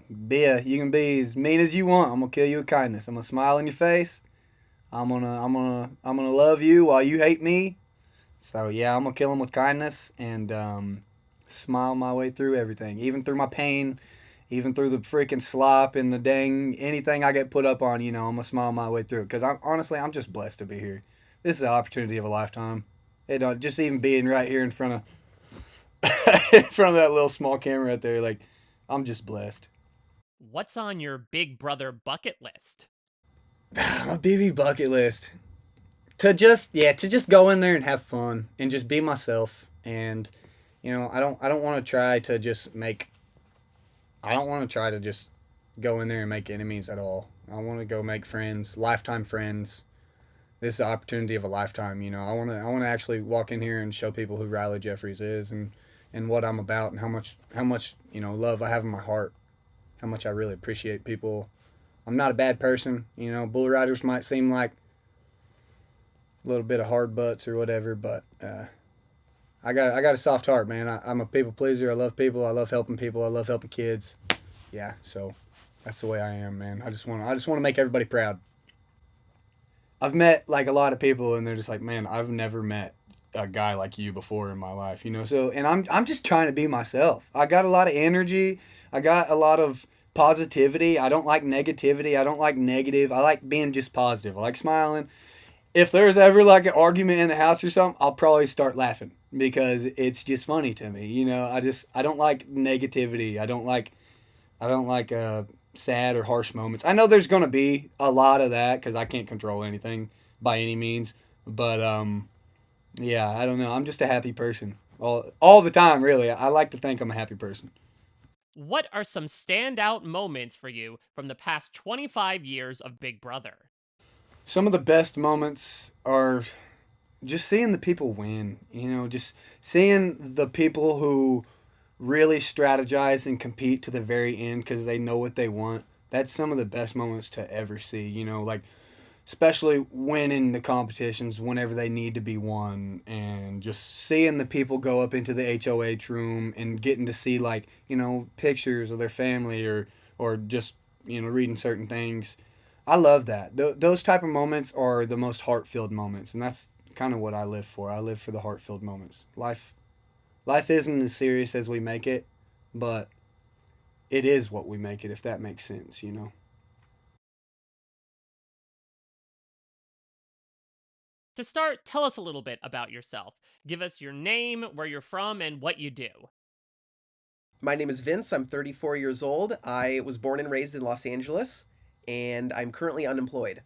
You can be as mean as you want. I'm gonna kill you with kindness. I'm gonna smile in your face. I'm gonna love you while you hate me. So yeah, I'm gonna kill him with kindness and smile my way through everything, even through my pain, even through the freaking slop and the dang anything I get put up on. I'm gonna smile my way through it because I'm just blessed to be here. This is an opportunity of a lifetime. Just even being right here in front of that little small camera right there, like I'm just blessed. What's on your Big Brother bucket list? My BB bucket list. To just go in there and have fun and just be myself. And I don't want to try to just go in there and make enemies at all. I want to go make friends, lifetime friends. This is the opportunity of a lifetime. I want to actually walk in here and show people who Rylie Jeffries is and what I'm about and how much love I have in my heart, how much I really appreciate people. I'm not a bad person. Bull riders might seem like a little bit of hard butts or whatever, but I got a soft heart, man. I'm a people pleaser. I love people. I love helping people. I love helping kids. Yeah, so that's the way I am, man. I just want to make everybody proud. I've met like a lot of people and they're just like, man, I've never met a guy like you before in my life, so, and I'm just trying to be myself. I got a lot of energy. I got a lot of positivity. I don't like negativity. I don't like negative. I like being just positive. I like smiling. If there's ever like an argument in the house or something, I'll probably start laughing because it's just funny to me. I don't like negativity. I don't like sad or harsh moments. I know there's gonna be a lot of that because I can't control anything by any means. But yeah, I don't know. I'm just a happy person all the time. Really, I like to think I'm a happy person. What are some standout moments for you from the past 25 years of Big Brother? Some of the best moments are just seeing the people win. You know, just seeing the people who really strategize and compete to the very end because they know what they want. That's some of the best moments to ever see. You know, like especially winning the competitions whenever they need to be won, and just seeing the people go up into the HOH room and getting to see, like, you know, pictures of their family, or just, you know, reading certain things. I love that. Those type of moments are the most heart-filled moments, and that's kind of what I live for. I live for the heart-filled moments. Life isn't as serious as we make it, but it is what we make it, if that makes sense, you know. To start, tell us a little bit about yourself. Give us your name, where you're from, and what you do. My name is Vince. I'm 34 years old. I was born and raised in Los Angeles, and I'm currently unemployed.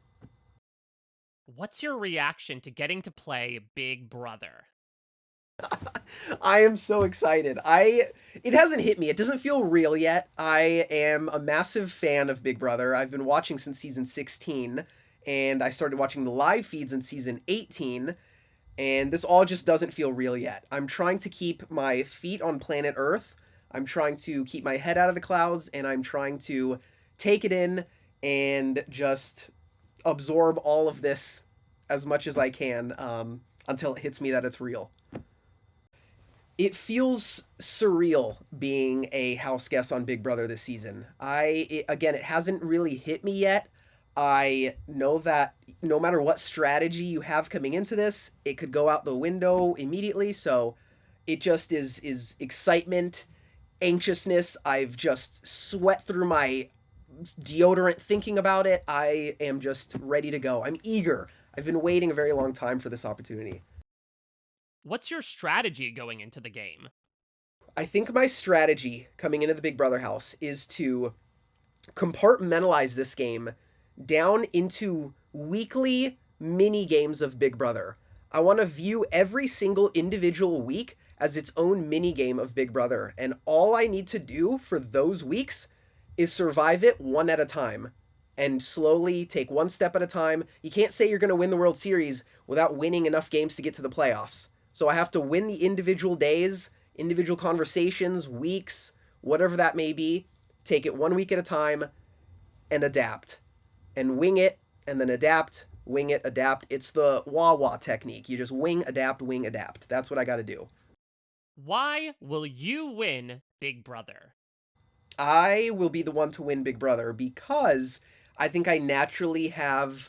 What's your reaction to getting to play Big Brother? I am so excited. It hasn't hit me. It doesn't feel real yet. I am a massive fan of Big Brother. I've been watching since season 16, and I started watching the live feeds in season 18, and this all just doesn't feel real yet. I'm trying to keep my feet on planet Earth. I'm trying to keep my head out of the clouds, and I'm trying to take it in and just absorb all of this as much as I can until it hits me that it's real. It feels surreal being a house guest on Big Brother this season. Again, it hasn't really hit me yet. I know that no matter what strategy you have coming into this, it could go out the window immediately. So it just is excitement, anxiousness. I've just sweat through my deodorant thinking about it. I am just ready to go. I'm eager. I've been waiting a very long time for this opportunity. What's your strategy going into the game? I think my strategy coming into the Big Brother house is to compartmentalize this game down into weekly mini games of Big Brother. I want to view every single individual week as its own mini game of Big Brother, and all I need to do for those weeks is survive it one at a time and slowly take one step at a time. You can't say you're going to win the World Series without winning enough games to get to the playoffs. So I have to win the individual days, individual conversations, weeks, whatever that may be, take it 1 week at a time and adapt. And wing it, and then adapt, wing it, adapt. It's the wah-wah technique. You just wing, adapt. That's what I got to do. Why will you win Big Brother? I will be the one to win Big Brother because I think I naturally have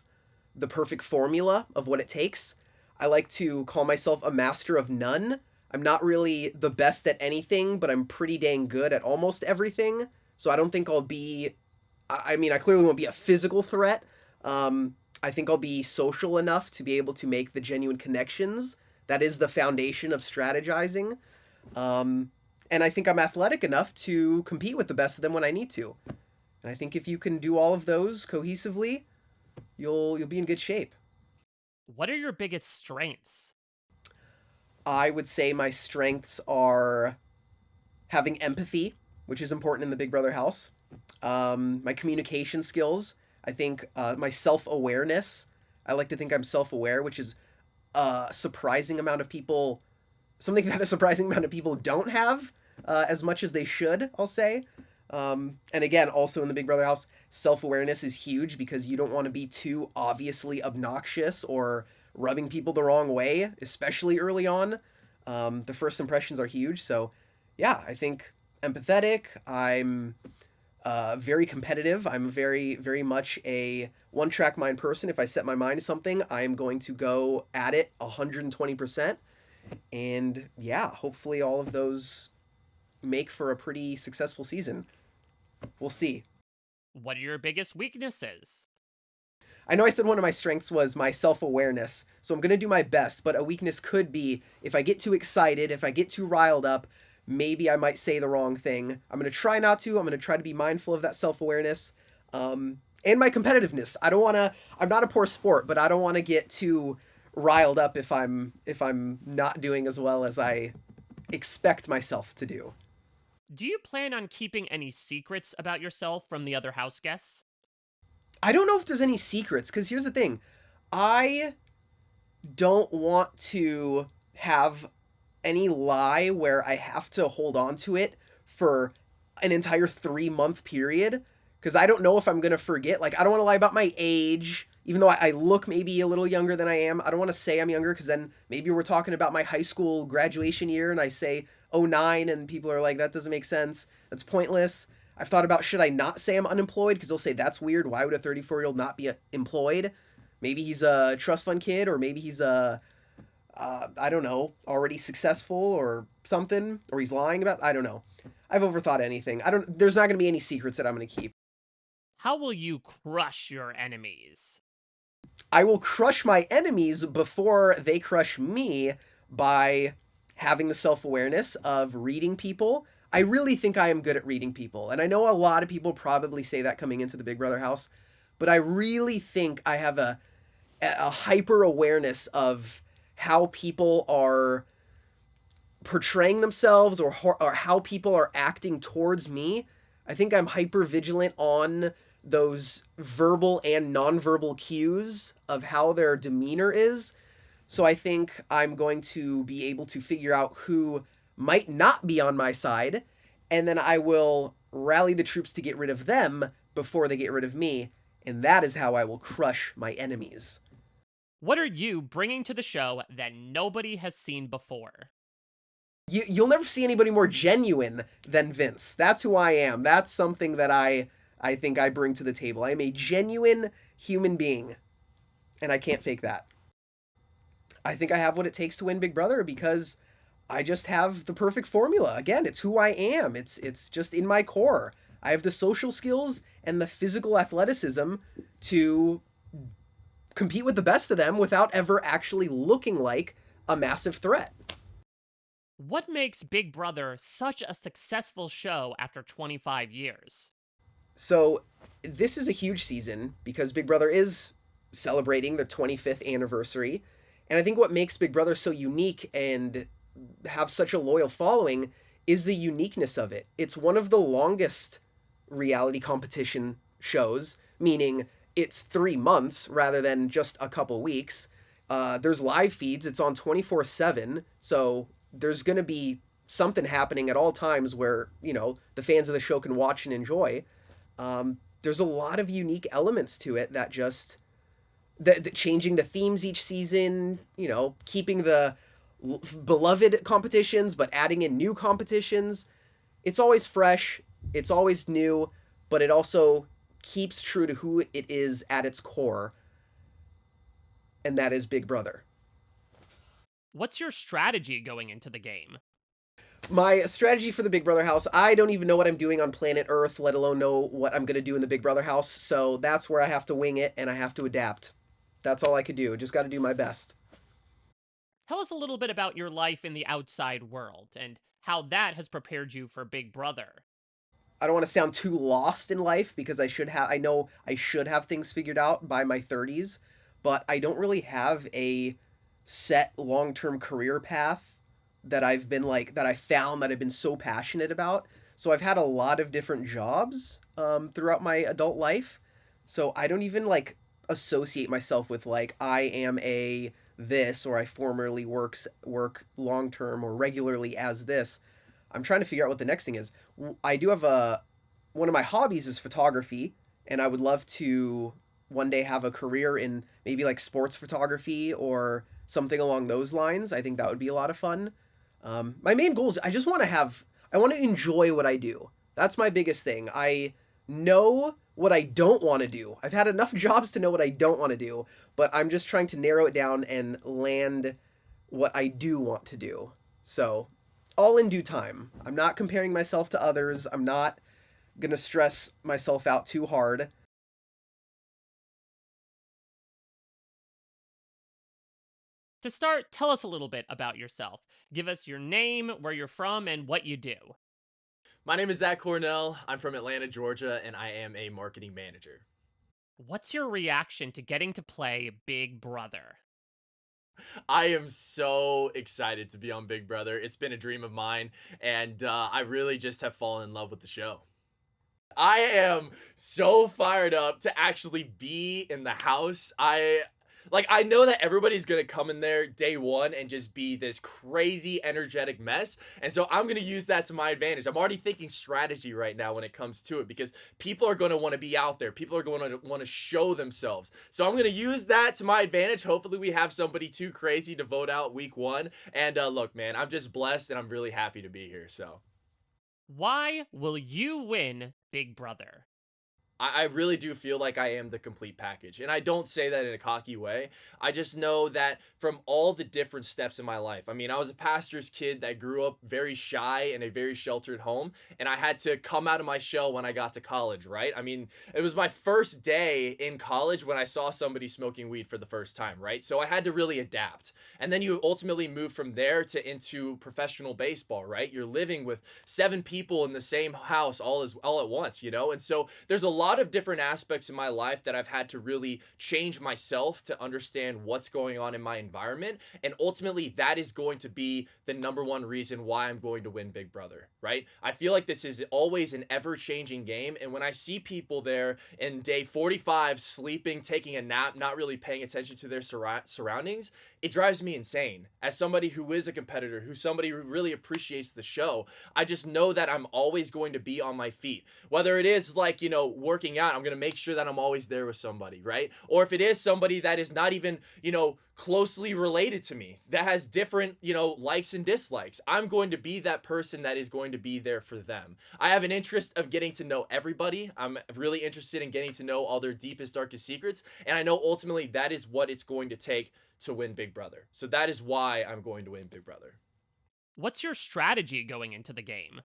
the perfect formula of what it takes. I like to call myself a master of none. I'm not really the best at anything, but I'm pretty dang good at almost everything. So I don't think I'll be... I mean, I clearly won't be a physical threat. I think I'll be social enough to be able to make the genuine connections. That is the foundation of strategizing. And I think I'm athletic enough to compete with the best of them when I need to. And I think if you can do all of those cohesively, you'll be in good shape. What are your biggest strengths? I would say my strengths are having empathy, which is important in the Big Brother house. My communication skills. I think my self-awareness. I like to think I'm self-aware, which is a surprising amount of people, something that a surprising amount of people don't have as much as they should, I'll say. And again, also in the Big Brother house, self-awareness is huge because you don't want to be too obviously obnoxious or rubbing people the wrong way, especially early on. The first impressions are huge. So yeah, I think empathetic. I'm very competitive. I'm very, very much a one-track mind person. If I set my mind to something, I'm going to go at it 120%. And yeah, hopefully all of those make for a pretty successful season. We'll see. What are your biggest weaknesses? I know I said one of my strengths was my self-awareness, so I'm going to do my best, but a weakness could be if I get too excited, if I get too riled up, maybe I might say the wrong thing. I'm going to try not to. I'm going to try to be mindful of that self-awareness. And my competitiveness. I'm not a poor sport, but I don't want to get too riled up if I'm not doing as well as I expect myself to do. Do you plan on keeping any secrets about yourself from the other house guests? I don't know if there's any secrets, because here's the thing. I don't want to have any lie where I have to hold on to it for an entire 3-month period, because I don't know if I'm going to forget. Like, I don't want to lie about my age, even though I look maybe a little younger than I am. I don't want to say I'm younger, because then maybe we're talking about my high school graduation year and I say '09 and people are like, that doesn't make sense. That's pointless. I've thought about, should I not say I'm unemployed? Because they'll say, that's weird. Why would a 34-year-old not be employed? Maybe he's a trust fund kid, or maybe he's I don't know, already successful or something, or he's lying about, I don't know. I've overthought anything. There's not going to be any secrets that I'm going to keep. How will you crush your enemies? I will crush my enemies before they crush me by having the self-awareness of reading people. I really think I am good at reading people. And I know a lot of people probably say that coming into the Big Brother house, but I really think I have a hyper awareness of how people are portraying themselves or how people are acting towards me. I think I'm hyper vigilant on those verbal and nonverbal cues of how their demeanor is. So I think I'm going to be able to figure out who might not be on my side, and then I will rally the troops to get rid of them before they get rid of me, and that is how I will crush my enemies. What are you bringing to the show that nobody has seen before? You'll never see anybody more genuine than Vince. That's who I am. That's something that I think I bring to the table. I am a genuine human being, and I can't fake that. I think I have what it takes to win Big Brother because I just have the perfect formula. Again, it's who I am. It's just in my core. I have the social skills and the physical athleticism to compete with the best of them without ever actually looking like a massive threat. What makes Big Brother such a successful show after 25 years? So, this is a huge season because Big Brother is celebrating their 25th anniversary. And I think what makes Big Brother so unique and have such a loyal following is the uniqueness of it. It's one of the longest reality competition shows, meaning it's 3 months rather than just a couple weeks. There's live feeds. It's on 24/7. So there's going to be something happening at all times where, the fans of the show can watch and enjoy. There's a lot of unique elements to it that just the changing the themes each season, keeping the beloved competitions, but adding in new competitions. It's always fresh. It's always new, but it also keeps true to who it is at its core. And that is Big Brother. What's your strategy going into the game? My strategy for the Big Brother house, I don't even know what I'm doing on planet Earth, let alone know what I'm going to do in the Big Brother house. So that's where I have to wing it and I have to adapt. That's all I could do. Just got to do my best. Tell us a little bit about your life in the outside world and how that has prepared you for Big Brother. I don't want to sound too lost in life because I know I should have things figured out by my 30s, but I don't really have a set long-term career path that I found that I've been so passionate about. So I've had a lot of different jobs throughout my adult life. So I don't even associate myself with I am a this, or I formerly work long-term or regularly as this. I'm trying to figure out what the next thing is. I do have one of my hobbies is photography, and I would love to one day have a career in maybe sports photography or something along those lines. I think that would be a lot of fun. My main goal is I want to enjoy what I do. That's my biggest thing. I know what I don't want to do. I've had enough jobs to know what I don't want to do, but I'm just trying to narrow it down and land what I do want to do. So, all in due time. I'm not comparing myself to others. I'm not going to stress myself out too hard. To start, tell us a little bit about yourself. Give us your name, where you're from, and what you do. My name is Zach Cornell. I'm from Atlanta, Georgia, and I am a marketing manager. What's your reaction to getting to play Big Brother? I am so excited to be on Big Brother. It's been a dream of mine, and I really just have fallen in love with the show. I am so fired up to actually be in the house. I know that everybody's gonna come in there day one and just be this crazy energetic mess, and so I'm gonna use that to my advantage. I'm already thinking strategy right now when it comes to it, because people are gonna want to be out there. People are going to want to show themselves. So I'm gonna use that to my advantage. Hopefully we have somebody too crazy to vote out week one. And look, man, I'm just blessed and I'm really happy to be here. So Why will you win Big Brother? I really do feel like I am the complete package. And I don't say that in a cocky way. I just know that from all the different steps in my life. I mean, I was a pastor's kid that grew up very shy in a very sheltered home. And I had to come out of my shell when I got to college, right? I mean, it was my first day in college when I saw somebody smoking weed for the first time, right? So I had to really adapt. And then you ultimately move from there to into professional baseball, right? You're living with 7 people in the same house all at once, you know? And so there's a lot of different aspects in my life that I've had to really change myself to understand what's going on in my environment. And ultimately, that is going to be the number one reason why I'm going to win Big Brother, right? I feel like this is always an ever-changing game. And when I see people there in day 45 sleeping, taking a nap, not really paying attention to their surroundings, it drives me insane. As somebody who is a competitor, who's somebody who really appreciates the show, I just know that I'm always going to be on my feet. Whether it is like, working out, I'm going to make sure that I'm always there with somebody, right? Or if it is somebody that is not even, closely related to me, that has different, likes and dislikes, I'm going to be that person that is going to be there for them. I have an interest of getting to know everybody. I'm really interested in getting to know all their deepest, darkest secrets. And I know ultimately that is what it's going to take to win Big Brother. So that is why I'm going to win Big Brother. What's your strategy going into the game?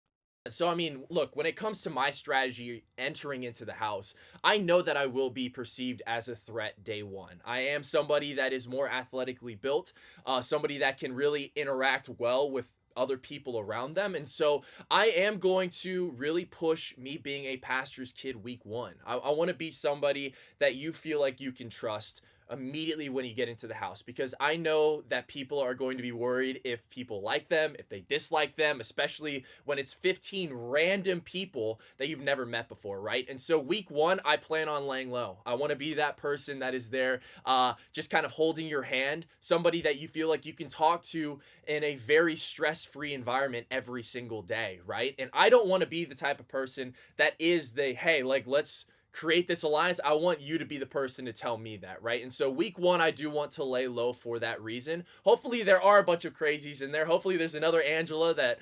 So, I mean, look, when it comes to my strategy entering into the house, I know that I will be perceived as a threat day one. I am somebody that is more athletically built, somebody that can really interact well with other people around them. And so I am going to really push me being a pastor's kid week one. I want to be somebody that you feel like you can trust immediately when you get into the house, because I know that people are going to be worried if people like them, if they dislike them, especially when it's 15 random people that you've never met before, right? And so week one, I plan on laying low. I want to be that person that is there, just kind of holding your hand, somebody that you feel like you can talk to in a very stress-free environment every single day, right? And I don't want to be the type of person that is hey, like, let's create this alliance. I want you to be the person to tell me that, right? And so week one, I do want to lay low for that reason. Hopefully there are a bunch of crazies in there. Hopefully there's another Angela that,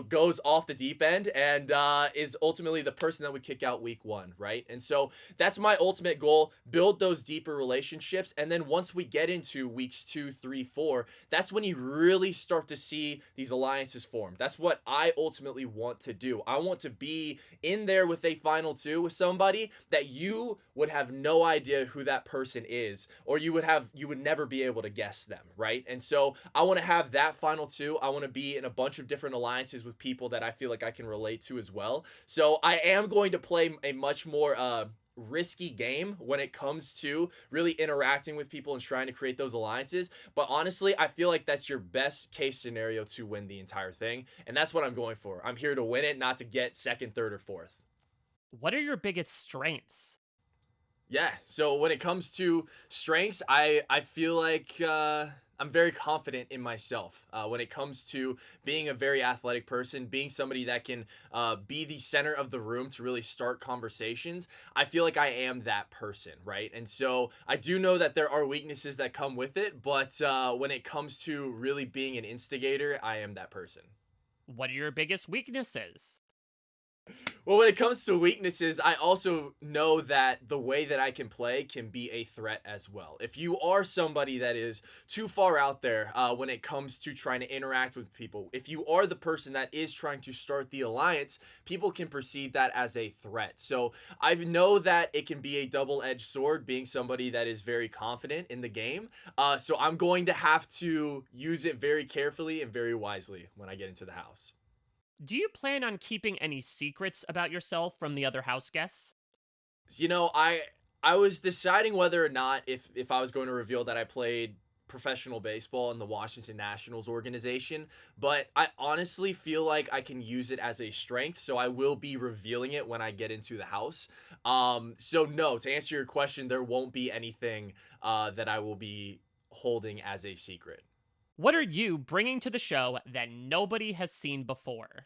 goes off the deep end and is ultimately the person that would kick out week one, right? And so that's my ultimate goal, build those deeper relationships. And then once we get into weeks 2, 3, 4, that's when you really start to see these alliances form. That's what I ultimately want to do. I want to be in there with a final 2 with somebody that you would have no idea who that person is, or you would never be able to guess them, right? And so I want to have that final 2. I want to be in a bunch of different alliances with people that I feel like I can relate to as well. So I am going to play a much more risky game when it comes to really interacting with people and trying to create those alliances. But honestly, I feel like that's your best case scenario to win the entire thing. And that's what I'm going for. I'm here to win it, not to get second, third, or fourth. What are your biggest strengths? Yeah, so when it comes to strengths, I feel like I'm very confident in myself when it comes to being a very athletic person, being somebody that can be the center of the room to really start conversations. I feel like I am that person, right? And so I do know that there are weaknesses that come with it, but when it comes to really being an instigator, I am that person. What are your biggest weaknesses? Well, when it comes to weaknesses, I also know that the way that I can play can be a threat as well. If you are somebody that is too far out there when it comes to trying to interact with people, if you are the person that is trying to start the alliance, people can perceive that as a threat. So I know that it can be a double-edged sword being somebody that is very confident in the game. So I'm going to have to use it very carefully and very wisely when I get into the house. Do you plan on keeping any secrets about yourself from the other house guests? You know, I was deciding whether or not if I was going to reveal that I played professional baseball in the Washington Nationals organization, but I honestly feel like I can use it as a strength, so I will be revealing it when I get into the house. So no, to answer your question, there won't be anything that I will be holding as a secret. What are you bringing to the show that nobody has seen before?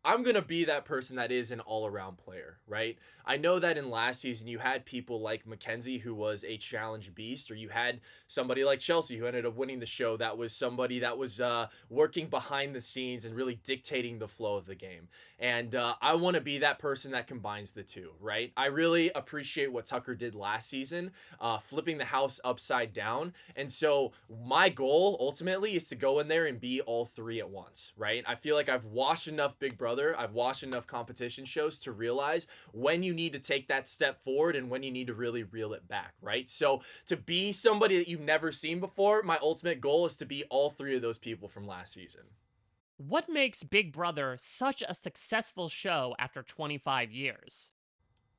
I'm going to be that person that is an all-around player, right? I know that in last season you had people like Mackenzie who was a challenge beast, or you had somebody like Chelsea who ended up winning the show that was somebody that was working behind the scenes and really dictating the flow of the game. And I want to be that person that combines the two, right? I really appreciate what Tucker did last season, flipping the house upside down. And so my goal ultimately is to go in there and be all three at once, right? I feel like I've watched enough Big Brother, I've watched enough competition shows to realize when you need to take that step forward and when you need to really reel it back, right? So to be somebody that you've never seen before, my ultimate goal is to be all three of those people from last season. What makes Big Brother such a successful show after 25 years?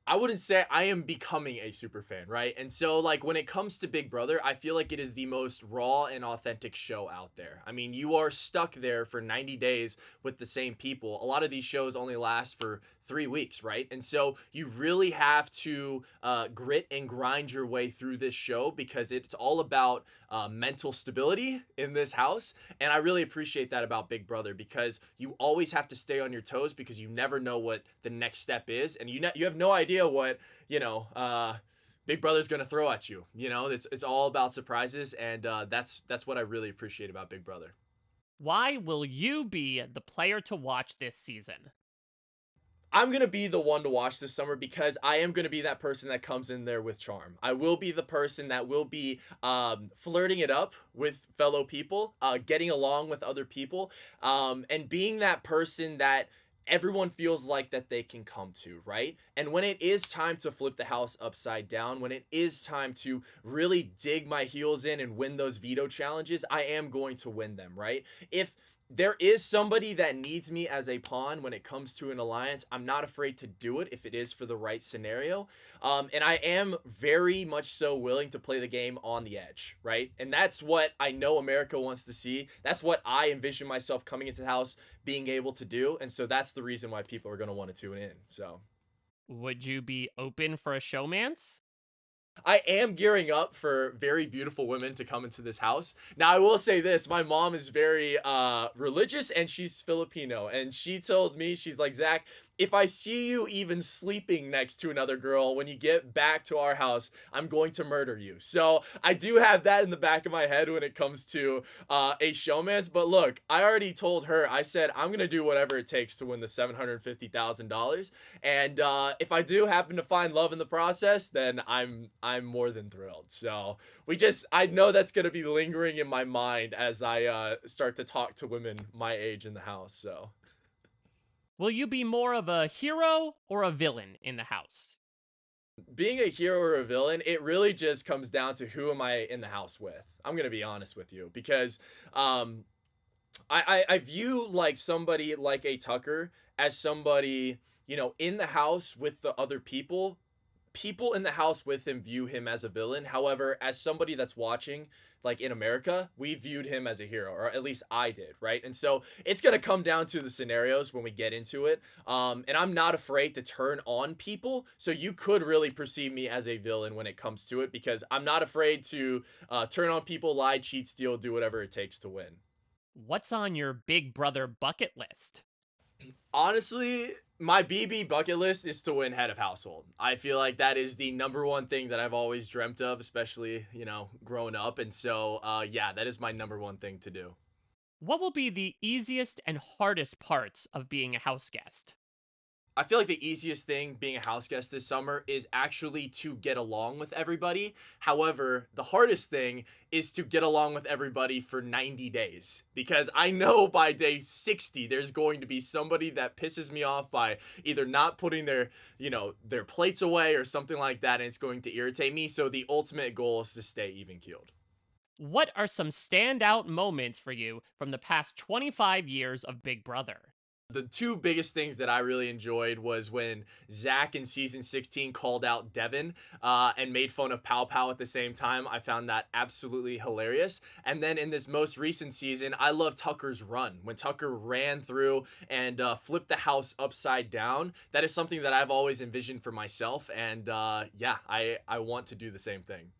I wouldn't say I am becoming a super fan, right? And so, like, when it comes to Big Brother, I feel like it is the most raw and authentic show out there. I mean, you are stuck there for 90 days with the same people. A lot of these shows only last for 3 weeks, right? And so you really have to grit and grind your way through this show because it's all about mental stability in this house. And I really appreciate that about Big Brother because you always have to stay on your toes because you never know what the next step is. And you have no idea what, Big Brother's going to throw at you. You know, it's all about surprises. And that's what I really appreciate about Big Brother. Why will you be the player to watch this season? I'm going to be the one to watch this summer because I am going to be that person that comes in there with charm. I will be the person that will be flirting it up with fellow people, getting along with other people, and being that person that everyone feels like that they can come to, right? And when it is time to flip the house upside down, when it is time to really dig my heels in and win those veto challenges, I am going to win them, right? If there is somebody that needs me as a pawn when it comes to an alliance, I'm not afraid to do it if it is for the right scenario. And I am very much so willing to play the game on the edge, right? And that's what I know America wants to see. That's what I envision myself coming into the house being able to do. And so that's the reason why people are going to want to tune in. So, would you be open for a showmance? I am gearing up for very beautiful women to come into this house. Now, I will say this. My mom is very religious, and she's Filipino. And she told me, she's like, Zach, if I see you even sleeping next to another girl when you get back to our house, I'm going to murder you. So I do have that in the back of my head when it comes to a showmance. But look, I already told her, I said, I'm going to do whatever it takes to win the $750,000. And if I do happen to find love in the process, then I'm more than thrilled. So I know that's going to be lingering in my mind as I start to talk to women my age in the house. So. Will you be more of a hero or a villain in the house? Being a hero or a villain, it really just comes down to who am I in the house with. I'm going to be honest with you because I view like somebody like a Tucker as somebody, in the house with the other people. People in the house with him view him as a villain. However, as somebody that's watching, like in America, we viewed him as a hero, or at least I did, right? And so it's going to come down to the scenarios when we get into it. And I'm not afraid to turn on people. So you could really perceive me as a villain when it comes to it because I'm not afraid to turn on people, lie, cheat, steal, do whatever it takes to win. What's on your Big Brother bucket list? Honestly, my BB bucket list is to win head of household. I feel like that is the number one thing that I've always dreamt of, especially, growing up. And so, that is my number one thing to do. What will be the easiest and hardest parts of being a house guest? I feel like the easiest thing being a house guest this summer is actually to get along with everybody. However, the hardest thing is to get along with everybody for 90 days. Because I know by day 60, there's going to be somebody that pisses me off by either not putting their plates away or something like that, and it's going to irritate me. So the ultimate goal is to stay even keeled. What are some standout moments for you from the past 25 years of Big Brother? The two biggest things that I really enjoyed was when Zach in season 16 called out Devin and made fun of Pow Pow at the same time. I found that absolutely hilarious. And then in this most recent season, I love Tucker's run. When Tucker ran through and flipped the house upside down, that is something that I've always envisioned for myself. And I want to do the same thing.